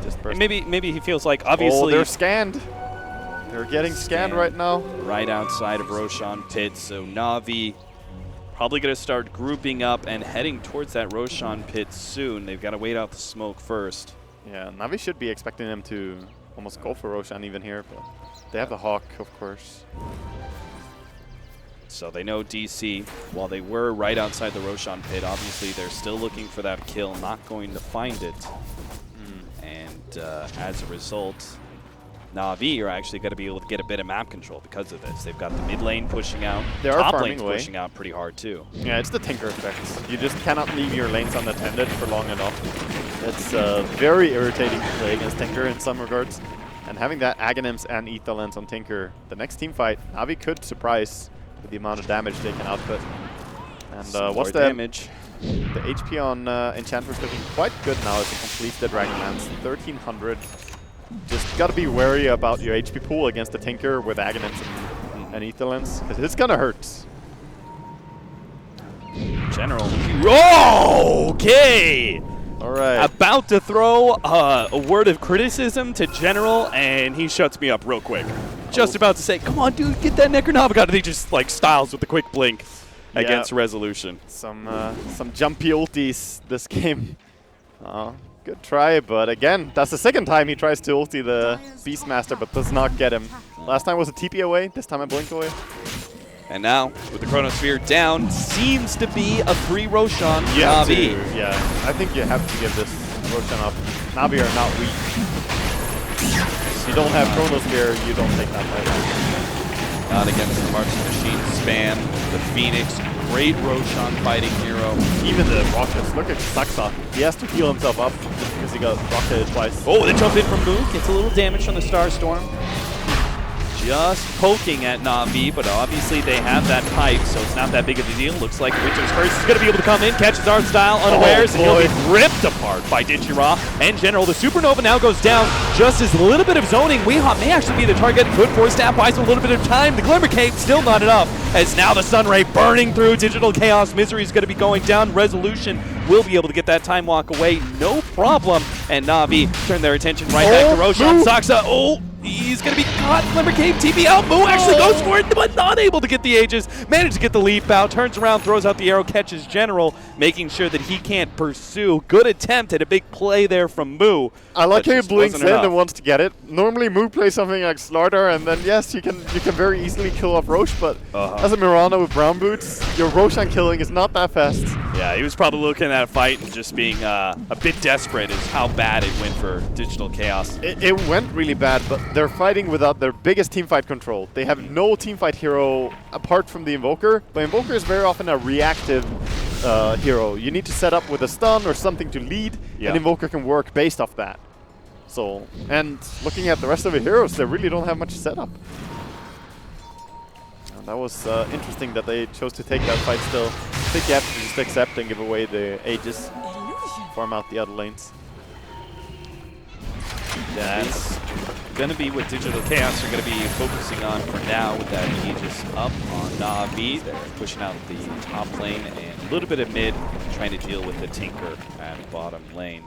just burst. And maybe he feels like, obviously... Oh, they're scanned. They're getting scanned right now. Right outside of Roshan Pit, so Na'Vi probably going to start grouping up and heading towards that Roshan Pit soon. They've got to wait out the smoke first. Yeah, Na'Vi should be expecting them to almost go for Roshan even here, but they have the Hawk, of course. So they know DC, while they were right outside the Roshan Pit, obviously they're still looking for that kill, not going to find it. And as a result, Na'Vi are actually going to be able to get a bit of map control because of this. They've got the mid lane pushing out, They are top farming lane's away. pushing out pretty hard too. Yeah, it's the Tinker effect. You just cannot leave your lanes unattended for long enough. It's very irritating to play against Tinker in some regards. And having that Aghanims and Ether Lens on Tinker, the next team fight, Na'Vi could surprise with the amount of damage they can output. And what's the damage? The HP on Enchantress looking quite good now as he completes the Dragonlance. 1300. Just gotta be wary about your HP pool against the Tinker with Aghanims and Ether Lens, because it's gonna hurt. General. Oh, okay! Alright. About to throw a word of criticism to General, and he shuts me up real quick. Just about to say, come on, dude, get that Necronomicon. And he just, like, styles with a quick blink against Resolution. Some jumpy ultis this game. Good try, but again, that's the second time he tries to ulti the Beastmaster, but does not get him. Last time was a TP away, this time a blink away. And now, with the Chronosphere down, seems to be a free Roshan Na'Vi. Na'Vi. Yeah, I think you have to give this Roshan up. Na'Vi are not weak. If you don't have Chronosphere, you don't take that fight. Not against the Marching Machine spam, the Phoenix, great Roshan fighting hero. Even the rockets. Look at Saksa. He has to heal himself up just because he got rocketed twice. Oh, they jump in from Moon, gets a little damage from the Starstorm. Just poking at Na'Vi, but obviously they have that pipe, so it's not that big of a deal. Looks like Winter's Curse is going to be able to come in, catches Art Style unawares, and he'll be ripped apart by Dichira and General. The Supernova now goes down just as a little bit of zoning. Weehawk may actually be the target. Could force that buys a little bit of time. The Glimmer Cape still not enough, as now the Sunray burning through. Digital Chaos Misery is going to be going down. Resolution will be able to get that time walk away, no problem. And Na'Vi turn their attention right back to Roshan. Saksa, he's going to be caught. Glimmer Cape TP out. Moo actually goes for it, but not able to get the Aegis. Managed to get the leap out. Turns around, throws out the arrow, catches General, making sure that he can't pursue. Good attempt at a big play there from Moo. I like how he blinks in enough. and wants to get it. Normally Moo plays something like Slardar, and then yes, you can very easily kill off Roche, but as a Mirana with brown boots, your Roshan killing is not that fast. Yeah, he was probably looking at a fight and just being a bit desperate is how bad it went for Digital Chaos. It went really bad, but they're fighting without their biggest teamfight control. They have no teamfight hero apart from the Invoker, but Invoker is very often a reactive hero. You need to set up with a stun or something to lead, and Invoker can work based off that. So, and looking at the rest of the heroes, they really don't have much setup. And that was interesting that they chose to take that fight still. I think you have to just accept and give away the Aegis, farm out the other lanes. That's going to be what Digital Chaos are going to be focusing on for now with that Aegis up on Na'Vi. They're pushing out the top lane and a little bit of mid, trying to deal with the Tinker at bottom lane.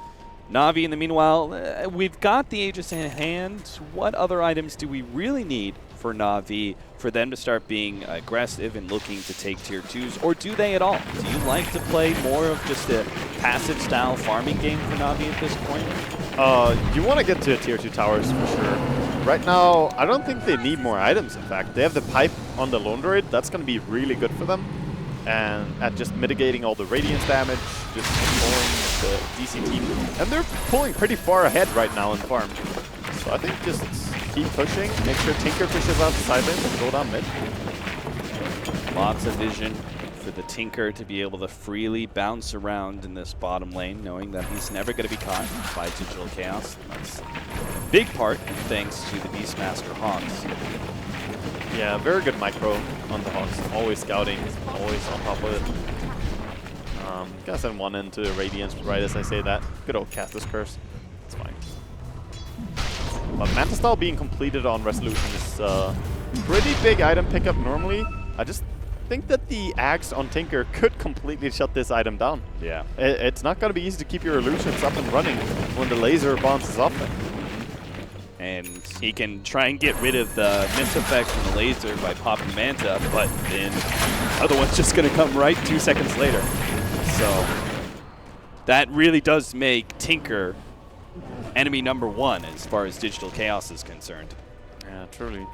Na'Vi, in the meanwhile, we've got the Aegis in hand. What other items do we really need for Na'Vi for them to start being aggressive and looking to take tier 2s, or do they at all? Do you like to play more of just a passive style farming game for Na'Vi at this point? You want to get to tier 2 towers for sure. Right now, I don't think they need more items, in fact. They have the pipe on the Lone Droid. That's going to be really good for them. And at just mitigating all the Radiance damage, just controlling the DC team. And they're pulling pretty far ahead right now in farm. So I think just keep pushing, make sure Tinker pushes out the side lane and go down mid. Lots of vision for the Tinker to be able to freely bounce around in this bottom lane, knowing that he's never going to be caught by Digital Chaos. That's a big part, thanks to the Beastmaster Hawks. Yeah, very good micro on the Hawks. Always scouting, always on top of it. Gonna send one into Radiance right as I say that. Good old Castus Curse. It's fine. But Manta Style being completed on Resolution is pretty big item pickup normally. I just think that the axe on Tinker could completely shut this item down. Yeah. It's not going to be easy to keep your illusions up and running when the laser bounces off them. And he can try and get rid of the miss effect from the laser by popping Manta, but then the other one's just going to come right 2 seconds later. So that really does make Tinker enemy number 1 as far as Digital Chaos is concerned. Yeah, truly.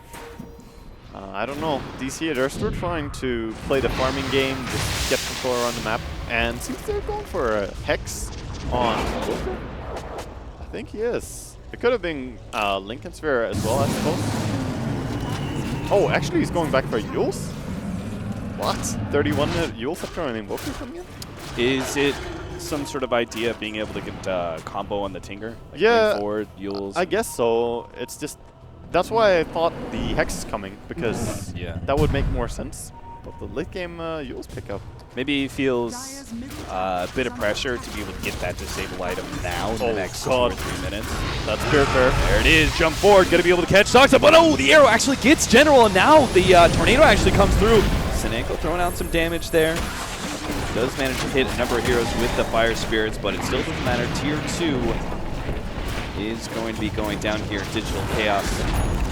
I don't know. DC, they're still trying to play the farming game, just get control around the map, and seems they're going for a Hex on Wilker. I think he is. It could have been Lincoln Sphere as well, I suppose. Oh, actually he's going back for Yules? What? 31 Yules after an Invoker coming in? Is it some sort of idea of being able to get combo on the Tinker? Like Yeah, forward, Yules. I guess so. It's just, that's why I thought the Hex is coming, because Yeah. that would make more sense. But the late game Yules pickup. Maybe he feels a bit of pressure to be able to get that disable item now in the next 2 or 3 minutes. That's Spirit Bear. There it is, jump forward, gonna be able to catch Soxa, but oh, the arrow actually gets General, and now the tornado actually comes through. Seneko throwing out some damage there. Does manage to hit a number of heroes with the Fire Spirits, but it still doesn't matter. Tier 2 is going to be going down here. Digital Chaos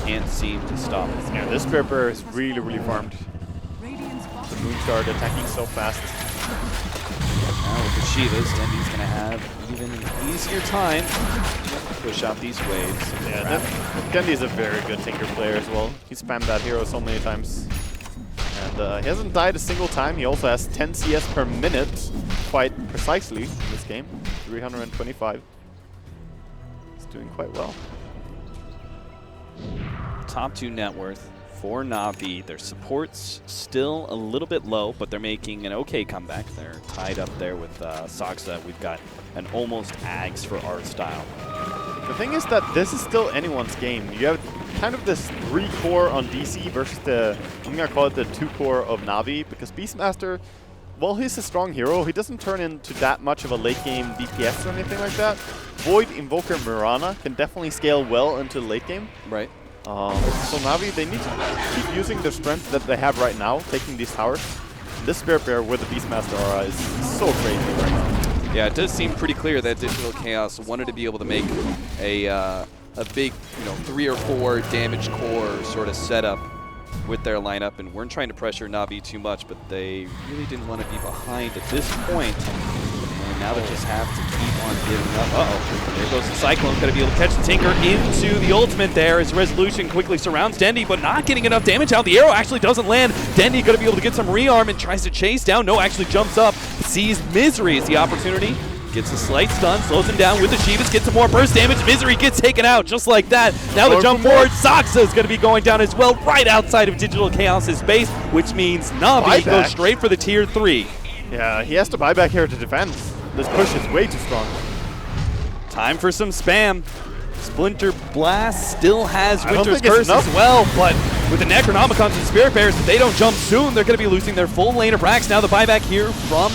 can't seem to stop it. Yeah, this Spirit Bear is really, really farmed. Radiant's The bottom Moon Shard attacking so fast. Now with the Shivas, Dendy's going to have even an easier time to push out these waves. Yeah, Gendy's a very good Tinker player as well. He spammed that hero so many times. And he hasn't died a single time. He also has 10 CS per minute, quite precisely in this game. 325. He's doing quite well. Top 2 net worth for Na'Vi. Their support's still a little bit low, but they're making an okay comeback. They're tied up there with Soxa. We've got an almost Ags for art style. The thing is that this is still anyone's game. You have kind of this 3-core on DC versus the, I'm going to call it the 2-core of Na'Vi, because Beastmaster, while he's a strong hero, he doesn't turn into that much of a late game DPS or anything like that. Void, Invoker, Mirana can definitely scale well into the late game. Right. So Na'Vi, they need to keep using their strength that they have right now, taking these towers. This Spirit Bear with the Beastmaster aura is so crazy right now. Yeah, it does seem pretty clear that Digital Chaos wanted to be able to make a big, 3 or 4 damage core sort of setup with their lineup, and weren't trying to pressure Na'Vi too much, but they really didn't want to be behind at this point. And now they just have to keep on giving up. Uh-oh, there goes the Cyclone, going to be able to catch the Tinker into the ultimate there as Resolution quickly surrounds Dendy, but not getting enough damage out. The arrow actually doesn't land. Dendy going to be able to get some rearm and tries to chase down. No, actually jumps up, sees Misery as the opportunity. Gets a slight stun, slows him down with the Shivas, gets some more burst damage. Misery gets taken out just like that. Now the jump forward, Soxa is going to be going down as well, right outside of Digital Chaos' base, which means Na'Vi goes straight for the tier 3. Yeah, he has to buy back here to defend. This push is way too strong. Time for some spam. Splinter Blast still has Winter's think it's Curse as well, but with the Necronomicons and Spirit Bears, if they don't jump soon, they're going to be losing their full lane of Rax. Now the buyback here from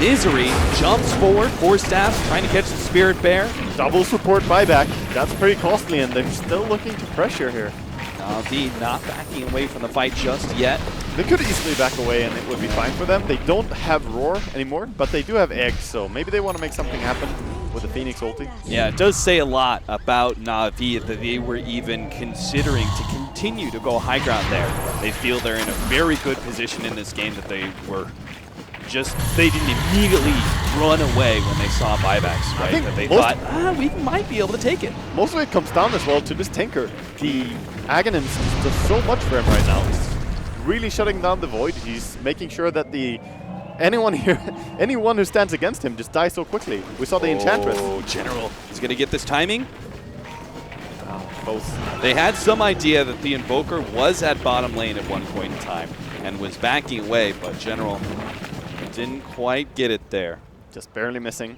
Misery jumps forward, 4 staffs, trying to catch the Spirit Bear. Double support buyback. That's pretty costly, and they're still looking to pressure here. Na'Vi not backing away from the fight just yet. They could easily back away, and it would be fine for them. They don't have Roar anymore, but they do have Eggs, so maybe they want to make something happen with the Phoenix ulti. Yeah, it does say a lot about Na'Vi that they were even considering to continue to go high ground there. They feel they're in a very good position in this game, that they were they didn't immediately run away when they saw buybacks, right? That they thought, we might be able to take it. Most of it comes down as well to this Tinker. The Aghanim does so much for him right now. He's really shutting down the Void. He's making sure that anyone who stands against him just dies so quickly. We saw the Enchantress. Oh, General is going to get this timing. Both. They had some idea that the Invoker was at bottom lane at one point in time and was backing away, but General didn't quite get it there. Just barely missing.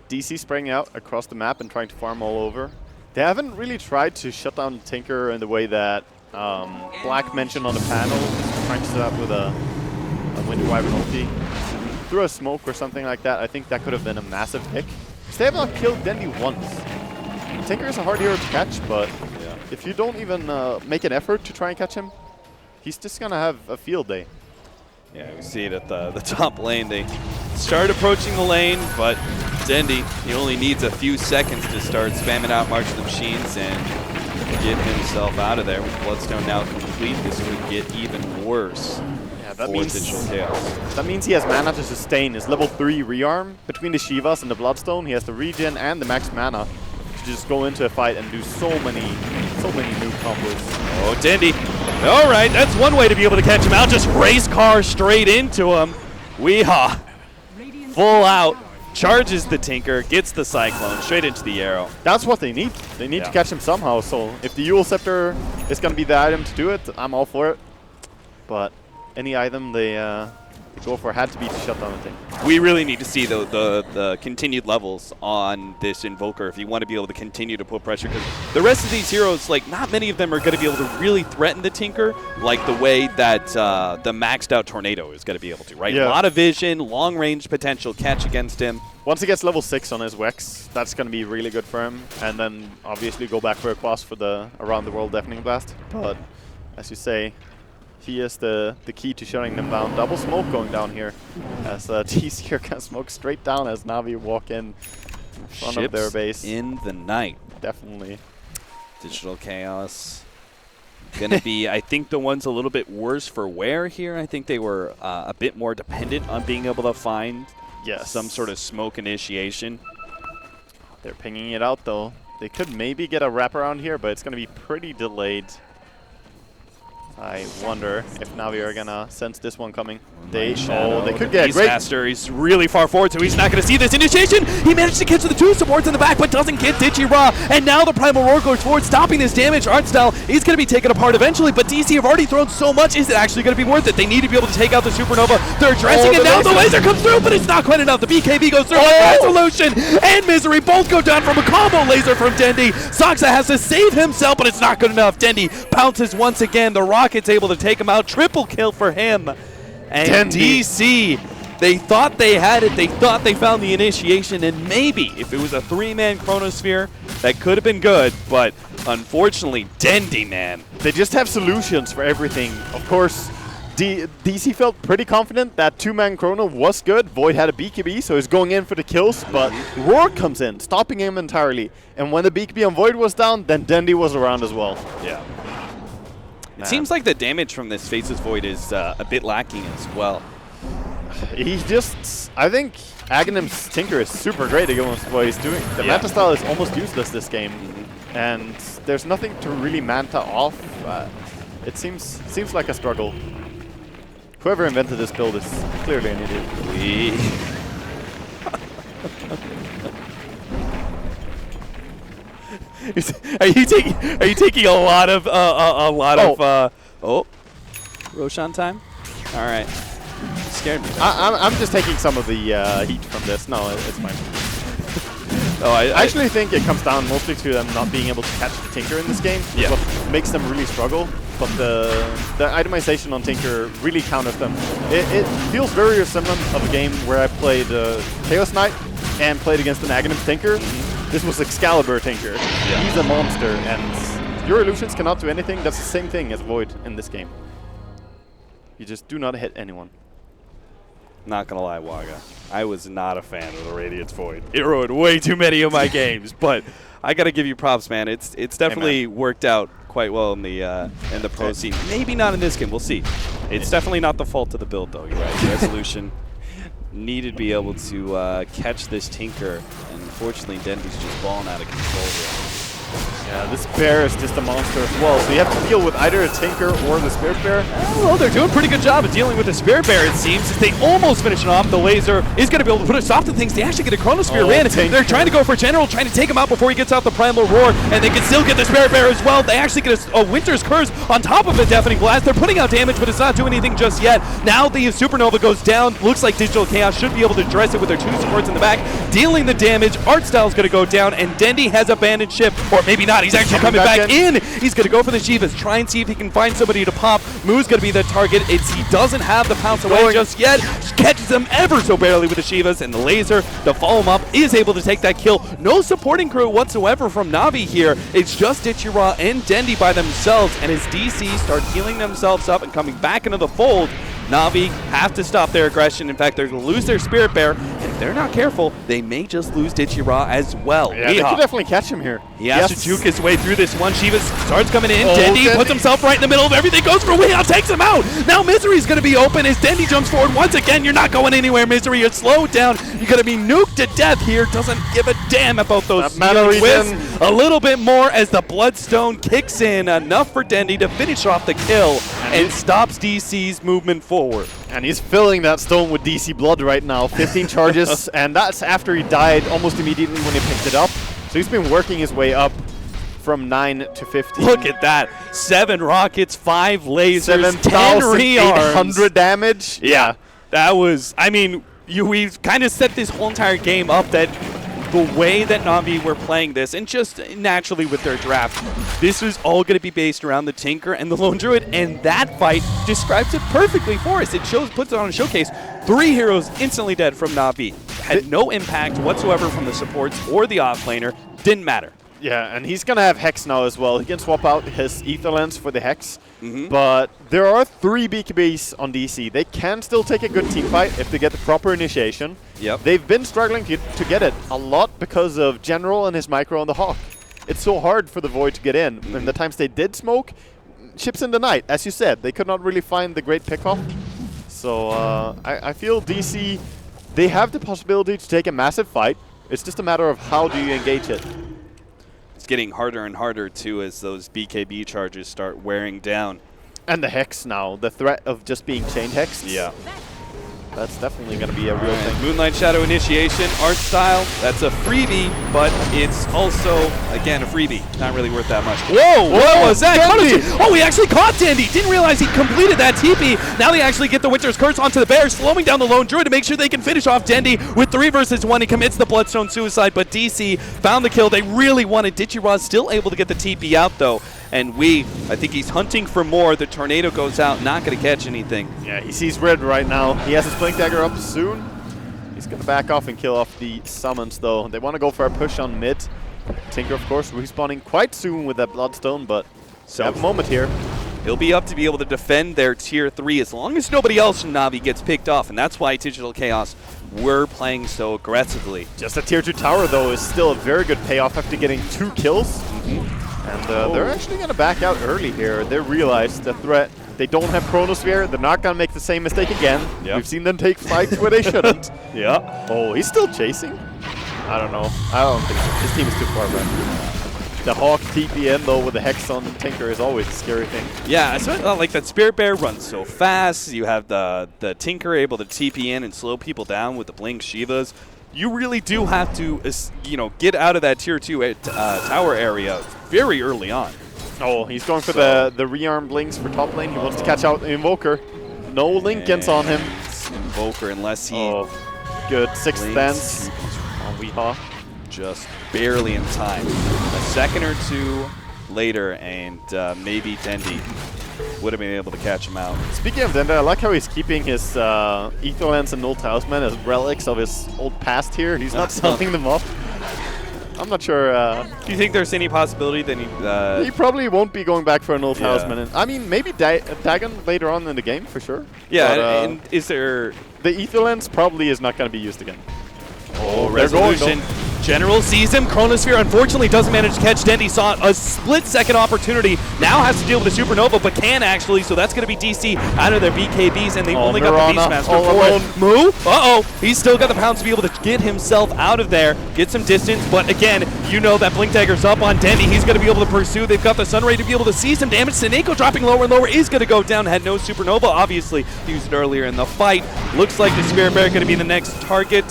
DC spraying out across the map and trying to farm all over. They haven't really tried to shut down Tinker in the way that Black mentioned on the panel, just trying to set up with a Winter Wyvern ulti. Through a smoke or something like that, I think that could have been a massive pick. They have not killed Dendy once. Tinker is a hard hero to catch, but if you don't even make an effort to try and catch him, he's just going to have a field day. Yeah, we see it at the top lane. They start approaching the lane, but Dendi, he only needs a few seconds to start spamming out March of the Machines and get himself out of there. With Bloodstone now complete, this could get even worse That for means Digital Chaos. That means he has mana to sustain his level 3 rearm. Between the Shivas and the Bloodstone, he has the regen and the max mana to just go into a fight and do so many new combos. Oh, Dendi. All right, that's one way to be able to catch him out. Just race car straight into him. Weehaw. Radiant's Full out. tower Charges the Tinker, gets the Cyclone straight into the arrow. That's what they need. They need to catch him somehow. So if the Eul Scepter is going to be the item to do it, I'm all for it. But any item they go for had to be to shut down the thing. We really need to see the continued levels on this Invoker if you want to be able to continue to put pressure. Because the rest of these heroes, like, not many of them are going to be able to really threaten the Tinker like the way that the maxed out Tornado is going to be able to, right? Yeah. A lot of vision, long range potential catch against him. Once he gets level 6 on his Wex, that's going to be really good for him. And then obviously go back for a quas for the Around the World Deafening Blast. But as you say, he is the key to shutting them down. Double smoke going down here as Vincere can smoke straight down as Na'Vi walk in front of their base. In the night. Definitely. Digital Chaos gonna be, I think, the ones a little bit worse for wear here. I think they were a bit more dependent on being able to find some sort of smoke initiation. They're pinging it out though. They could maybe get a wraparound here, but it's going to be pretty delayed. I wonder if Na'Vi are gonna sense this one coming. They could get a great. Master, he's really far forward, so he's not going to see this initiation. He managed to catch the two supports in the back, but doesn't get Dichira. And now the Primal Roar goes forward, stopping this damage. Artstyle is going to be taken apart eventually, but DC have already thrown so much. Is it actually going to be worth it? They need to be able to take out the Supernova. They're dressing, and now the laser comes through, but it's not quite enough. The BKB goes through. Resolution and Misery both go down from a combo laser from Dendi. Saksa has to save himself, but it's not good enough. Dendi pounces once again. The Rocket's able to take him out. Triple kill for him. And DC, they thought they had it. They thought they found the initiation, and maybe if it was a 3-man Chronosphere, that could have been good. But unfortunately, Dendi, man. They just have solutions for everything. Of course, DC felt pretty confident that 2-man Chrono was good. Void had a BKB, so he's going in for the kills, but Roar comes in, stopping him entirely. And when the BKB on Void was down, then Dendi was around as well. Yeah. It seems like the damage from this Faceless Void is a bit lacking as well. I think Aghanim's Tinker is super great against what he's doing. The Manta style is almost useless this game, and there's nothing to really Manta off. It seems like a struggle. Whoever invented this build is clearly an idiot. Are you taking a lot of Roshan time? All right, scared me. I'm just taking some of the heat from this. No, it's fine. I actually think it comes down mostly to them not being able to catch the Tinker in this game. Yeah. What makes them really struggle. But the itemization on Tinker really counters them. It feels very resemblant of a game where I played Chaos Knight and played against an Aghanim Tinker. This was Excalibur Tinker. He's a monster, and your illusions cannot do anything. That's the same thing as Void in this game. You just do not hit anyone. Not gonna lie, Waga, I was not a fan of the Radiance Void. It ruined way too many of my games, but I gotta give you props, man. It's definitely worked out quite well in the pro scene. Maybe not in this game. We'll see. It's definitely not the fault of the build, though. You're right. The resolution needed to be able to catch this Tinker, and unfortunately, Dendi's just balling out of control here. Yeah, this bear is just a monster as well, so you have to deal with either a Tinker or the Spirit Bear. Well, they're doing a pretty good job of dealing with the Spirit Bear, it seems, as they almost finish it off. The laser is going to be able to put a stop to things. They actually get a Chronosphere in. Tinker. They're trying to go for General, trying to take him out before he gets out the Primal Roar, and they can still get the Spirit Bear as well. They actually get a Winter's Curse on top of a Deafening Blast. They're putting out damage, but it's not doing anything just yet. Now the Supernova goes down. Looks like Digital Chaos should be able to address it with their 2 supports in the back, dealing the damage. Artstyle's going to go down, and Dendi has abandoned ship, or maybe not. He's actually coming back in. He's going to go for the Shivas, try and see if he can find somebody to pop. Moo's going to be the target. He doesn't have the pounce away just yet. Catches him ever so barely with the Shivas, and the laser to follow him up is able to take that kill. No supporting crew whatsoever from Na'Vi here. It's just Ichira and Dendi by themselves, and as DC start healing themselves up and coming back into the fold, Na'Vi have to stop their aggression. In fact, they're going to lose their Spirit Bear. And if they're not careful, they may just lose Dichira as well. Yeah, they could definitely catch him here. He has to juke his way through this one. Shivas starts coming in. Oh, Dendi puts himself right in the middle of everything. Goes for Weehaw, takes him out. Now Misery's going to be open as Dendi jumps forward. Once again, you're not going anywhere, Misery. You're slowed down. You're going to be nuked to death here. Doesn't give a damn about those twists. A little bit more as the Bloodstone kicks in. Enough for Dendi to finish off the kill and stops DC's movement forward. And he's filling that stone with DC blood right now. 15 charges, and that's after he died almost immediately when he picked it up. So he's been working his way up from 9 to 15. Look at that. 7 rockets, 5 lasers, 10 rearms. 7,800 damage. Yeah. That was, I mean, we've kind of set this whole entire game up that the way that Na'Vi were playing this, and just naturally with their draft, this was all going to be based around the Tinker and the Lone Druid, and that fight describes it perfectly for us. It puts it on a showcase. 3 heroes instantly dead from Na'Vi. Had no impact whatsoever from the supports or the offlaner. Didn't matter. Yeah, and he's going to have Hex now as well. He can swap out his Ether Lens for the Hex. But there are 3 BKBs on DC. They can still take a good team fight if they get the proper initiation. Yep. They've been struggling to get it a lot because of General and his micro on the Hawk. It's so hard for the Void to get in. And the times they did smoke, ships in the night, as you said. They could not really find the great pickoff. So I feel DC, they have the possibility to take a massive fight. It's just a matter of how do you engage it. It's getting harder and harder, too, as those BKB charges start wearing down. And the Hex now, the threat of just being chain hexed. Yeah. That's definitely going to be a real thing. Moonlight Shadow Initiation, art style, that's a freebie, but it's also, again, a freebie. Not really worth that much. Whoa, what was that? Oh, he actually caught Dendi. Didn't realize he completed that TP. Now they actually get the Winter's Curse onto the bear, slowing down the Lone Druid to make sure they can finish off Dendi with 3 versus 1. He commits the Bloodstone Suicide, but DC found the kill. They really wanted. Dichira still able to get the TP out, though. And I think he's hunting for more. The Tornado goes out, not going to catch anything. Yeah, he sees red right now. He has his Blink Dagger up soon. He's going to back off and kill off the summons, though. They want to go for a push on mid. Tinker, of course, respawning quite soon with that Bloodstone, but so have a moment here. He'll be up to be able to defend their Tier 3 as long as nobody else in Na'Vi gets picked off, and that's why Digital Chaos were playing so aggressively. Just a Tier 2 tower, though, is still a very good payoff after getting 2 kills. And they're actually going to back out early here. They realize the threat. They don't have Chronosphere. They're not going to make the same mistake again. Yep. We've seen them take fights where they shouldn't. Yeah. Oh, he's still chasing? I don't know. I don't think so. His team is too far back. The Hawk TP in, though, with the Hex on Tinker is always a scary thing. Yeah, especially like that Spirit Bear runs so fast. You have the Tinker able to TP in and slow people down with the Blink Shivas. You really do have to, get out of that Tier 2 tower area very early on. Oh, he's going for the rearm Blinks for top lane. He wants to catch out the Invoker. No Lincolns on him. Invoker, unless he... Oh, good. 6th stance on Weehaw. Just barely in time. A second or 2 later, and maybe Dendi would have been able to catch him out. Speaking of Dendi, I like how he's keeping his Ether Lens and Null Talisman as relics of his old past here. He's not selling them up. I'm not sure. Do you think there's any possibility that he probably won't be going back for a Null Talisman. And, I mean, maybe Dagon later on in the game, for sure. Yeah, but, and is there... The Ether Lens probably is not going to be used again. Oh, Resolution. General sees him. Chronosphere unfortunately doesn't manage to catch Dendi. Saw a split-second opportunity. Now has to deal with the Supernova, but can actually. So that's going to be DC out of their BKBs, and they only got the Beastmaster for it. Moo. Uh-oh. He's still got the pounds to be able to get himself out of there, get some distance. But again, you know that Blink Dagger's up on Dendi. He's going to be able to pursue. They've got the Sunray to be able to see some damage. Seneko dropping lower and lower is going to go down. Had no Supernova, obviously. Used it earlier in the fight. Looks like the Spirit Bear going to be the next target.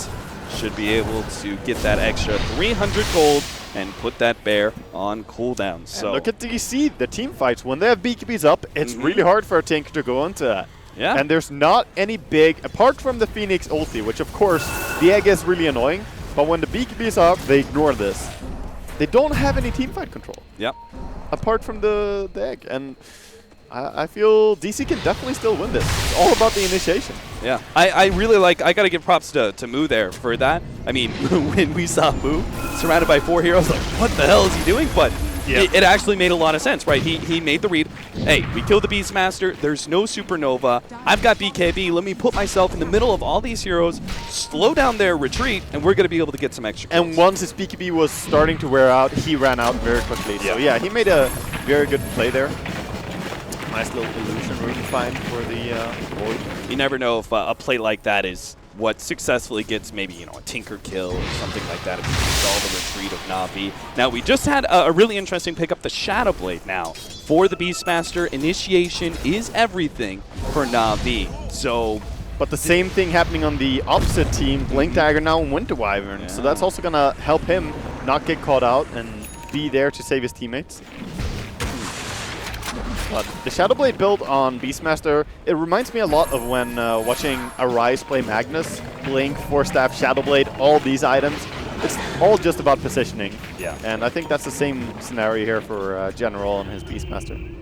Should be able to get that extra 300 gold and put that bear on cooldown. So and look at DC, the team fights. When they have BKBs up, it's really hard for a Tinker to go into that. Yeah. And there's not any big, apart from the Phoenix ulti, which of course, the egg is really annoying, but when the BKBs are up, they ignore this. They don't have any team fight control. Yep. Apart from the egg. And I feel DC can definitely still win this. It's all about the initiation. Yeah, I really like, I got to give props to Moo there for that. I mean, when we saw Moo surrounded by 4 heroes, like, what the hell is he doing? But it actually made a lot of sense, right? He made the read. Hey, we killed the Beastmaster. There's no Supernova. I've got BKB. Let me put myself in the middle of all these heroes, slow down their retreat, and we're going to be able to get some extra kills. And once his BKB was starting to wear out, he ran out very quickly. So yeah, he made a very good play there. Nice little illusion room find for the Void. You never know if a play like that is what successfully gets maybe, a Tinker kill or something like that if you can stall the retreat of Na'Vi. Now, we just had a really interesting pickup, the Shadow Blade now. For the Beastmaster, initiation is everything for Na'Vi. So, but the same thing happening on the opposite team, Blink Dagger now and Winter Wyvern. Yeah. So that's also going to help him not get caught out and be there to save his teammates. But the Shadow Blade build on Beastmaster, it reminds me a lot of when watching Arise play Magnus, Blink, Force Staff, Shadow Blade, all these items. It's all just about positioning. Yeah. And I think that's the same scenario here for General and his Beastmaster.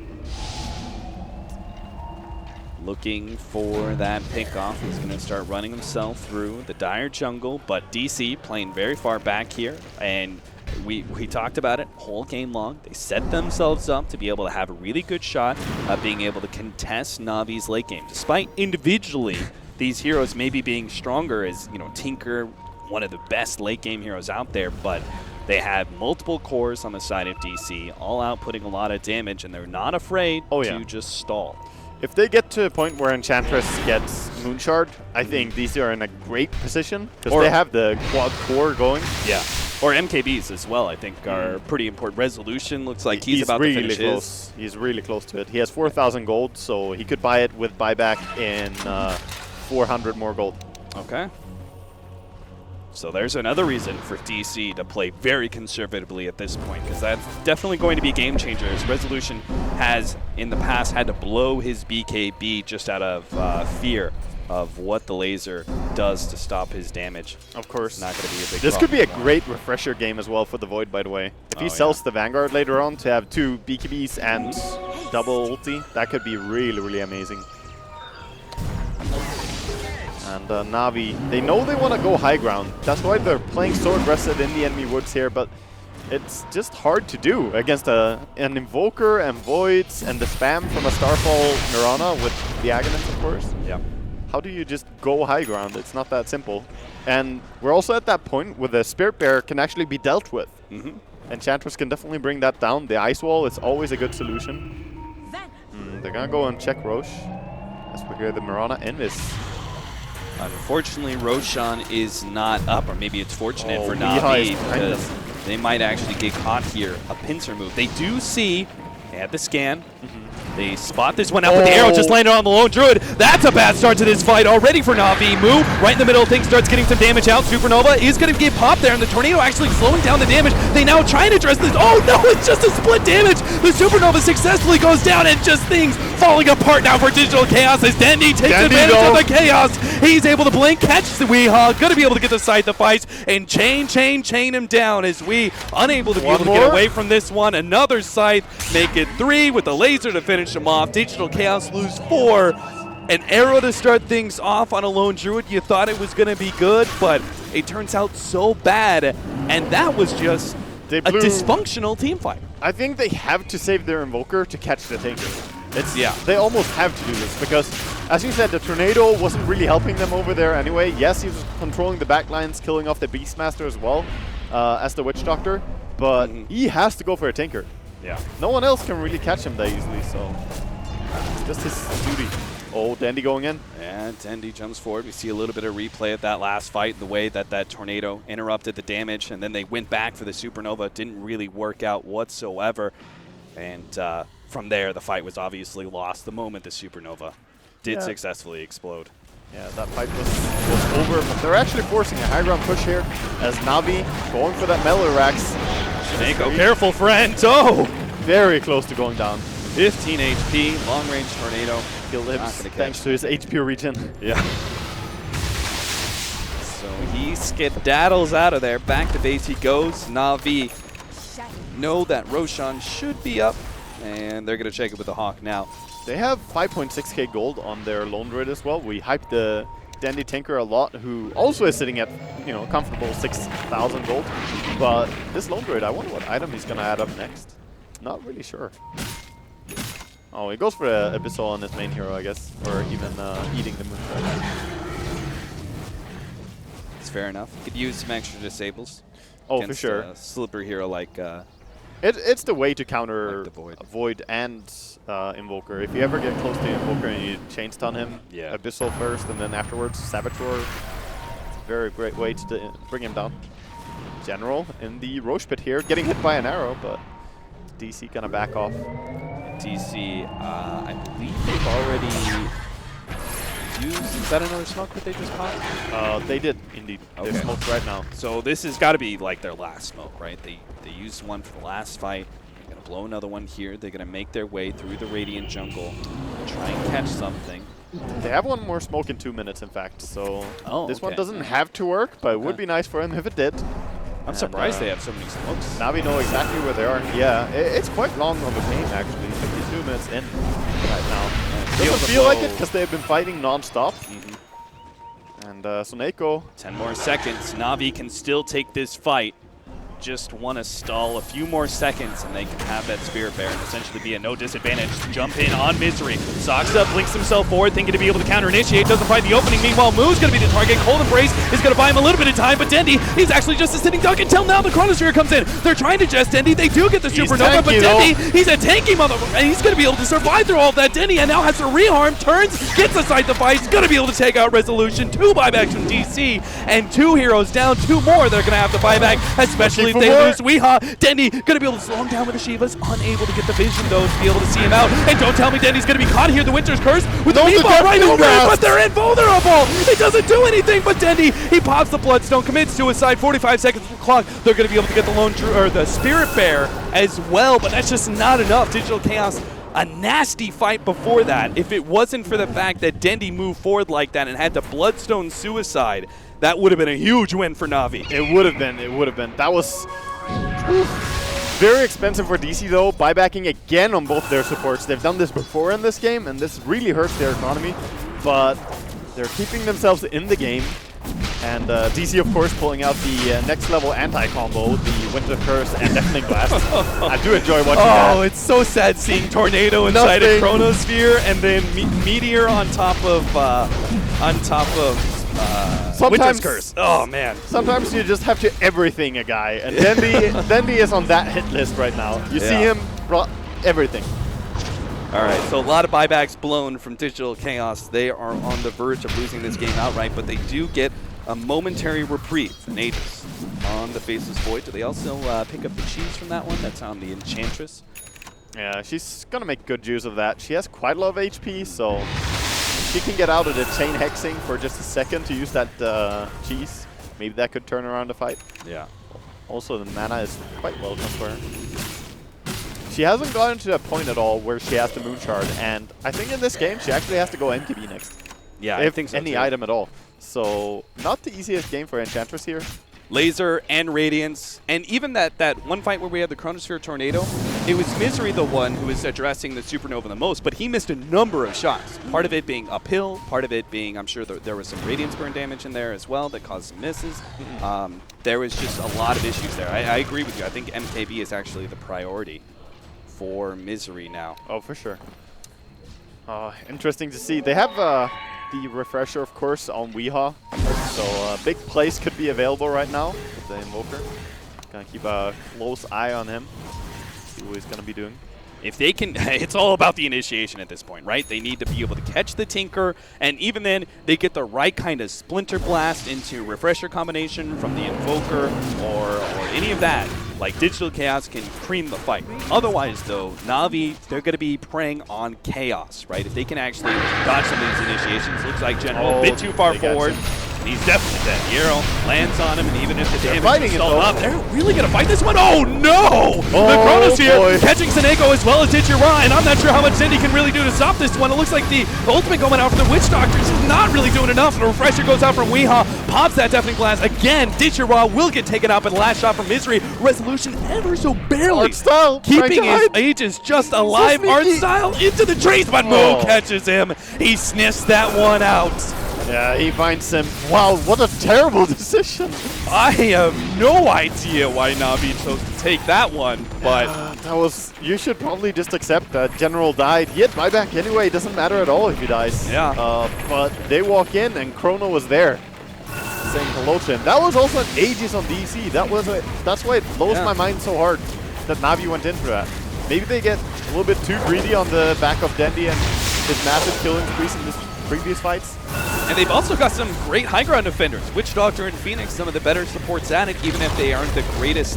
Looking for that pickoff. He's going to start running himself through the dire jungle, but DC playing very far back here. And we talked about it whole game long. They set themselves up to be able to have a really good shot of being able to contest Na'Vi's late game. Despite individually these heroes maybe being stronger as, Tinker, one of the best late game heroes out there, but they have multiple cores on the side of DC, all outputting a lot of damage, and they're not afraid to just stall. If they get to a point where Enchantress gets Moonshard, I think these are in a great position because they have the quad core going. Yeah. Or MKBs as well, I think, are pretty important. Resolution looks like he's about really to finish close. his. He's really close to it. He has 4,000 gold, so he could buy it with buyback in 400 more gold. Okay. So there's another reason for DC to play very conservatively at this point, because that's definitely going to be game changers. Resolution has, in the past, had to blow his BKB just out of fear of what the laser does to stop his damage. Of course. Not going to be a big This problem could be a anymore. great refresher game as well for the Void, by the way. If he sells the Vanguard later on to have 2 BKBs and double ulti, that could be really, really amazing. And Na'Vi, they know they want to go high ground. That's why they're playing so aggressive in the enemy woods here, but it's just hard to do against an Invoker and Voids and the spam from a Starfall Mirana with the Agonist, of course. Yeah. How do you just go high ground? It's not that simple. And we're also at that point where the Spirit Bear can actually be dealt with. Enchantress can definitely bring that down. The Ice Wall is always a good solution. They're going to go and check Roche as we hear the Mirana Invis. Unfortunately, Roshan is not up, or maybe it's fortunate for Na'Vi because they might actually get caught here. A pincer move. They do see, they have the scan. They spot this one out, but the arrow just landed on the lone druid. That's a bad start to this fight already for Na'Vi. Move right in the middle of things, starts getting some damage out. Supernova is going to get popped there, and the tornado actually slowing down the damage. They now try and address this. Oh no, it's just a split damage. The Supernova successfully goes down, and just things falling apart now for Digital Chaos as Dendy takes advantage of the chaos. He's able to blink, catch the Weehawk, going to be able to get the side to fight, and chain him down as we unable to be able to get away from this one. Another scythe, make it 3 with the laser to finish him off. Digital Chaos lose 4. An arrow to start things off on a lone druid. You thought it was going to be good, but it turns out so bad. And that was just a dysfunctional team fight. I think they have to save their Invoker to catch the Tinker. They almost have to do this because, as you said, the Tornado wasn't really helping them over there anyway. Yes, he was controlling the backlines, killing off the Beastmaster as well as the Witch Doctor, but he has to go for a Tinker. Yeah. No one else can really catch him that easily, so it's just his duty. Oh, Dandy going in. And Dandy jumps forward. We see a little bit of replay of that last fight, the way that that tornado interrupted the damage, and then they went back for the Supernova. It didn't really work out whatsoever. And from there, the fight was obviously lost the moment the Supernova did successfully explode. Yeah, that fight was over, but they're actually forcing a high ground push here as Na'Vi going for that Melorax. Go careful, friend. Oh! Very close to going down. 15 HP, long-range tornado. Killed him thanks to his HP regen. Yeah. So he skedaddles out of there. Back to base he goes. Na'Vi know that Roshan should be up, and they're going to check it with the Hawk now. They have 5.6k gold on their Lone Druid as well. We hyped the Dandy Tinker a lot, who also is sitting at, you know, comfortable 6,000 gold. But this Lone Druid, I wonder what item he's going to add up next. Not really sure. Oh, he goes for the Abyssal on his main hero, I guess. Or even eating the Moonshard. It's fair enough. Could use some extra disables. Oh, for against sure. A slippery hero like It's the way to counter Like the Void. Void and Invoker. If you ever get close to Invoker and you chain stun him, Yeah. Abyssal first and then afterwards Saboteur. It's a very great way to bring him down. General in the Roche pit here, getting hit by an arrow, but DC gonna back off. DC. I believe they've already used. Is that another smoke that they just popped? They did indeed. Okay. They're smoked right now. So this has got to be like their last smoke, right? They used one for the last fight. They're gonna blow another one here. They're gonna make their way through the Radiant jungle, try and catch something. They have one more smoke in 2 minutes, in fact. So this one okay. doesn't have to work, but it would Okay. be nice for him if it did. I'm surprised they have so many smokes. Now we know exactly where they are. Yeah, it's quite long of a game actually. 52 minutes in right now. Doesn't feel like it because they've been fighting non-stop. And Soneko. 10 more seconds. Na'Vi can still take this fight. Just want to stall a few more seconds and they can have that Spirit Bear and essentially be at no disadvantage. Jump in on Misery. Soxa blinks himself forward, thinking to be able to counter-initiate. Doesn't find the opening. Meanwhile, Moo's going to be the target. Cold Embrace is going to buy him a little bit of time, but Dendi, he's actually just a sitting duck until now the Chronosphere comes in. They're trying to jest Dendi. They do get the Supernova, but Dendi, he's a tanky motherfucker, and he's going to be able to survive through all of that. Dendi and now has to reharm, turns, gets aside the fight. He's going to be able to take out Resolution. 2 buybacks from DC, and 2 heroes down. 2 more they're going to have to buy back, especially if they lose Weehaw. Dendi going to be able to slow him down with the Shivas, unable to get the vision though to be able to see him out. And don't tell me Dendi's going to be caught here. The Winter's Curse with the meatball right over it, but they're invulnerable. It doesn't do anything, but Dendi, he pops the Bloodstone, commits suicide. 45 seconds of the clock. They're going to be able to get the the Spirit Bear as well, but that's just not enough. Digital Chaos, a nasty fight before that. If it wasn't for the fact that Dendi moved forward like that and had the Bloodstone suicide, that would have been a huge win for Na'Vi. It would have been. It would have been. That was very expensive for DC though. Buybacking again on both their supports. They've done this before in this game, and this really hurts their economy. But they're keeping themselves in the game. And DC, of course, pulling out the next level anti-combo, the Winter Curse and Deafening Blast. I do enjoy watching that. Oh, it's so sad seeing Tornado inside a Chronosphere and then Meteor on top of Winter's Curse. Oh man. Sometimes you just have to everything a guy, and Dendi is on that hit list right now. You see him, everything. All right, so a lot of buybacks blown from Digital Chaos. They are on the verge of losing this game outright, but they do get a momentary reprieve. Natus on the Faceless Void. Do they also pick up the cheese from that one? That's on the Enchantress. Yeah, she's gonna make good use of that. She has quite a lot of HP, so she can get out of the chain hexing for just a second to use that cheese. Maybe that could turn around the fight. Yeah. Also, the mana is quite welcome for her. She hasn't gotten to that point at all where she has the Moon Shard, and I think in this game she actually has to go MKB next. Yeah, if I think so any too. item at all. So, not the easiest game for Enchantress here. Laser and Radiance, and even that one fight where we had the Chronosphere Tornado, it was Misery the one who was addressing the Supernova the most, but he missed a number of shots. Part of it being uphill, part of it being, I'm sure there was some Radiance burn damage in there as well that caused some misses. There was just a lot of issues there. I agree with you. I think MKB is actually the priority for Misery now. Oh, for sure. Interesting to see. They have the refresher, of course, on Weehaw. So big plays could be available right now with the Invoker. Gonna keep a close eye on him. See what he's gonna be doing. If they can, it's all about the initiation at this point, right? They need to be able to catch the Tinker, and even then, they get the right kind of Splinter Blast into Refresher combination from the Invoker or any of that. Like, Digital Chaos can cream the fight. Otherwise, though, Na'Vi, they're going to be preying on Chaos, right? If they can actually dodge some of these initiations, looks like General a bit too far forward. He's definitely dead. Hero lands on him, and even if the damage is stalled up, they're really going to fight this one? Oh, no! The Chronosphere catching Soneko as well as Dichira, and I'm not sure how much Cindy can really do to stop this one. It looks like the ultimate going out for the Witch Doctors is not really doing enough. The Refresher goes out from Weehaw, pops that Deafening Blast. Again, Dichira will get taken out, but the last shot from Misery. Resolution ever so barely. Art style, keeping his Aegis just alive. Art style into the trees, but Mo catches him. He sniffs that one out. Yeah, he finds him. Wow, what a terrible decision. I have no idea why Na'Vi chose to take that one, but That was. You should probably just accept that General died. He had buyback anyway. It doesn't matter at all if he dies. Yeah. But they walk in and Chrono was there, saying hello to him. That was also an Aegis on DC. That's why it blows my mind so hard that Navi went in for that. Maybe they get a little bit too greedy on the back of Dendi and his massive killing increase in this previous fights. And they've also got some great high ground defenders. Witch Doctor and Phoenix, some of the better supports at it, even if they aren't the greatest.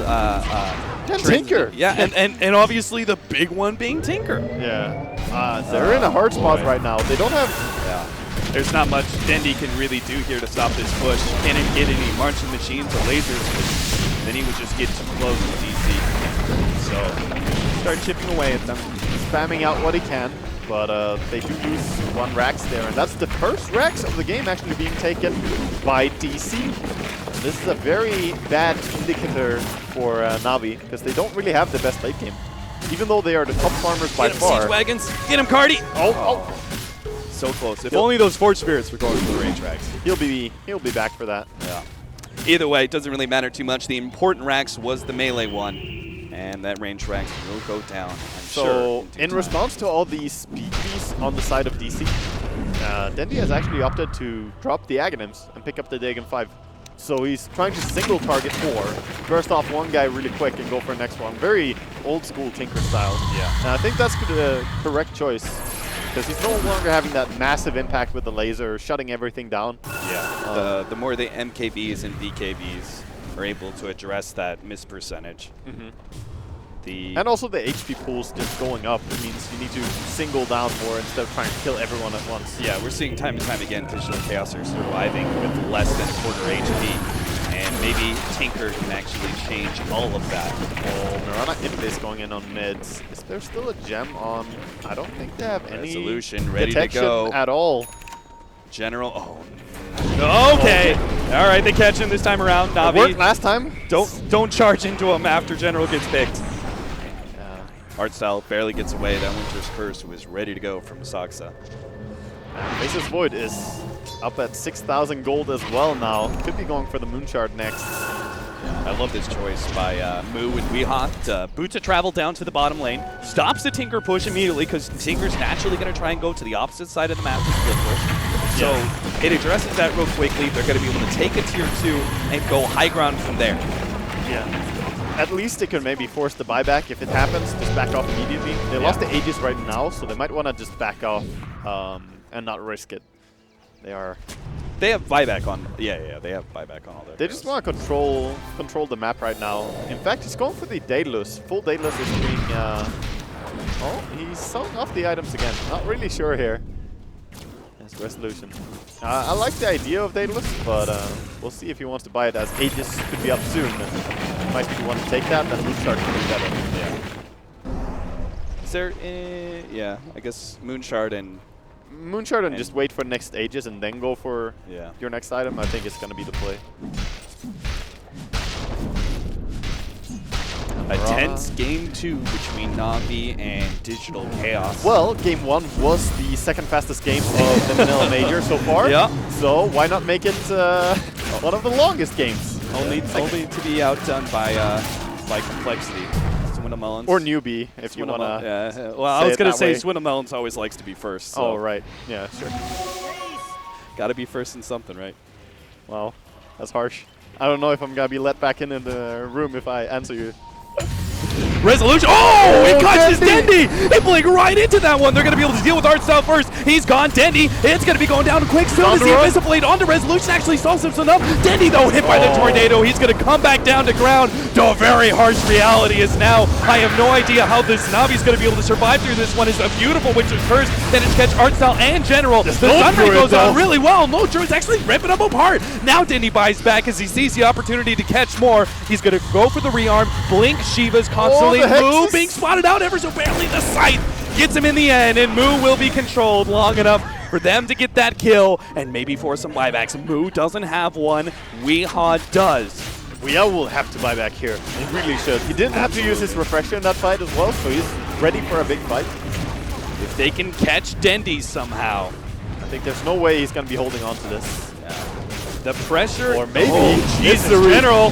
Tinker. Yeah, and obviously the big one being Tinker. Yeah. They're in a hard spot right now. They don't have. Yeah. There's not much Dendi can really do here to stop this push. Can't get any marching machines or lasers. Then he would just get too close to DC. So start chipping away at them. Spamming out what he can. But they do lose one Rax there, and that's the first Rax of the game actually being taken by DC. This is a very bad indicator for Navi, because they don't really have the best late game. Even though they are the top farmers by far. Siege Wagons, get him, Cardi! Oh. So close. If only those Forge Spirits were going for the range Rax. He'll be back for that. Yeah. Either way, it doesn't really matter too much. The important Rax was the melee one, and that range Rax will go down, I'm sure. In response to all these PvPs on the side of DC, Dendi has actually opted to drop the Aghanims and pick up the Dagon 5. So he's trying to single target 4, burst off one guy really quick and go for the next one. Very old school Tinker style. Yeah. And I think that's the correct choice, because he's no longer having that massive impact with the laser, shutting everything down. Yeah. The more the MKBs and VKBs are able to address that miss percentage. And also the HP pool's just going up. It means you need to single down more instead of trying to kill everyone at once. Yeah, we're seeing time and time again Digital Chaos are surviving with less than quarter HP. And maybe Tinker can actually change all of that. Oh, Mirana Invis going in on mids. Is there still a gem on? I don't think they have any Resolution ready to detection go at all. General, okay. All right, they catch him this time around. Navi, It worked last time. don't charge into him after General gets picked. Artstyle barely gets away. That Winter's Curse was ready to go from Saxa. Faceless Void is up at 6,000 gold as well now. Could be going for the Moonshard next. I love this choice by Moo and Weehot. Boot to travel down to the bottom lane. Stops the Tinker push immediately because Tinker's naturally going to try and go to the opposite side of the map to split push. So it addresses that real quickly. They're going to be able to take a tier 2 and go high ground from there. Yeah. At least they could maybe force the buyback. If it happens, just back off immediately. They lost the Aegis right now, so they might want to just back off and not risk it. They have buyback on. Yeah, they have buyback on all their. They just want to control the map right now. In fact, he's going for the Daedalus. Full Daedalus is being. Oh, he's selling off the items again. Not really sure here. That's Resolution. I like the idea of Daedalus, but we'll see if he wants to buy it, as Aegis could be up soon. Might be the one to take that, then Moonshard could be better. Yeah. Is there? Yeah, I guess Moonshard and just wait for the next Aegis and then go for your next item. I think it's going to be the play. A tense game 2 between Navi and Digital Chaos. Well, game 1 was the second fastest game of the Manila Major so far. Yeah. So why not make it one of the longest games? Only to be outdone by complexity. Swinamullins. Or newbie, if you want to. Yeah. Well, I was going to say Swinamullins always likes to be first. So. Oh, right. Yeah, sure. Got to be first in something, right? Wow, that's harsh. I don't know if I'm going to be let back in the room if I answer you. Resolution. Oh, he catches Dendi. They blink right into that one. They're going to be able to deal with Artstyle first. He's gone. Dendi. It's going to be going down quick. Soon as the Invisible Blade onto Resolution actually stalls him enough. Dendi, though, hit by the Tornado. He's going to come back down to ground. The very harsh reality is now. I have no idea how this Navi's going to be able to survive through this one. It's a beautiful Winter's Curse. Then it's catch Artstyle and General. The Sunray goes on really well. No Druid's actually ripping them apart. Now Dendi buys back as he sees the opportunity to catch more. He's going to go for the rearm. Blink Shiva's constantly. Moo being spotted out ever so barely. The Scythe gets him in the end, and Moo will be controlled long enough for them to get that kill and maybe for some buybacks. Moo doesn't have one. Weehot does. Weehaw will have to buy back here. He really should. He didn't have to use his refresher in that fight as well, so he's ready for a big fight. If they can catch Dendi somehow. I think there's no way he's going to be holding on to this. Yeah. The pressure. Or maybe it's the General.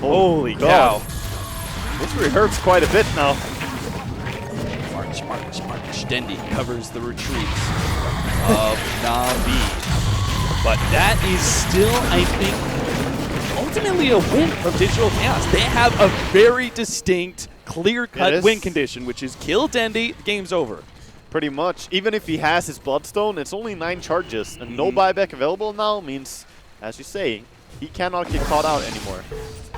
Holy cow. Vincere hurts quite a bit now. March. Dendi covers the retreats of Na'Vi. But that is still, I think, ultimately a win from Digital Chaos. They have a very distinct, clear-cut win condition, which is kill Dendi, the game's over. Pretty much. Even if he has his Bloodstone, it's only 9 charges. And no buyback available now means, as you say, he cannot get caught out anymore.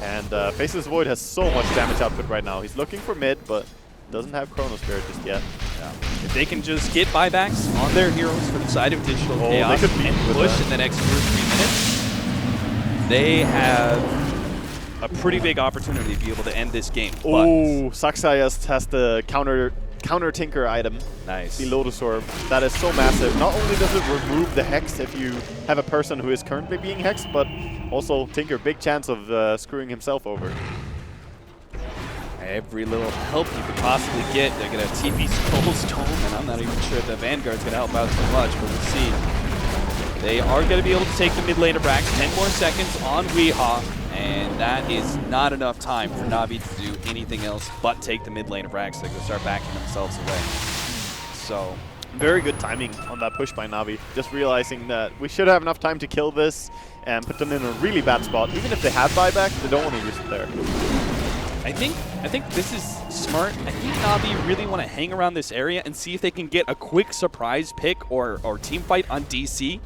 And Faceless Void has so much damage output right now. He's looking for mid, but doesn't have Chronosphere just yet. Yeah. If they can just get buybacks on their heroes for the side of Digital Chaos they could and push in the next 2 or 3 minutes, they have a pretty big opportunity to be able to end this game. Oh, Saxayas has the counter Tinker item. Nice. The Lotus Orb. That is so massive. Not only does it remove the Hex if you have a person who is currently being hexed, but also Tinker, big chance of screwing himself over. Every little help you could possibly get. They're going to TP Skull's Tome, and I'm not even sure if the Vanguard's going to help out so much, but we'll see. They are going to be able to take the mid lane of Brax. 10 more seconds on Weehaw, and that is not enough time for Na'Vi to do anything else but take the mid lane of Brax. They're going to start backing themselves away. So, very good timing on that push by Na'Vi. Just realizing that we should have enough time to kill this and put them in a really bad spot. Even if they have buyback, they don't want to use it there. I think this is smart. I think Na'Vi really want to hang around this area and see if they can get a quick surprise pick or team fight on DC,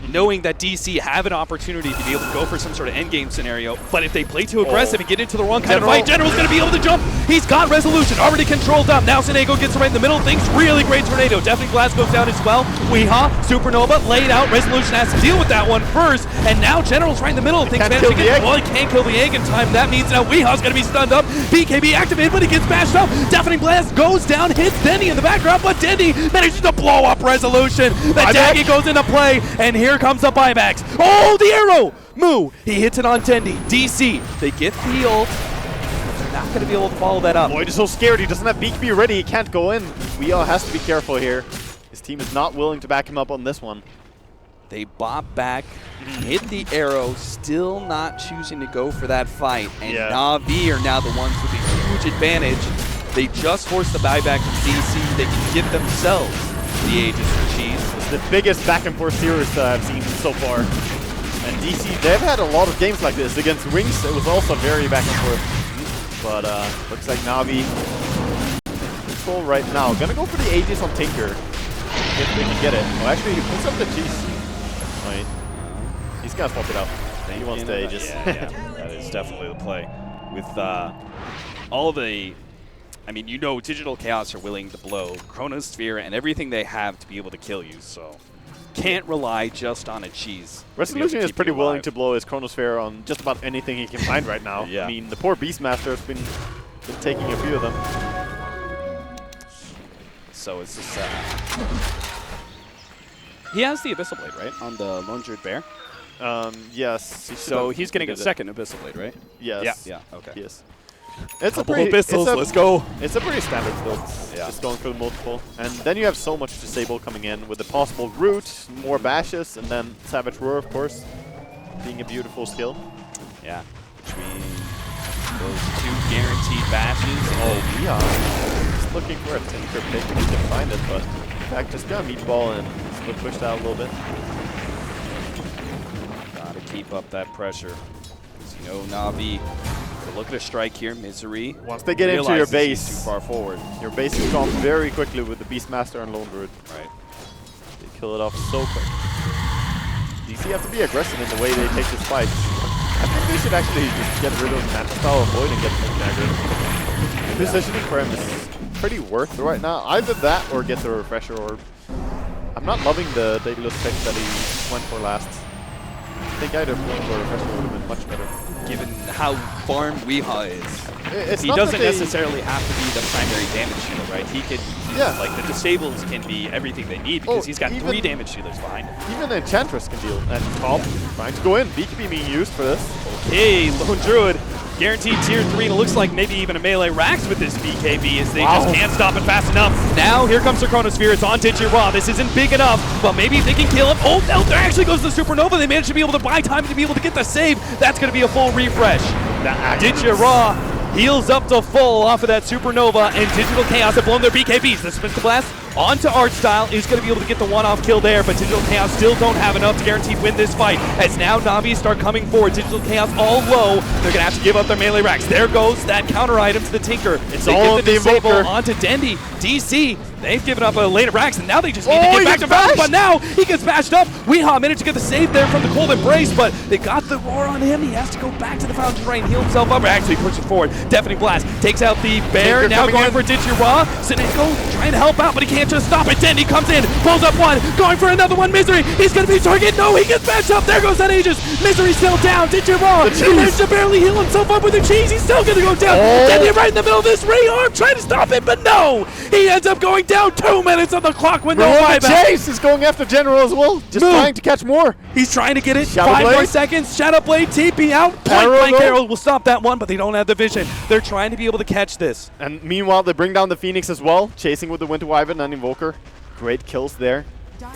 knowing that DC have an opportunity to be able to go for some sort of endgame scenario. But if they play too aggressive and get into the wrong kind of fight, General's going to be able to jump. He's got Resolution already controlled up. Now Senego gets right in the middle. Things really great tornado. Definitely Glass goes down as well. Weehaw, Supernova laid out. Resolution has to deal with that one first. And now General's right in the middle of things. Well, he can't kill the egg in time. That means now Weehaw's going to be stunned up. BKB activated, but he gets bashed up. Deafening Blast goes down, hits Dendi in the background, but Dendi manages to blow up Resolution. The Daggy goes into play, and here comes the buybacks. Oh, the arrow! Moo! He hits it on Dendi. DC, they get the ult. They're not going to be able to follow that up. Void is so scared. He doesn't have BKB ready. He can't go in. Weehaw has to be careful here. His team is not willing to back him up on this one. They bop back, hit the arrow, still not choosing to go for that fight. And Na'Vi are now the ones with a huge advantage. They just forced the buyback from DC. They can give themselves the Aegis for Cheese. It's the biggest back and forth series that I've seen so far. And DC, they've had a lot of games like this. Against Wings, it was also very back and forth. But looks like Na'Vi control right now. Gonna go for the Aegis on Tinker. If they can get it. Oh, actually, he puts up the Cheese. Wait. He's gonna swap it out. He wants the Aegis. Yeah, that is definitely the play. With all the, I mean, you know, Digital Chaos are willing to blow Chronosphere and everything they have to be able to kill you, so can't rely just on a Cheese. Resolution is pretty willing to blow his Chronosphere on just about anything he can find right now. I mean, the poor Beastmaster has been taking a few of them. So it's just, he has the Abyssal Blade, right, on the Lone Druid Bear? Yes. So he's getting a second Abyssal Blade, right? Yes. Yeah, okay. Yes. It's Couple Abyssals, let's go. It's a pretty standard build, just going for the multiple. And then you have so much Disable coming in with the possible Root, more Bashes, and then Savage Roar, of course, being a beautiful skill. Yeah, between those 2 guaranteed Bashes. Oh, yeah. Just looking for a Tinker pick if you can find it, but in fact, just got a Meatball and split pushed out a little bit. Gotta keep up that pressure. As you know, Na'Vi, look at a strike here. Misery. Once they get into your base, too far forward. Your base is gone very quickly with the Beastmaster and Lone Druid. Right. They kill it off so quick. DC have to be aggressive in the way they take this fight. I think they should actually just get rid of the Natus style of Void and get Dagger. The positioning for him is pretty worth right now. Either that or get the Refresher Orb. I'm not loving the Daedalus pick that he went for last. I think either Flame or Refresher would have been much better. Given how farmed Weehaw is. He not doesn't that necessarily have to be the primary damage shield, right? He could, like, the disables can be everything they need because he's got 3 damage shielders behind him. Even Enchantress can deal. And Top trying to go in. BKB being used for this. Okay, Lone Druid. Guaranteed tier 3, and it looks like maybe even a melee Rax with this BKB as they just can't stop it fast enough. Now, here comes the Chronosphere. It's on Digiraw. This isn't big enough, but maybe if they can kill him. Oh, no, there actually goes the Supernova. They managed to be able to buy time to be able to get the save. That's going to be a full refresh. Digiraw Heals up to full off of that Supernova, and Digital Chaos have blown their BKBs. The Spin to Blast onto Artstyle is going to be able to get the one-off kill there, but Digital Chaos still don't have enough to guarantee win this fight. As now Na'Vi start coming forward, Digital Chaos all low. They're going to have to give up their melee racks. There goes that counter item to the Tinker. It's they all get the the disable Invoker. onto Dendi. DC, they've given up a lane of racks, and now they just need to get back to battle. But now he gets bashed up. Weehaw managed to get the save there from the Cold Embrace, but they got the roar on him. He has to go back to the Fountain Rain, heal himself up, actually push it forward. Deafening Blast takes out the Bear, Tinker now coming going in. for Dichira. Sineko trying to help out, but he can't just stop it. Dendi comes in, pulls up one, going for another one. Misery, he's going to be target. No, he gets bashed up. There goes that Aegis. Misery still down. Dichira, he managed to barely heal himself up with the cheese. He's still going to go down. Dendi right in the middle of this rearm, trying to stop it, but no. He ends up going down. 2 minutes on the clock with no Marona buyback. Chase is going after General as well, just Move. trying to catch more. He's trying to get it. Shadow 5 more Blade. seconds. Shadow Blade TP out. Point Arrow blank go. arrow will stop that one, but they don't have the vision. They're trying to be able to catch this. And meanwhile, they bring down the Phoenix as well, chasing with the Winter Wyvern and Invoker. Great kills there.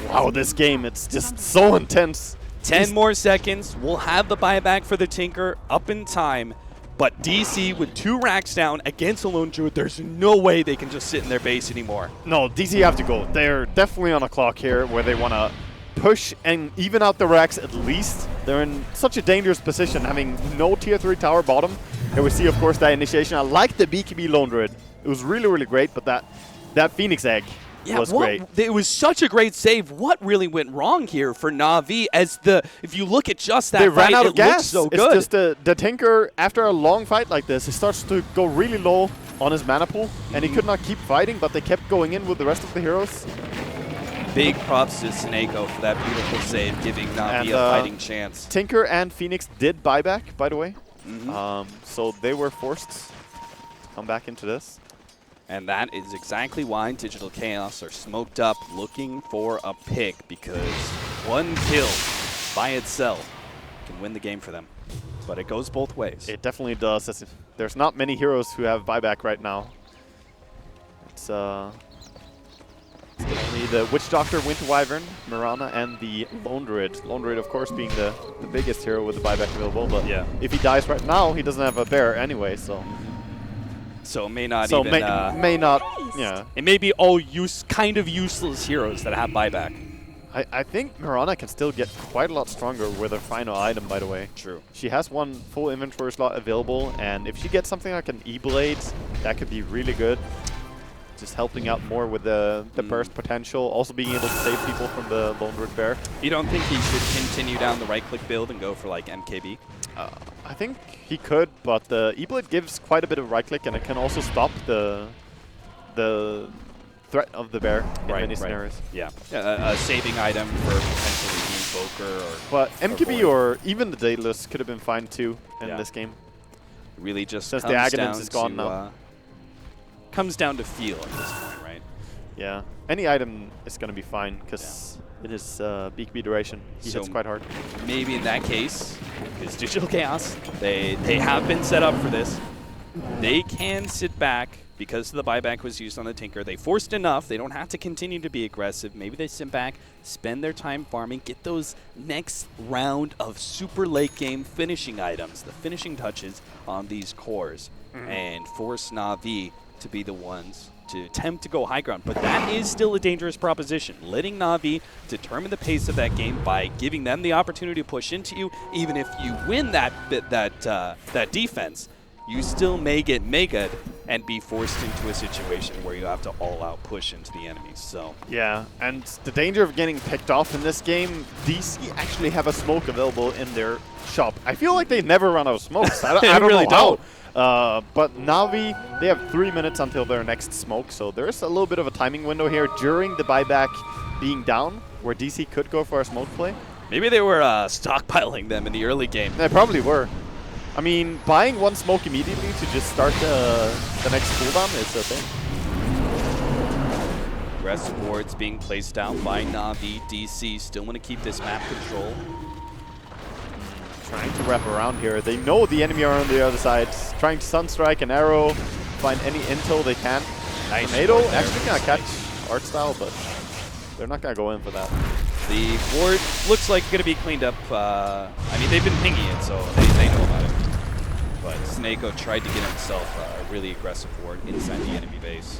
Wow, this game, it's just so intense. 10 more seconds. We'll have the buyback for the Tinker up in time. But DC with 2 racks down against a Lone Druid, there's no way they can just sit in their base anymore. No, DC have to go. They're definitely on a clock here where they want to push and even out the racks at least. They're in such a dangerous position, having no tier 3 tower bottom. Here we see, of course, that initiation. I like the BKB Lone Druid. It was really, really great, but that Phoenix egg was great. It was such a great save. What really went wrong here for Na'Vi? If you look at just that They fight, ran out it of gas. looks so It's good. just the Tinker, after a long fight like this, he starts to go really low on his mana pool, and he could not keep fighting, but they kept going in with the rest of the heroes. Big props to Sineko for that beautiful save, giving Na'Vi And, a fighting chance. Tinker and Phoenix did buyback, by the way. So they were forced to come back into this. And that is exactly why Digital Chaos are smoked up looking for a pick, because one kill by itself can win the game for them. But it goes both ways. It definitely does. There's not many heroes who have buyback right now. It's definitely the Witch Doctor, Winter Wyvern, Mirana, and the Lone Druid. Lone Druid, of course, being the biggest hero with the buyback available. But Yeah. if he dies right now, he doesn't have a bear anyway, so... So it may not So even... may not, yeah. It may be all kind of useless heroes that have buyback. I think Mirana can still get quite a lot stronger with her final item, by the way. True. She has one full inventory slot available, and if she gets something like an E-Blade, that could be really good. Just helping out more with the burst potential, also being able to save people from the Lone Druid Bear. You don't think he should continue down the right-click build and go for, like, MKB? I think he could, but the E-Blade gives quite a bit of right-click, and it can also stop the threat of the bear in many scenarios. Yeah. A saving item for potentially the Invoker or... But MKB or even the Daedalus could have been fine too in this game. Really just Since the comes Aghanim's down is gone to, now. Comes down to feel at this point, right? Yeah. Any item is going to be fine because it is BKB duration. He hits quite hard. Maybe in that case, it's Digital Chaos. They have been set up for this. They can sit back because the buyback was used on the Tinker. They forced enough. They don't have to continue to be aggressive. Maybe they sit back, spend their time farming, get those next round of super late game finishing items, the finishing touches on these cores, and force Na'Vi to be the ones to attempt to go high ground. But that is still a dangerous proposition. Letting Na'Vi determine the pace of that game by giving them the opportunity to push into you, even if you win that defense, you still may get mega'd and be forced into a situation where you have to all-out push into the enemies. So yeah, and the danger of getting picked off in this game, DC actually have a smoke available in their shop. I feel like they never run out of smokes. I don't really know how. But Na'Vi, they have 3 minutes until their next smoke, so there's a little bit of a timing window here during the buyback being down, where DC could go for a smoke play. maybe they were stockpiling them in the early game. They probably were. I mean, buying one smoke immediately to just start the next cooldown is a thing. Aggressive wards being placed out by Na'Vi. DC still want to keep this map control. Trying to wrap around here. They know the enemy are on the other side. Trying to Sunstrike and Arrow, find any intel they can. Nice. Tornado actually gonna catch Artstyle, but they're not gonna go in for that. The ward looks like going to be cleaned up. I mean, they've been pinging it, so they know about it. but Snako tried to get himself a really aggressive ward inside the enemy base.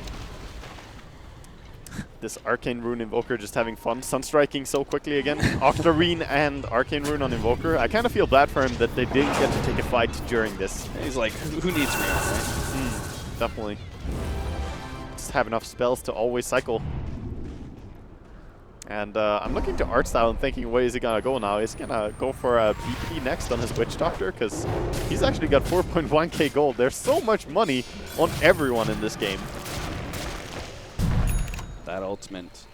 This Arcane Rune Invoker just having fun. Sunstriking so quickly again. Octarine and Arcane Rune on Invoker. I kind of feel bad for him that they didn't get to take a fight during this. He's like, who needs Rune, right? Definitely. Just have enough spells to always cycle. And I'm looking to art style and thinking, where is he gonna go now? Is he gonna go for a BPD next on his Witch Doctor? Because he's actually got 4.1k gold. There's so much money on everyone in this game. That ultimate.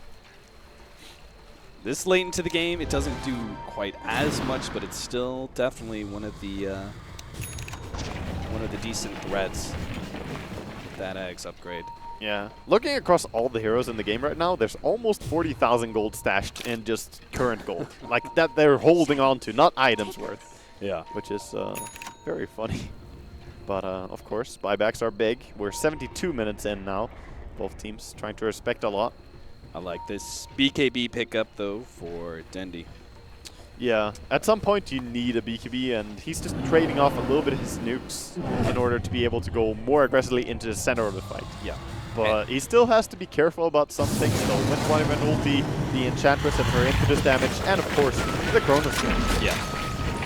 This late into the game, it doesn't do quite as much, but it's still definitely one of the decent threats. That Eggs upgrade. Yeah. Looking across all the heroes in the game right now, there's almost 40,000 gold stashed in just current gold. Like that they're holding on to, not items worth. Yeah. Which is very funny. But of course, buybacks are big. We're 72 minutes in now. Both teams trying to respect a lot. I like this BKB pickup, though, for Dendi. Yeah, at some point you need a BKB, and he's just trading off a little bit of his nukes in order to be able to go more aggressively into the center of the fight. Yeah. But he still has to be careful about some things, though. Wind Wonderman ulti, the Enchantress and her impetus damage, and of course, the Chronosphere. Yeah.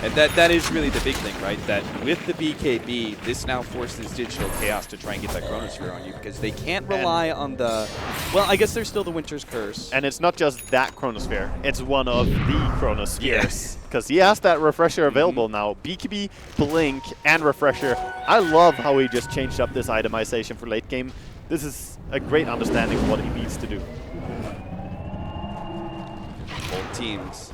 And that is really the big thing, right? That with the BKB, this now forces Digital Chaos to try and get that Chronosphere on you because they can't rely on the... Well, I guess there's still the Winter's Curse. And it's not just that Chronosphere. It's one of the Chronospheres. Because he has that Refresher available now. BKB, Blink, and Refresher. I love how he just changed up this itemization for late game. This is a great understanding of what he needs to do. Both teams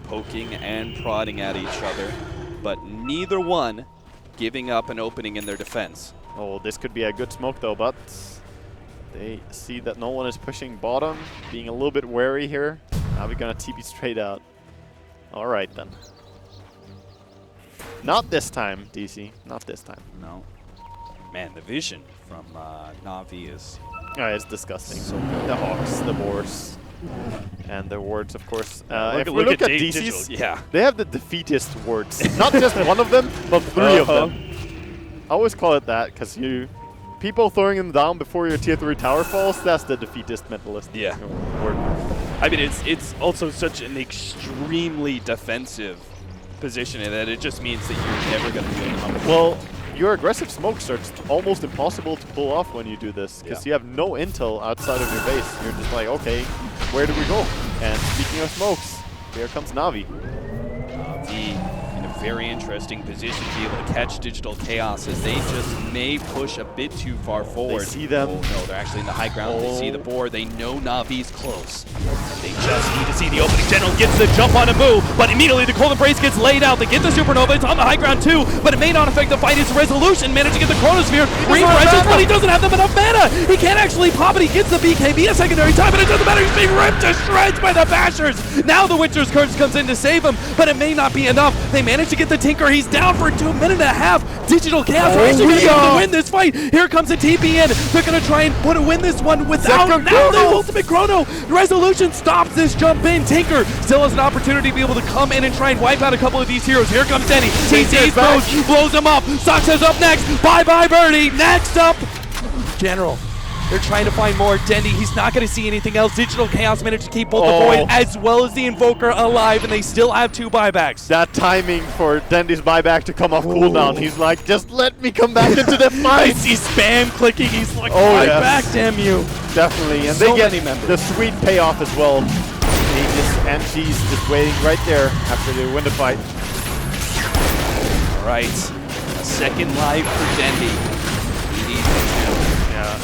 poking and prodding at each other, but neither one giving up an opening in their defense. Oh, this could be a good smoke though, but they see that no one is pushing bottom, being a little bit wary here. Now we're gonna TP straight out. All right then. Not this time, DC. Not this time. No. Man, the vision from Na'Vi is it's disgusting. so good. The Hawks, the Boars, and the wards, of course. If we look look at at Digital, DC's, yeah. they have the defeatist wards. Not just one of them, but 3 of them. I always call it that because people throwing them down before your tier 3 tower falls, that's the defeatist mentalist. Yeah. Word. I mean, it's also such an extremely defensive position in that it just means that you're never going to do anything. Well, your aggressive smokes are almost impossible to pull off when you do this because you have no intel outside of your base. You're just like, okay, where do we go? And speaking of smokes, here comes Na'Vi. Na'Vi in a very interesting position to be able to catch Digital Chaos as they just may push a bit too far forward. They see them. Oh no, they're actually in the high ground. They see the board. They know Na'Vi's close. They just need to see the opening. General gets the jump on a move, but immediately the Cold Embrace gets laid out. They get the Supernova. It's on the high ground too, but it may not affect the fight. His Resolution managed to get the Chronosphere. Refreshes, but he doesn't have enough mana. He can't actually pop it. He gets the BKB a secondary time, but it doesn't matter. He's being ripped to shreds by the Bashers. Now the Winter's Curse comes in to save him, but it may not be enough. They manage to get the Tinker. He's down for 2 minutes and a half. Digital Chaos are actually going to be able to win this fight. Here comes a TP in. They're going to try and win this one without now the ultimate Chrono. Resolution stops this jump in. Tinker still has an opportunity to be able to come in and try and wipe out a couple of these heroes. Here comes Denny. TC's blows him up. Sox is up next. Bye-bye, Birdie. Next up, General. They're trying to find more. Dendi, he's not going to see anything else. Digital Chaos managed to keep both the Void as well as the Invoker alive, and they still have 2 buybacks. That timing for Dendi's buyback to come off cooldown. He's like, just let me come back into the fight. He's spam clicking. He's like, back, damn you. Definitely, and So they get many members. the sweet payoff as well. Aegis and Cheese just waiting right there after they win the fight. All right, a second life for Dendi.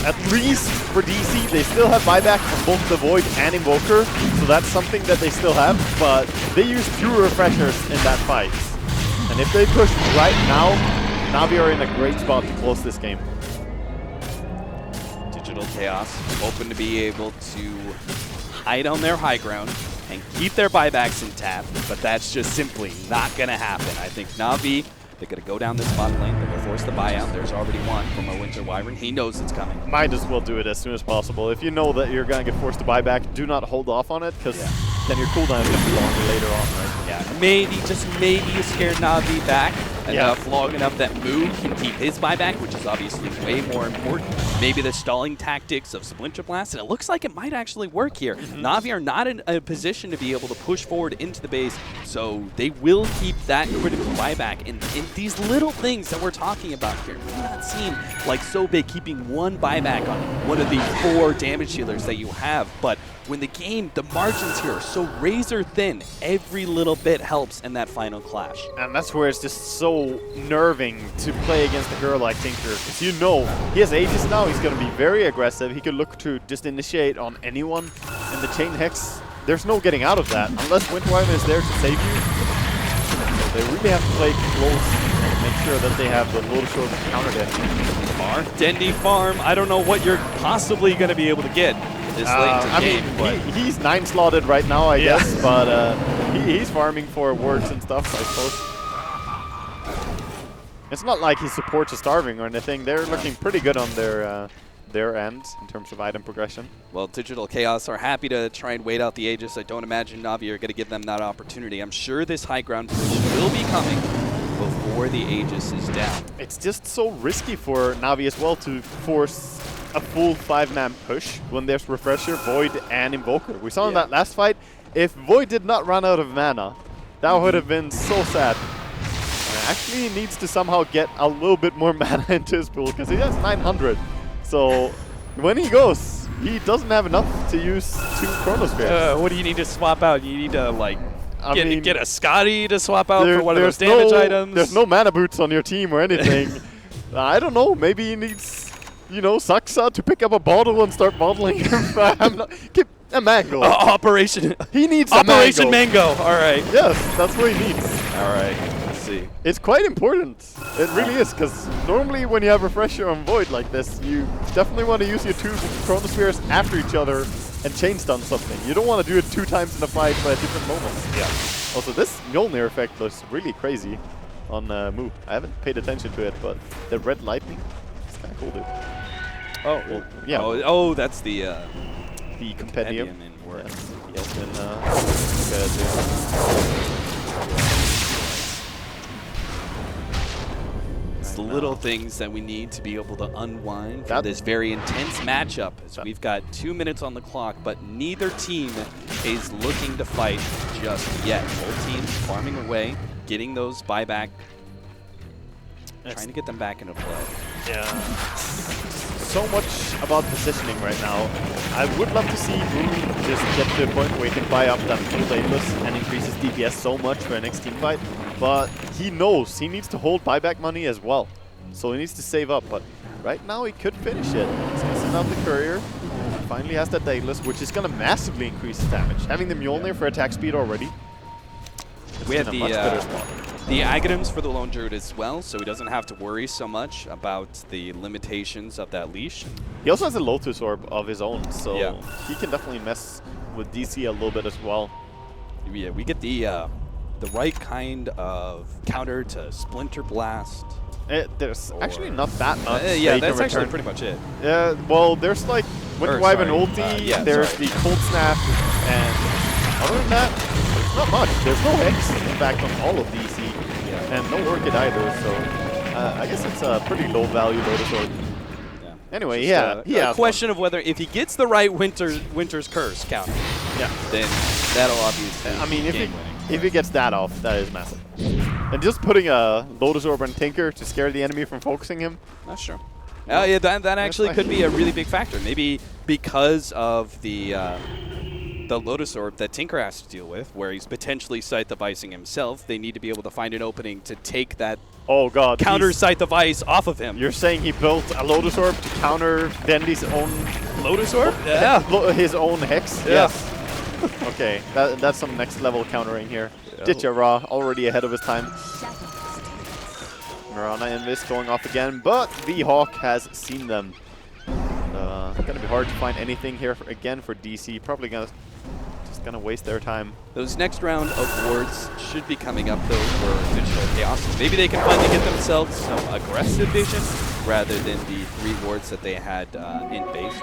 At least for DC, they still have buyback on both the Void and Invoker, so that's something that they still have, but they use 2 refreshers in that fight. And if they push right now, Na'Vi are in a great spot to close this game. Digital Chaos hoping to be able to hide on their high ground and keep their buybacks intact, but that's just simply not going to happen. I think Na'Vi, they're going to go down this bot lane. They're going to force the buyout. There's already one from a Winter Wyvern. He knows it's coming. Might as well do it as soon as possible. If you know that you're going to get forced to buy back, do not hold off on it, because then your cooldown is going to be longer later on, right? Yeah, maybe, just maybe you scared Na'Vi back, enough long enough that Moo can keep his buyback, which is obviously way more important. Maybe the stalling tactics of Splinter Blast, and it looks like it might actually work here. Navi are not in a position to be able to push forward into the base, so they will keep that critical buyback. And these little things that we're talking about here may not seem like so big, keeping one buyback on one of the 4 damage dealers that you have, but when the margins here are so razor thin, every little bit helps in that final clash. And that's where it's just so nerving to play against a hero like Tinker, because you know he has Aegis now, he's going to be very aggressive, he could look to just initiate on anyone, and the Chain Hex, there's no getting out of that, unless Winter Wyvern is there to save you. So they really have to play close and make sure that they have the Lotus Orb counter Dendy. Dendy farm, I don't know what you're possibly going to be able to get this late to game. I mean, he's 9 slotted right now, I guess, but he's farming for wards and stuff, I suppose. It's not like his supports are starving or anything. They're looking pretty good on their end in terms of item progression. Well, Digital Chaos are happy to try and wait out the Aegis. I don't imagine Navi are going to give them that opportunity. I'm sure this high ground push will be coming before the Aegis is down. It's just so risky for Navi as well to force a full 5-man push when there's Refresher, Void, and Invoker. We saw in that last fight, if Void did not run out of mana, that would have been so sad. Actually, he needs to somehow get a little bit more mana into his pool because he has 900. So when he goes, he doesn't have enough to use 2 Chronospheres. What do you need to swap out? You need to like get a Scotty to swap out for one of those there's damage items. There's no mana boots on your team or anything. I don't know. Maybe he needs, Saxa to pick up a bottle and start bottling him. Get a mango. Operation. He needs Operation a mango. Mango. All right. Yes, that's what he needs. All right. Let's see. It's quite important. It really is, because normally when you have Refresher on Void like this, you definitely want to use your 2 Chronospheres after each other and chain stun something. You don't want to do it 2 times in a fight by a different moment. Yeah. Also, this Mjolnir effect looks really crazy on Moo. I haven't paid attention to it, but the red lightning is kind of cool, dude. Oh, well, yeah. Oh, that's the compendium. in work. Yes, and it's the little things that we need to be able to unwind from this very intense matchup. As we've got 2 minutes on the clock, but neither team is looking to fight just yet. Both teams farming away, getting those buyback, trying to get them back into play. Yeah. So much about positioning right now. I would love to see Moo just get to a point where he can buy up that full Daedalus and increase his DPS so much for a next team fight. But he knows he needs to hold buyback money as well. So he needs to save up. But right now he could finish it. He's going to send out the courier. He finally has that Daedalus, which is going to massively increase his damage. Having the Mjolnir for attack speed already. We have the Aghanim's for the Lone Druid as well, so he doesn't have to worry so much about the limitations of that leash. He also has a Lotus Orb of his own, so he can definitely mess with DC a little bit as well. Yeah, we get the right kind of counter to Splinter Blast. There's actually not that much. Yeah, that's actually pretty much it. Well, there's like Winter Wyvern ulti, there's the Cold Snap, and other than that, there's not much. There's no Hex, in fact, on all of DC, and no Orchid either, so I guess it's a pretty low value Lotus Orb. Anyway, a question of whether if he gets the right Winter's Curse counter, then that'll obviously if he gets that off, that is massive. And just putting a Lotus Orb on Tinker to scare the enemy from focusing him. That's true. Yeah, that actually could be a really big factor. Maybe because of the Lotus Orb that Tinker has to deal with, where he's potentially Scythe Devicing himself, they need to be able to find an opening to take that counter Scythe Device off of him. You're saying he built a Lotus Orb to counter Dendy's own Lotus Orb? Yeah. His own Hex? Yeah. Yes. Okay, that's some next level countering here. Ditya Ra already ahead of his time. Mirana Invis going off again, but V-Hawk has seen them. Gonna be hard to find anything here again for DC. Probably just gonna waste their time. Those next round of wards should be coming up though for Digital Chaos. Maybe they can finally get themselves some aggressive vision rather than the 3 wards that they had in base.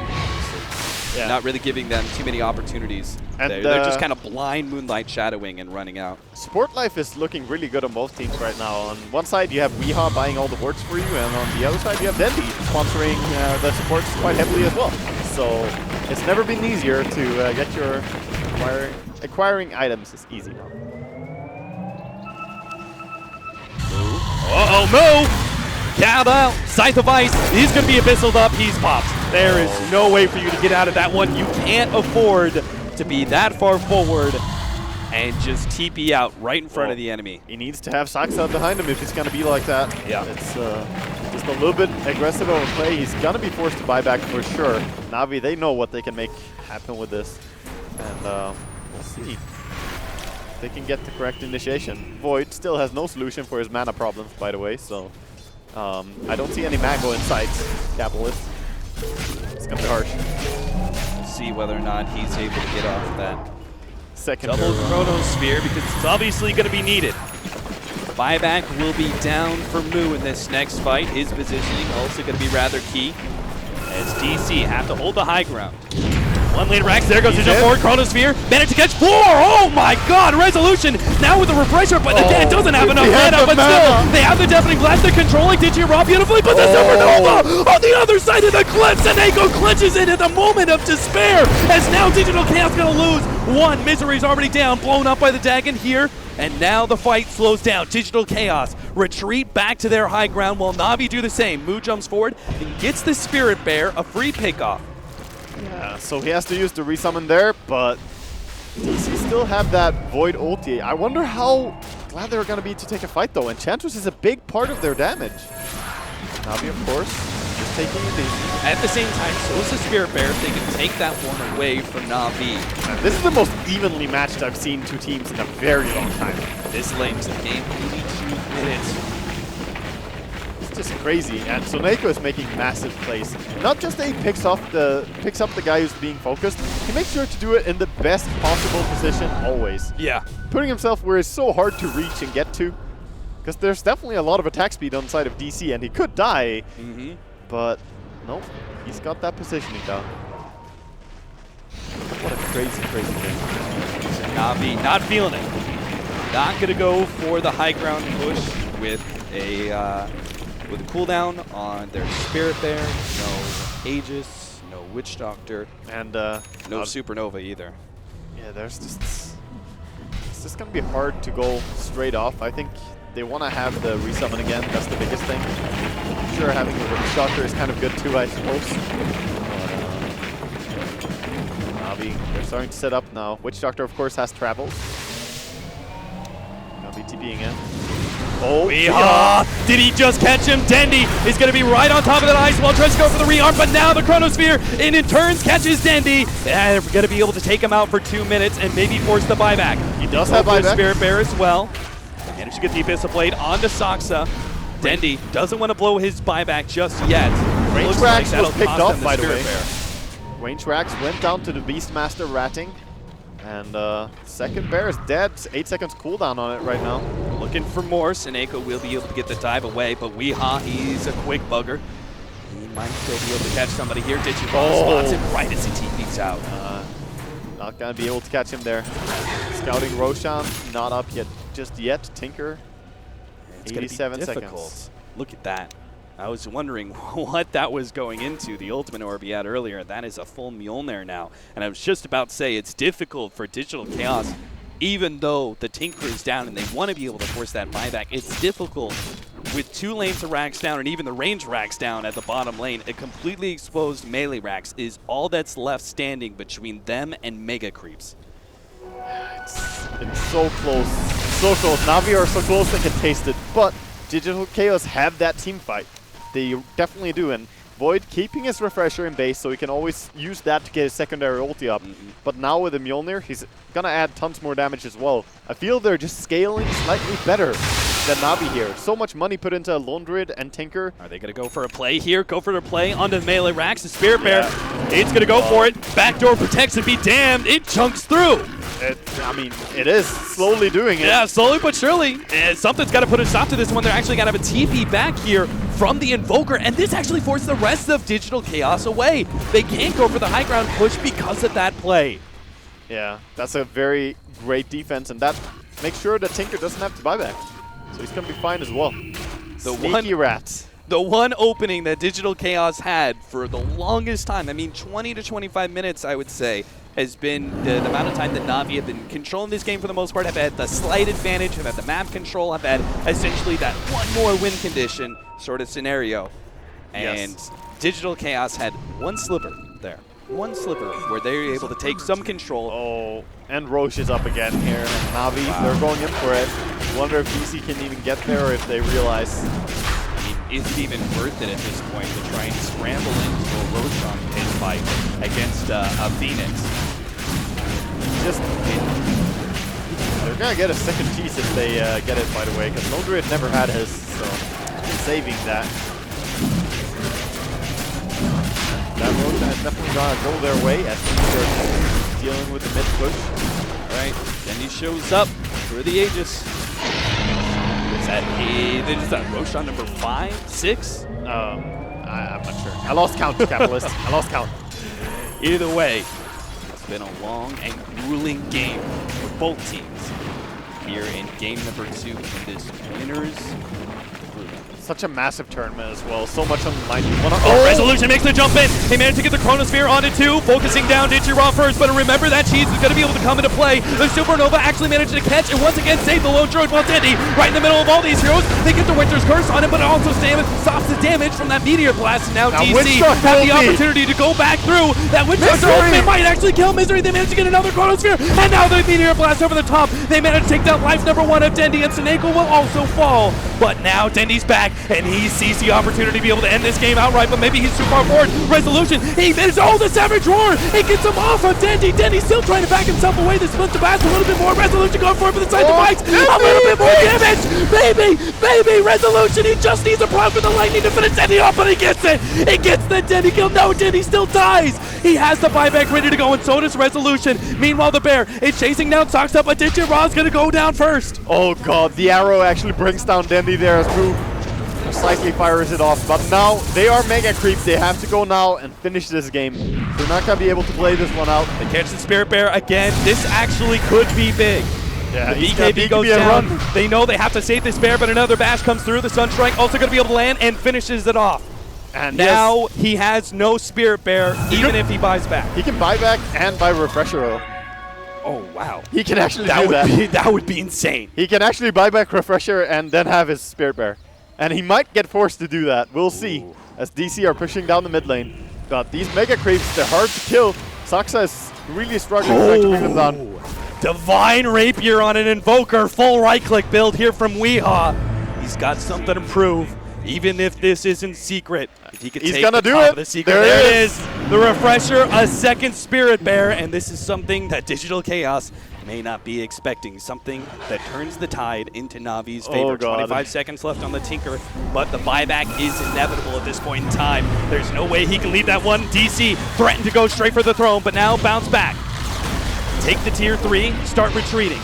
Yeah. Not really giving them too many opportunities. And They're just kind of blind moonlight shadowing and running out. Sport Life is looking really good on both teams right now. On one side, you have Weehaw buying all the wards for you, and on the other side, you have Dendy sponsoring the supports quite heavily as well. So it's never been easier to get your acquiring items is easy now. Uh-oh, no! Count out. Scythe of Ice. He's going to be abyssal up. He's popped. There is no way for you to get out of that one. You can't afford to be that far forward and just TP out right in front of the enemy. He needs to have Saxa behind him if he's going to be like that. Yeah. It's just a little bit aggressive of a play. He's going to be forced to buy back for sure. Na'Vi, they know what they can make happen with this. And we'll see. They can get the correct initiation. Void still has no solution for his mana problems, by the way, so I don't see any Mango in sight, Capitalist. It's going to be harsh. We'll see whether or not he's able to get off that second double Chronosphere, because it's obviously going to be needed. Buyback will be down for Moo in this next fight. His positioning also going to be rather key, as DC have to hold the high ground. One lane Rex, there goes Digital forward, Chronosphere, managed to catch 4! Oh my god, Resolution now with the refresher, but again, doesn't have enough mana, but still, they have the Deafening Blast, they're controlling Digiraw beautifully, but the Supernova on the other side of the cliffs, and Echo clinches it at the moment of despair, as now Digital Chaos gonna lose one. Misery's already down, blown up by the Dagon here, and now the fight slows down. Digital Chaos retreat back to their high ground while Na'Vi do the same. Moo jumps forward and gets the Spirit Bear, a free pickoff. Yeah, so he has to use the resummon there, but DC still have that Void ulti. I wonder how glad they're going to be to take a fight, though. Enchantress is a big part of their damage. Na'Vi, of course, just taking it easy. At the same time, so is the Spirit Bear. They can take that one away from Na'Vi. And this is the most evenly matched I've seen two teams in a very long time. This late to the game, 82 minutes. Just crazy, and Soneko is making massive plays. Not just that he picks up the guy who's being focused, he makes sure to do it in the best possible position always. Yeah. Putting himself where it's so hard to reach and get to, because there's definitely a lot of attack speed on the side of DC, and he could die, but nope, he's got that positioning down. What a crazy, crazy game. Na'Vi not feeling it. Not gonna go for the high ground push with a cooldown on their Spirit Bear, no Aegis, no Witch Doctor, and no Supernova either. Yeah, it's just gonna be hard to go straight off. I think they want to have the resummon again. That's the biggest thing. Sure, having a Witch Doctor is kind of good too, I suppose. Na'Vi, they're starting to set up now. Witch Doctor, of course, has travels. Gonna be TPing in. Oh, Weehaw! Did he just catch him? Dendy is going to be right on top of that ice while tries to go for the rearm, but now the Chronosphere in turns catches Dendy. And they're going to be able to take him out for 2 minutes and maybe force the buyback. He does have buyback. Spirit Bear as well. Managed to get the Abyssal Blade onto Saxa. Dendy doesn't want to blow his buyback just yet. Range Looks Rax like was picked that'll up, cost by them the the way. Spirit Bear. Range Rax went down to the Beastmaster ratting. And second bear is dead. 8 seconds cooldown on it right now. Looking for more. Seneko will be able to get the dive away, but Weehaw, he's a quick bugger. He might still be able to catch somebody here. Digiball spots him right as he TP's out. Not going to be able to catch him there. Scouting Roshan, not up yet just yet. Tinker, It's 87 difficult. seconds. Look at that. I was wondering what that was going into, the ultimate orb he had earlier. That is a full Mjolnir now. And I was just about to say it's difficult for Digital Chaos, even though the Tinker is down and they want to be able to force that buyback. It's difficult with 2 lanes of racks down and even the range racks down at the bottom lane. A completely exposed melee racks is all that's left standing between them and Mega Creeps. It's so close. So close. Na'Vi are so close they can taste it. But Digital Chaos have that team fight. They definitely do, and Void keeping his refresher in base so he can always use that to get his secondary ulti up. But now with the Mjolnir, he's gonna add tons more damage as well. I feel they're just scaling slightly better than Navi here. So much money put into Lone Druid and Tinker. Are they going to go for a play here? Go for the play onto the melee racks. The Spirit Bear, it's going to go for it. Backdoor protects and be damned. It chunks through. I mean, it is slowly doing it. Yeah, slowly but surely. Something's got to put a stop to this one. They're actually going to have a TP back here from the Invoker, and this actually forced the rest of Digital Chaos away. They can't go for the high ground push because of that play. Yeah, that's a very great defense, and that makes sure that Tinker doesn't have to buy back. So he's going to be fine as well. Sneaky rats. The one opening that Digital Chaos had for the longest time, I mean 20 to 25 minutes, I would say, has been the amount of time that Na'Vi have been controlling this game for the most part, have had the slight advantage, have had the map control, have had essentially that one more win condition sort of scenario. And Digital Chaos had one sliver there. One sliver where they were able to take some control. Oh, and Roche is up again here. And Na'Vi, they're going in for it. Wonder if DC can even get there or if they realize. I mean, is it even worth it at this point to try and scramble into a Roshan pit fight against a Phoenix? They're going to get a second piece if they get it, by the way, because Lone Druid never had his, so saving that. That Roshan is definitely going to go their way as they're dealing with the mid push. All right, then he shows up for the Aegis. Is that Roshan number 5, 6? I'm not sure. I lost count, Capitalist. I lost count. Either way, it's been a long and grueling game for both teams here in game number 2 in this winners group. Such a massive tournament as well. So much on the line. Resolution makes the jump in. They managed to get the Chronosphere onto 2, focusing down Digiron first, but remember that cheese is going to be able to come into play. The Supernova actually managed to catch and once again save the Lone Druid while Dendy, right in the middle of all these heroes, they get the Winter's Curse on him, but it also stops the damage from that Meteor Blast, and now DC have the opportunity to go back through. That Winter's ultimate might actually kill Misery. They managed to get another Chronosphere, and now the Meteor Blast over the top. They managed to take down life number 1 of Dendy, and Seneko will also fall. But now Dendy's back, and he sees the opportunity to be able to end this game outright, but maybe he's too far forward. Resolution, he managed, the Savage Roar! It gets him off of Dendy. Dendy's still trying to back himself away. This splits the blast a little bit more. Resolution going for it the side device. A little bit more damage. Baby, Resolution, he just needs a proc with the lightning to finish Dendy off, but he gets it. He gets the Dendy kill. No, Dendy still dies. He has the buyback ready to go, and so does Resolution. Meanwhile, the Bear is chasing down Sox up, but Digiron's going to go down first. Oh god, the arrow actually brings down Dendy there as Boo slightly fires it off, but now they are mega creep. They have to go now and finish this game. They're not going to be able to play this one out. They catch the Spirit Bear again. This actually could be big. Yeah, the BKB goes down. They know they have to save this Bear, but another bash comes through. The Sunstrike also going to be able to land and finishes it off. And now he has no Spirit Bear, even if he buys back. He can buy back and buy Refresher Oil. Oh, wow. He can actually do that. That would be insane. He can actually buy back Refresher and then have his Spirit Bear. And he might get forced to do that. We'll see as DC are pushing down the mid lane. But these mega creeps, they're hard to kill. Saxa is really struggling trying to bring them down. Divine Rapier on an Invoker. Full right-click build here from Weehaw. He's got something to prove, even if this isn't secret. If he could He's take gonna the do top it. Of the secret. There it is. The Refresher, a second Spirit Bear, and this is something that Digital Chaos may not be expecting. Something that turns the tide into Navi's favor. 25 seconds left on the Tinker, but the buyback is inevitable at this point in time. There's no way he can leave that one. DC threatened to go straight for the throne, but now bounce back. Take the tier 3, start retreating.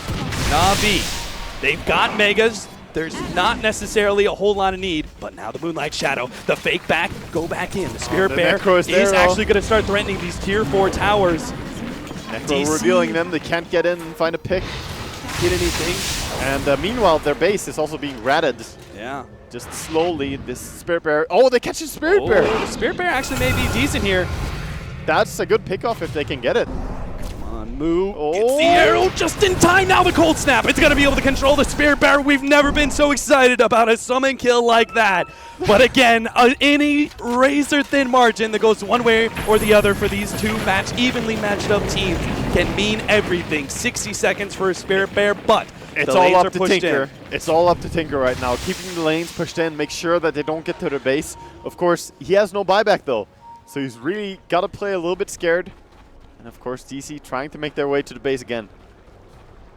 Navi, they've got Megas. There's not necessarily a whole lot of need, but now the Moonlight Shadow, the fake back, go back in. The Spirit Bear is actually going to start threatening these tier 4 towers. Necro revealing them, they can't get in and find a pick, get anything. And meanwhile, their base is also being ratted. Yeah. Just slowly, this Spirit Bear. Oh, they catch a Spirit Bear. The Spirit Bear actually may be decent here. That's a good pickoff if they can get it. Move. It's the arrow just in time. Now the Cold Snap. It's going to be able to control the Spirit Bear. We've never been so excited about a summon kill like that. But again, any razor-thin margin that goes one way or the other for these two evenly matched up teams can mean everything. 60 seconds for a Spirit Bear, but it's all up to Tinker. It's all up to Tinker right now. Keeping the lanes pushed in, make sure that they don't get to their base. Of course, he has no buyback though. So he's really got to play a little bit scared. And of course, DC trying to make their way to the base again.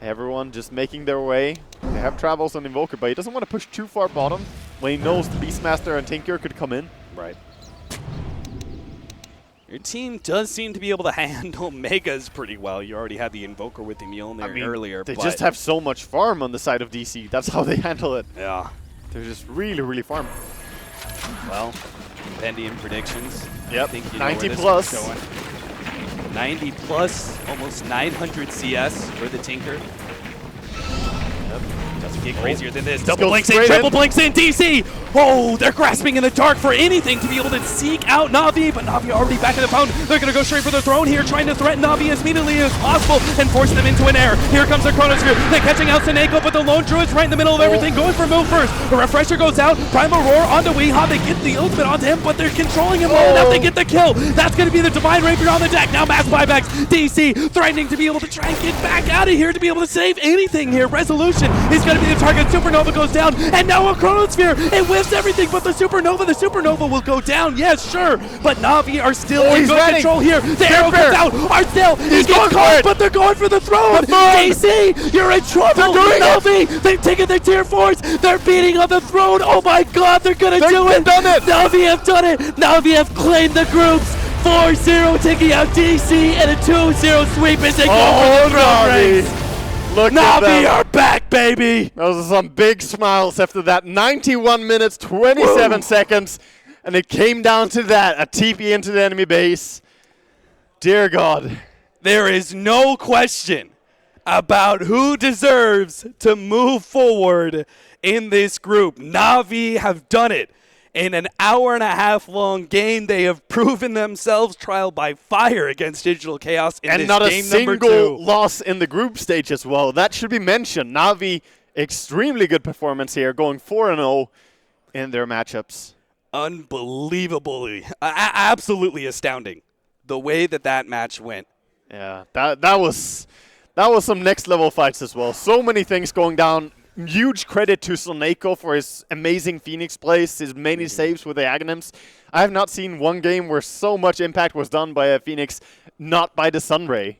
Everyone just making their way. They have travels on Invoker, but he doesn't want to push too far bottom when he knows the Beastmaster and Tinker could come in. Right. Your team does seem to be able to handle Megas pretty well. You already had the Invoker with the Mjolnir earlier. They but just have so much farm on the side of DC. That's how they handle it. Yeah. They're just really, really farm. Well, compendium predictions. Yep, I think you 90 know plus. 90 plus, almost 900 CS for the Tinker. Doesn't get crazier than this. Double blinks in, triple blinks in, DC! Oh, they're grasping in the dark for anything to be able to seek out Na'Vi, but Na'Vi already back in the pound. They're going to go straight for the throne here, trying to threaten Na'Vi as immediately as possible and force them into an air. Here comes the Chronosphere. They're catching out Seneko, but the Lone Druid's right in the middle of everything, going for move first. The Refresher goes out, Primal Roar onto Weehaw. They get the ultimate onto him, but they're controlling him well enough. They get the kill. That's going to be the Divine Rapier on the deck. Now mass buybacks. DC threatening to be able to try and get back out of here to be able to save anything here. Resolution is going to be the target. Supernova goes down, and now a Chronosphere. It whiffs everything but the Supernova will go down, yes, sure, but Na'Vi are still in good control here. The arrow comes out, Artdale, he gets caught, but they're going for the throne. DC, you're in trouble. Na'Vi, they've taken their tier 4s, they're beating on the throne. Oh my god, they're gonna do it. Na'Vi have done it. Na'Vi have claimed the groups. 4-0 taking out DC, and a 2-0 sweep as they go for the throne race. Look Na'Vi are back, baby! Those are some big smiles after that. 91 minutes, 27 seconds, and it came down to that. A TP into the enemy base. Dear God. There is no question about who deserves to move forward in this group. Na'Vi have done it. In an hour-and-a-half long game, they have proven themselves trial by fire against Digital Chaos in and this not a game number 2. single loss in the group stage as well. That should be mentioned. Na'Vi, extremely good performance here, going 4-0 in their matchups. Unbelievably, absolutely astounding, the way that match went. Yeah, that was some next level fights as well. So many things going down. Huge credit to Soneko for his amazing Phoenix plays, his many saves with the Aghanims. I have not seen one game where so much impact was done by a Phoenix, not by the Sunray.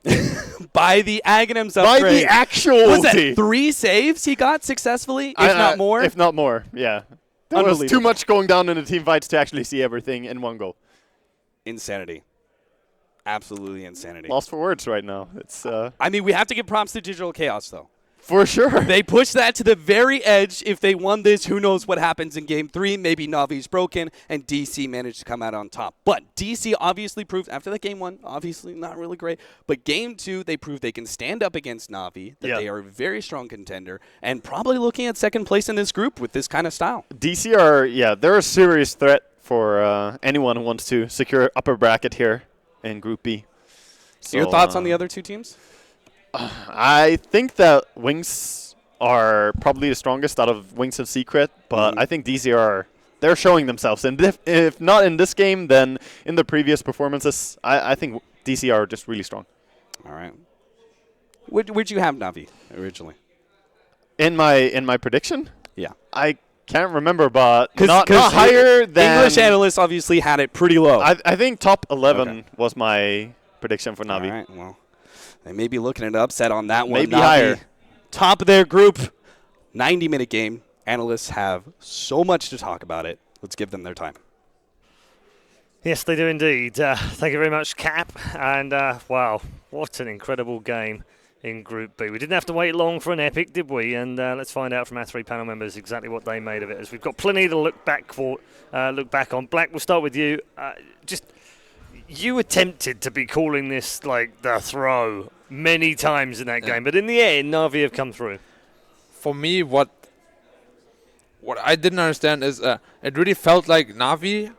By the Aghanims upgrade. By the actual Was ulti. that 3 saves he got successfully, if not more? If not more, yeah. There was too much going down in the team fights to actually see everything in one go. Insanity. Absolutely insanity. Lost for words right now. It's. I mean, we have to give props to Digital Chaos, though. For sure. They pushed that to the very edge. If they won this, who knows what happens in Game 3. Maybe Navi's broken, and DC managed to come out on top. But DC obviously proved, after that Game 1, obviously not really great, but Game 2, they proved they can stand up against Navi, that they are a very strong contender, and probably looking at second place in this group with this kind of style. DC are, they're a serious threat for anyone who wants to secure upper bracket here in Group B. So, your thoughts on the other two teams? I think that Wings are probably the strongest out of Wings and Secret, but I think DC they're showing themselves. And if not in this game, then in the previous performances, I think DC are just really strong. All right. Where'd you have Navi originally? In my prediction? Yeah. I can't remember, but not Cause higher than... English analysts obviously had it pretty low. I think top 11 was my prediction for Navi. All right, well, they may be looking at an upset on that one. Maybe Navi, higher. Top of their group, 90-minute game. Analysts have so much to talk about it. Let's give them their time. Yes, they do indeed. Thank you very much, Cap. And, wow, what an incredible game in Group B. We didn't have to wait long for an epic, did we? And let's find out from our 3 panel members exactly what they made of it, as we've got plenty to look back on. Black, we'll start with you. You attempted to be calling this like the throw many times in that game, but in the end, Navi have come through. For me, what I didn't understand is it really felt like Navi,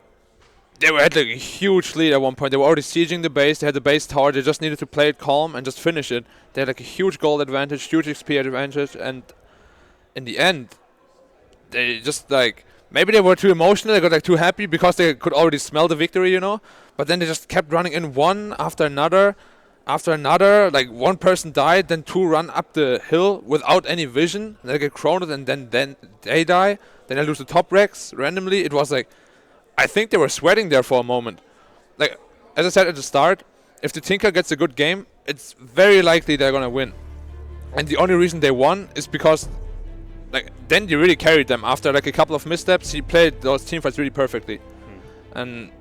they had like a huge lead at one point. They were already sieging the base. They had the base tower. They just needed to play it calm and just finish it. They had like a huge gold advantage, huge XP advantage, and in the end, they just like, maybe they were too emotional. They got like too happy because they could already smell the victory, you know. But then they just kept running in one after another. Like one person died, then 2 run up the hill without any vision. They get croned and then they die. Then they lose the top Rex randomly. It was like, I think they were sweating there for a moment. Like, as I said at the start, if the Tinker gets a good game, it's very likely they're going to win. And the only reason they won is because Dendy really carried them. After like a couple of missteps, he played those teamfights really perfectly. And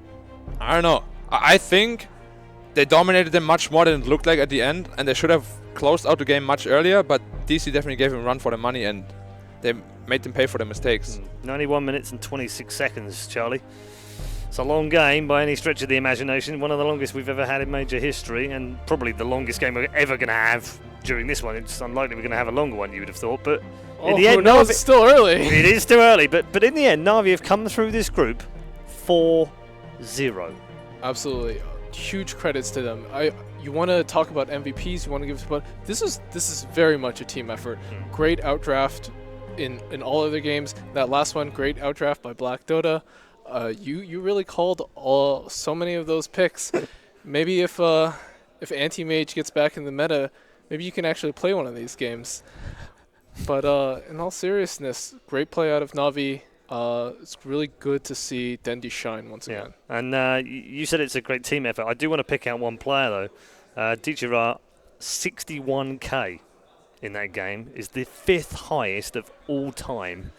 I don't know. I think they dominated them much more than it looked like at the end, and they should have closed out the game much earlier, but DC definitely gave him a run for the money, and they made them pay for their mistakes. 91 minutes and 26 seconds, Charlie. It's a long game by any stretch of the imagination, one of the longest we've ever had in major history, and probably the longest game we're ever going to have during this one. It's unlikely we're going to have a longer one, you would have thought, but in the end, no, it's still early. It is still early, but in the end, Na'Vi have come through this group 4-0. Absolutely. Huge credits to them. You want to talk about MVPs, you want to give but this is very much a team effort. Great outdraft in all of their games. That last one, great outdraft by Black Dota. You really called so many of those picks. Maybe if Anti-Mage gets back in the meta, maybe you can actually play one of these games. But in all seriousness, great play out of Na'Vi. It's really good to see Dendy shine once again. And you said it's a great team effort. I do want to pick out one player, though. Dichira, 61k in that game, is the 5th highest of all time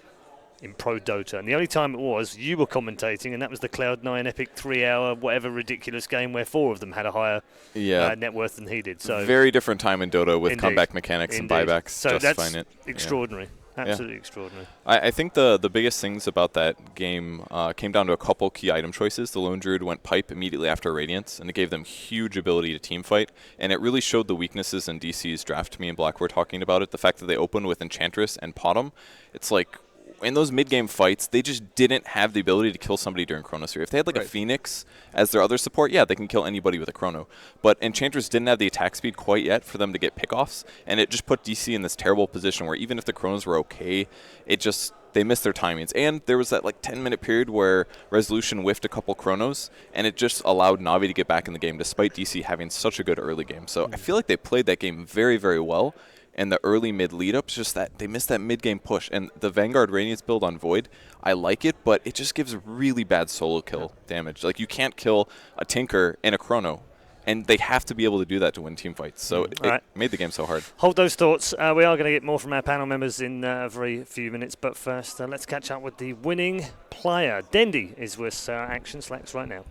in Pro Dota. And the only time it was, you were commentating, and that was the Cloud9 Epic 3-hour, whatever ridiculous game where 4 of them had a higher net worth than he did. So very different time in Dota with Indeed. comeback mechanics and buybacks. So justifying that's it. extraordinary. Absolutely extraordinary. I think the biggest things about that game came down to a couple key item choices. The Lone Druid went Pipe immediately after Radiance, and it gave them huge ability to team fight, and it really showed the weaknesses in DC's draft. Me and Black were talking about it. The fact that they opened with Enchantress and Potom, it's like, in those mid-game fights, they just didn't have the ability to kill somebody during Chronosphere. If they had like a Phoenix as their other support, yeah, they can kill anybody with a Chrono. But Enchantress didn't have the attack speed quite yet for them to get pickoffs, and it just put DC in this terrible position where even if the Chronos were okay, they missed their timings. And there was that like 10-minute period where Resolution whiffed a couple Chronos, and it just allowed Na'Vi to get back in the game despite DC having such a good early game. So I feel like they played that game very, very well. And the early mid lead ups, just that they missed that mid game push. And the Vanguard Radiance build on Void, I like it, but it just gives really bad solo kill damage. Like, you can't kill a Tinker in a Chrono, and they have to be able to do that to win team fights. So it made the game so hard. Hold those thoughts. We are going to get more from our panel members in a very few minutes, but first let's catch up with the winning player. Dendy is with Action Slacks right now.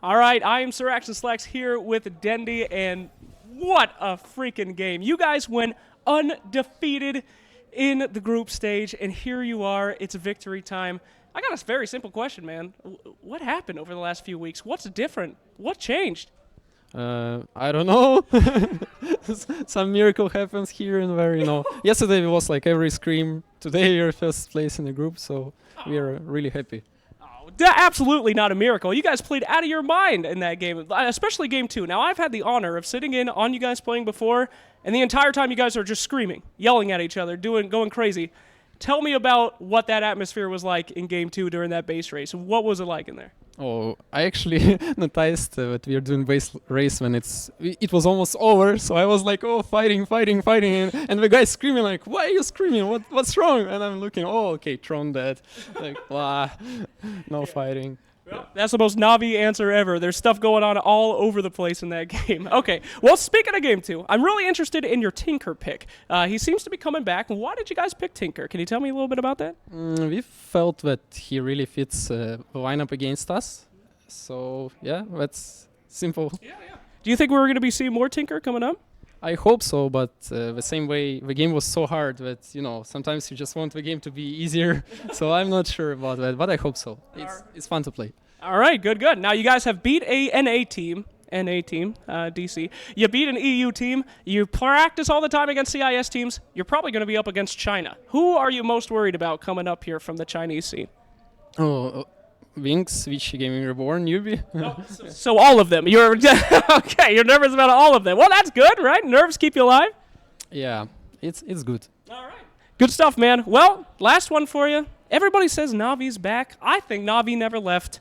All right, I am Sir Action Slacks here with Dendy, and what a freaking game. You guys went undefeated in the group stage, and here you are. It's victory time. I got a very simple question, man. What happened over the last few weeks? What's different? What changed? I don't know. Some miracle happens here and there, Yesterday it was like every scream. Today you're first place in the group, so we are really happy. Absolutely not a miracle. You guys played out of your mind in that game, especially game 2. Now, I've had the honor of sitting in on you guys playing before, and the entire time you guys are just screaming, yelling at each other, going crazy. Tell me about what that atmosphere was like in game 2 during that base race. What was it like in there? Oh, I actually noticed that we are doing base race when it was almost over, so I was like, fighting, and the guy's screaming like, why are you screaming? What's wrong? And I'm looking, okay, Tron dead. Like, no fighting. Well, that's the most Na'Vi answer ever. There's stuff going on all over the place in that game. Okay, well, speaking of game 2, I'm really interested in your Tinker pick. He seems to be coming back. Why did you guys pick Tinker? Can you tell me a little bit about that? We felt that he really fits the lineup against us. So, yeah, that's simple. Yeah. Do you think we're going to be seeing more Tinker coming up? I hope so, but the same way, the game was so hard that, sometimes you just want the game to be easier. So I'm not sure about that, but I hope so. It's fun to play. All right, good. Now, you guys have beat a NA team, DC. You beat an EU team. You practice all the time against CIS teams. You're probably going to be up against China. Who are you most worried about coming up here from the Chinese scene? Wings, Switch Gaming Reborn, newbie. So all of them. You're okay. You're nervous about all of them. Well, that's good, right? Nerves keep you alive. Yeah, it's good. All right. Good stuff, man. Well, last one for you. Everybody says Navi's back. I think Navi never left.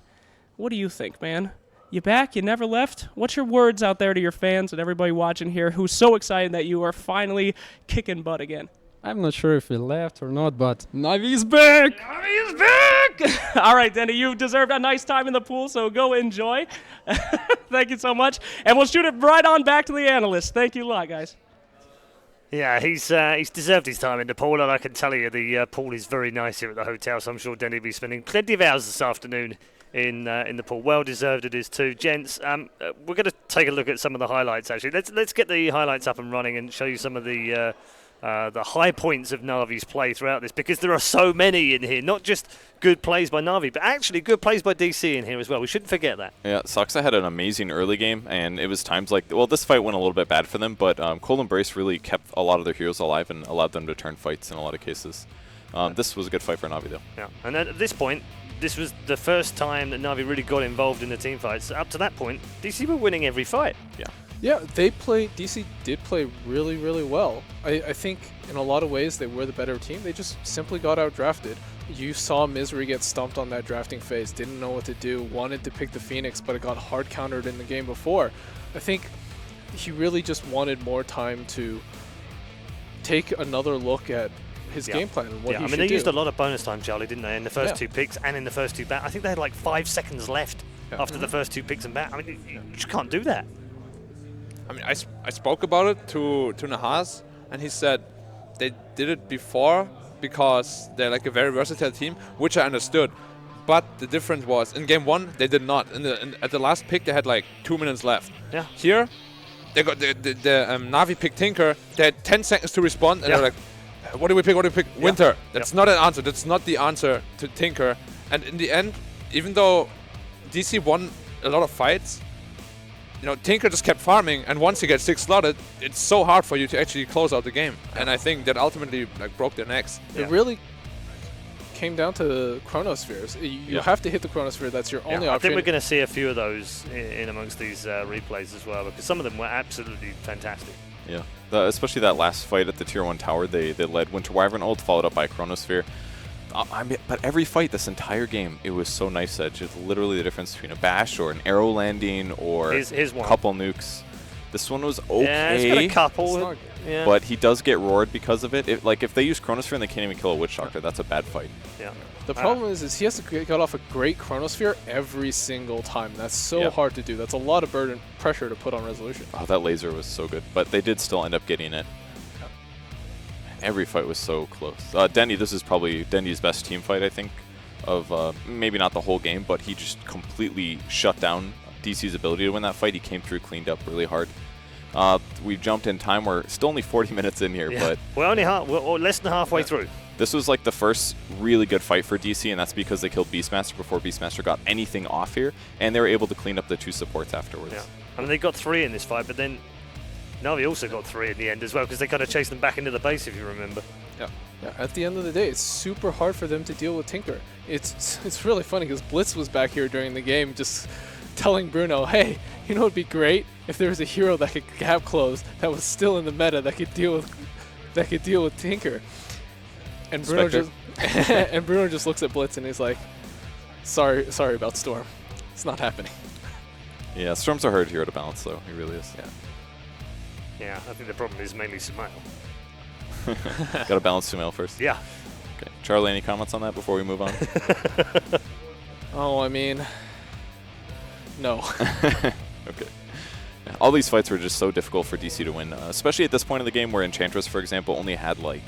What do you think, man? You back? You never left? What's your words out there to your fans and everybody watching here who's so excited that you are finally kicking butt again? I'm not sure if we left or not, but Navi is back! Navi is back! All right, Denny, you deserved a nice time in the pool, so go enjoy. Thank you so much. And we'll shoot it right on back to the analysts. Thank you a lot, guys. Yeah, he's deserved his time in the pool, and I can tell you the pool is very nice here at the hotel, so I'm sure Denny will be spending plenty of hours this afternoon in the pool. Well deserved it is too. Gents, we're going to take a look at some of the highlights, actually. Let's get the highlights up and running and show you some of the high points of Navi's play throughout this, because there are so many in here, not just good plays by Navi, but actually good plays by DC in here as well. We shouldn't forget that. Yeah, Soxa had an amazing early game, and it was times like, well, this fight went a little bit bad for them, but Cold Embrace really kept a lot of their heroes alive and allowed them to turn fights in a lot of cases. This was a good fight for Navi, though. Yeah, and at this point, this was the first time that Navi really got involved in the team fights. Up to that point, DC were winning every fight. Yeah. Yeah, DC did play really, really well. I think in a lot of ways they were the better team. They just simply got outdrafted. You saw Misery get stumped on that drafting phase, didn't know what to do, wanted to pick the Phoenix, but it got hard countered in the game before. I think he really just wanted more time to take another look at his game plan and what he should do. I mean, they used a lot of bonus time, Charlie, didn't they, in the first two picks and in the first two bat. I think they had like 5 seconds left after the first two picks and bat. I mean, you just can't do that. I mean, I spoke about it to Nahas, and he said they did it before because they're like a very versatile team, which I understood. But the difference was, in game 1, they did not. At the last pick, they had like 2 minutes left. Yeah. Here, they got the Navi picked Tinker. They had 10 seconds to respond, and they're like, what do we pick? What do we pick? Winter. That's not an answer. That's not the answer to Tinker. And in the end, even though DC won a lot of fights, you know, Tinker just kept farming, and once he gets 6 slotted, it's so hard for you to actually close out the game. And I think that ultimately like broke their necks. It really came down to Chronospheres. You have to hit the Chronosphere. That's your only option. I think we're going to see a few of those in amongst these replays as well, because some of them were absolutely fantastic. Yeah, especially that last fight at the Tier 1 tower, they led Winter Wyvern ult, followed up by Chronosphere. I mean, but every fight this entire game, it was so nice that just literally the difference between a bash or an arrow landing or a couple nukes. This one was okay. Yeah, it's got a couple. But he does get roared because of it. Like, if they use Chronosphere and they can't even kill a Witch Doctor, that's a bad fight. Yeah. The problem is he has to get off a great Chronosphere every single time. That's so hard to do. That's a lot of pressure to put on Resolution. Oh, that laser was so good. But they did still end up getting it. Every fight was so close. Dendy, this is probably Dendy's best team fight, I think, of maybe not the whole game, but he just completely shut down DC's ability to win that fight. He came through, cleaned up really hard. We jumped in time. We're still only 40 minutes in here, but we're only less than halfway through. This was like the first really good fight for DC, and that's because they killed Beastmaster before Beastmaster got anything off here, and they were able to clean up the 2 supports afterwards. Yeah. I mean, they got 3 in this fight, but then Navi also got 3 in the end as well, because they kind of chased them back into the base, if you remember. Yeah. At the end of the day, it's super hard for them to deal with Tinker. It's really funny because Blitz was back here during the game just telling Bruno, hey, you know, it'd be great if there was a hero that could gap close that was still in the meta that could deal with Tinker. And Bruno just looks at Blitz and he's like, sorry about Storm. It's not happening. Yeah, Storm's a hard hero to balance, though. He really is. Yeah, I think the problem is mainly Sumail. Got to balance Sumail first. Yeah. Okay. Charlie, any comments on that before we move on? Oh, I mean, no. Okay. Yeah, all these fights were just so difficult for DC to win, especially at this point in the game where Enchantress, for example, only had like,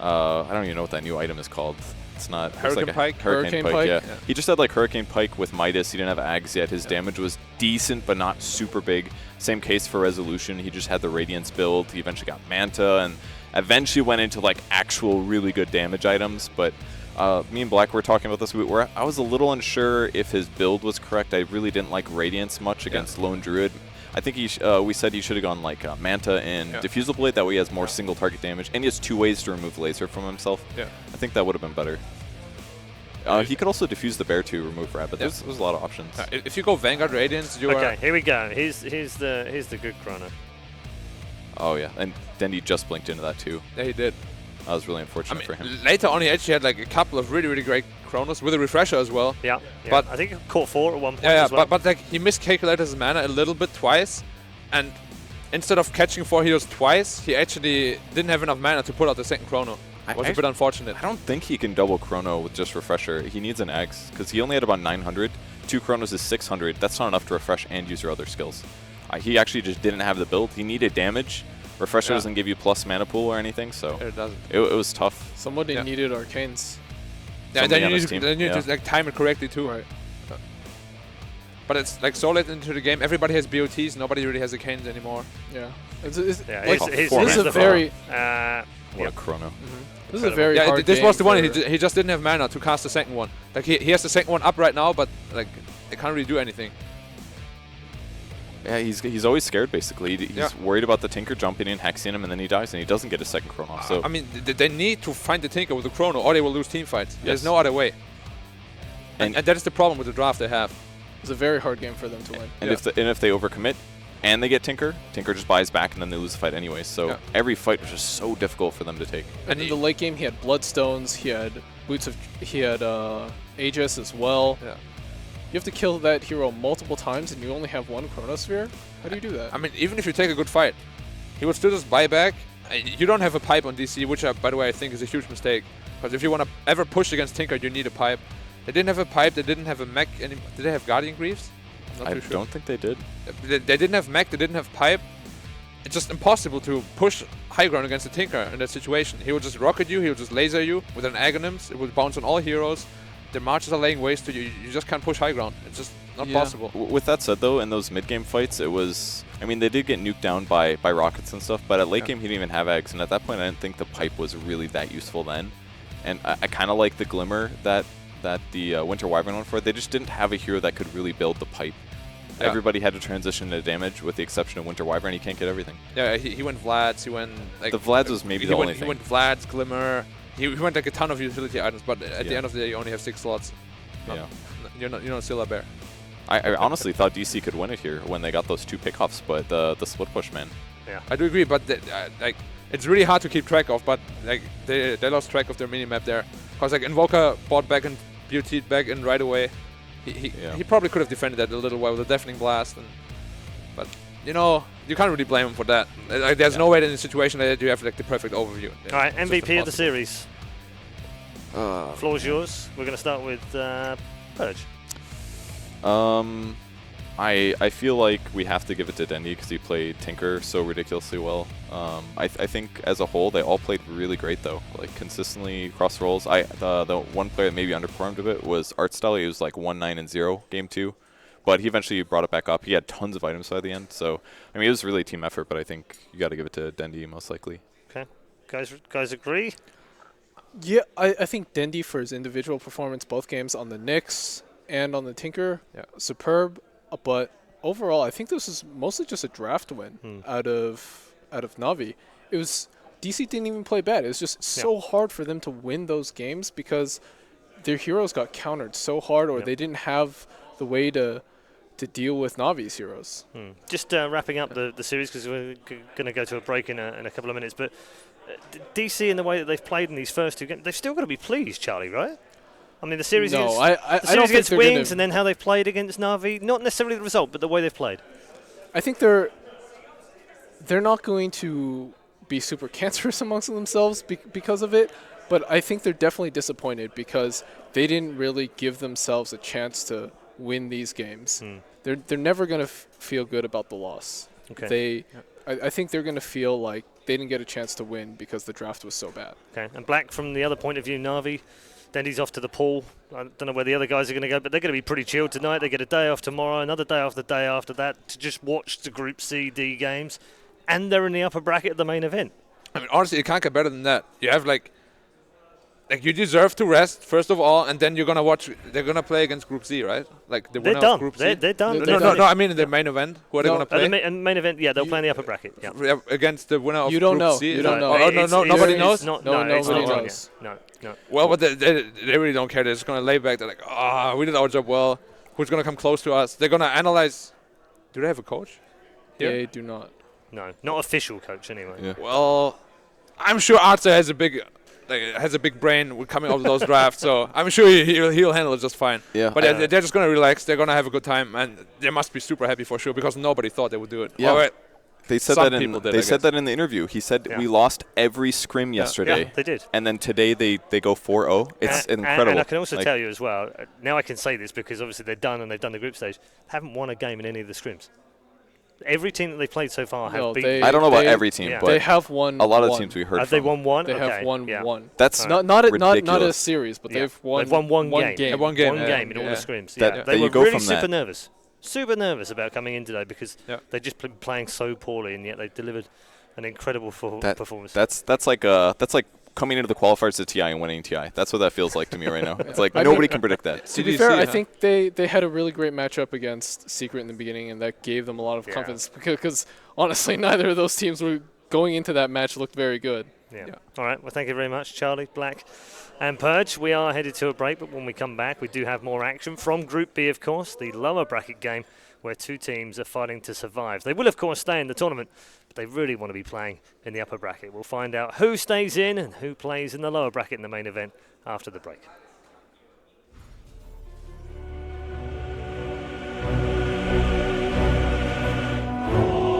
I don't even know what that new item is called. It's not Hurricane Pike. Hurricane Pike, yeah. He just had like Hurricane Pike with Midas. He didn't have Ags yet. His damage was decent, but not super big. Same case for Resolution. He just had the Radiance build. He eventually got Manta, and eventually went into like actual really good damage items. But me and Black were talking about this. I was a little unsure if his build was correct. I really didn't like Radiance much against Lone Druid. I think we said he should have gone like Manta and Diffusal Blade. That way he has more single target damage. And he has 2 ways to remove Laser from himself. Yeah. I think that would have been better. He could also diffuse the bear to remove Rabbit. There's a lot of options. If you go Vanguard Radiance, you are... Okay, here we go. Here's the good chrono. Oh, yeah. And Dendy just blinked into that, too. Yeah, he did. That was really unfortunate for him. Later on, he actually had like a couple of really, really great Chronos with a refresher as well. Yeah. But I think he caught 4 at one point as well. But like he miscalculated his mana a little bit twice, and instead of catching 4 heroes twice, he actually didn't have enough mana to put out the second Chrono. It was a bit unfortunate. I don't think he can double Chrono with just refresher. He needs an X, because he only had about 900. 2 Chronos is 600. That's not enough to refresh and use your other skills. He actually just didn't have the build. He needed damage, Refresher Yeah. doesn't give you plus mana pool or anything, so It doesn't. it was tough. Somebody Yeah. needed arcanes. Yeah, Somebody then on you his need to, team, then you yeah. just like time it correctly too. Right. But it's like so late into the game, everybody has BOTs, nobody really has Arcanes anymore. Yeah. It's, Yeah, like, he's four this is mana. a very What a chrono. this is a very Yeah, hard this game was the one. for- He just didn't have mana to cast the second one. Like he has the second one up right now, but like it can't really do anything. Yeah, he's always scared basically. He's Yeah. worried about the Tinker jumping in, hexing him, and then he dies, and he doesn't get a second chrono. So I mean, they need to find the Tinker with the Chrono, or they will lose team fights. There's Yes. no other way. And- And that is the problem with the draft they have. It's a very hard game for them to win. and Yeah. if they overcommit and they get Tinker, Tinker just buys back, and then they lose the fight anyway. So Yeah. every fight was just so difficult for them to take. And in the late game, he had Bloodstones, he had he had Aegis as well. Yeah. You have to kill that hero multiple times, and you only have one Chronosphere. How do you do that? I mean, even if you take a good fight, he would still just buy back. You don't have a pipe on DC, which, by the way, I think is a huge mistake. Because if you want to ever push against Tinker, you need a pipe. They didn't have a pipe. They didn't have a mech. Did they have Guardian Greaves? I'm not I too sure. don't think they did. They didn't have mech. They didn't have pipe. It's just impossible to push high ground against a Tinker in that situation. He will just rocket you. He will just laser you with an Aghanims. It will bounce on all heroes. Their marches are laying waste to you. You just can't push high ground. It's just not Yeah. possible. With that said, though, in those mid-game fights, it was... I mean, they did get nuked down by rockets and stuff, but at late Yeah. game, he didn't even have eggs, and at that point, I didn't think the pipe was really that useful then. And I kind of like the glimmer that the Winter Wyvern went for. They just didn't have a hero that could really build the pipe. Yeah. Everybody had to transition to damage, with the exception of Winter Wyvern. He can't get everything. Yeah, he went Vlads. He went like The Vlads was maybe the only He thing. went Vlads, Glimmer. He went like a ton of utility items, but at the Yeah. end of the day, you only have 6 slots. Yeah. You're not still a bear. I honestly thought DC could win it here when they got those 2 pickoffs, but the split push, man. I do agree, but like it's really hard to keep track of. But like they lost track of their mini map there, because like Invoker bought back and beautied back in right away. Yeah. He probably could have defended that a little while with a deafening blast, but you know you can't really blame him for that. Like, there's no way in a situation that you have like the perfect overview. All right, It's just MVP of the impossible. series. Floor's yours. We're going to start with Purge. I feel like we have to give it to Dendi because he played Tinker so ridiculously well. I think as a whole they all played really great though, like consistently across roles. The one player that maybe underperformed a bit was Artstyle. He was like 1-9-0 game 2, but he eventually brought it back up. He had tons of items by the end, so I mean it was really a team effort. But I think you got to give it to Dendi most likely. Okay, guys agree? Yeah, I think Dendi for his individual performance, both games on the Nyx and on the Tinker, superb. But overall, I think this is mostly just a draft win out of Navi. It was DC didn't even play bad. It was just so hard for them to win those games because their heroes got countered so hard, or they didn't have the way to deal with Navi's heroes. Just wrapping up the series because we're going to go to a break in a couple of minutes. But DC, in the way that they've played in these first 2 games, they've still got to be pleased, Charlie, right? I mean, the series No, against, I the don't series think against they're Wings gonna- and then how they've played against Navi, not necessarily the result, but the way they've played. I think they're not going to be super cancerous amongst themselves because of it, but I think they're definitely disappointed because they didn't really give themselves a chance to win these games. They're never going to feel good about the loss. Okay. I think they're going to feel like they didn't get a chance to win because the draft was so bad. Okay, and Black, from the other point of view, Navi, Dendi's off to the pool. I don't know where the other guys are going to go, but they're going to be pretty chilled tonight. They get a day off tomorrow, another day off the day after that to just watch the Group C, D games, and they're in the upper bracket of the main event. I mean, honestly, it can't get better than that. You have like you deserve to rest first of all, and then you're gonna watch. They're gonna play against Group C, right? Like the They're winner done. of Group C. They're done. No. I mean in the main event. Who are they gonna play? The main event, they'll play in the upper bracket. Yeah. Yeah, against the winner of You don't Group know. C. You don't know. Oh, no, nobody knows. Not, No, no, it's nobody not done knows. yet. No. Well, but they really don't care. They're just gonna lay back. They're like, we did our job well. Who's gonna come close to us? They're gonna analyze. Do they have a coach? Here? They do not. No, not official coach anyway. Yeah. Well, I'm sure Arthur has a big brain with coming out of those drafts, so I'm sure he'll handle it just fine. Yeah. But they're just gonna relax. They're gonna have a good time, and they must be super happy for sure because nobody thought they would do it. Yeah. Well, They said Some that people in did, I they said guess. that in the interview. He said Yeah. we lost every scrim yesterday. Yeah, they did. And then today they go 4-0. It's incredible. And I can also Like, tell you as well, now I can say this because obviously they're done and they've done the group stage, they haven't won a game in any of the scrims. every team that they've played so far have No, beaten. I don't know about they- every team, yeah. but They have won. a lot of one. teams we heard Have from. they won one? They Okay, have won yeah. one. That's Not a ridiculous. series, but Yeah. they've won. They've won one game. One game. One game in all yeah. the scrims. That- Yeah. that They you were go really from super that. nervous. Super nervous about coming in today because Yeah. they just playing so poorly, and yet they delivered an incredible performance. That's like coming into the qualifiers to TI and winning TI. That's what that feels like to me right now. It's like I nobody mean- can predict that. To be CDC, fair, I huh? think they had a really great matchup against Secret in the beginning, and that gave them a lot of Yeah. confidence because honestly, neither of those teams were going into that match looked very good. Yeah. Yeah. All right. Well, thank you very much, Charlie, Black, and Purge. We are headed to a break, but when we come back, we do have more action from Group B, of course, the lower bracket game where two teams are fighting to survive. They will, of course, stay in the tournament, but they really want to be playing in the upper bracket. We'll find out who stays in and who plays in the lower bracket in the main event after the break.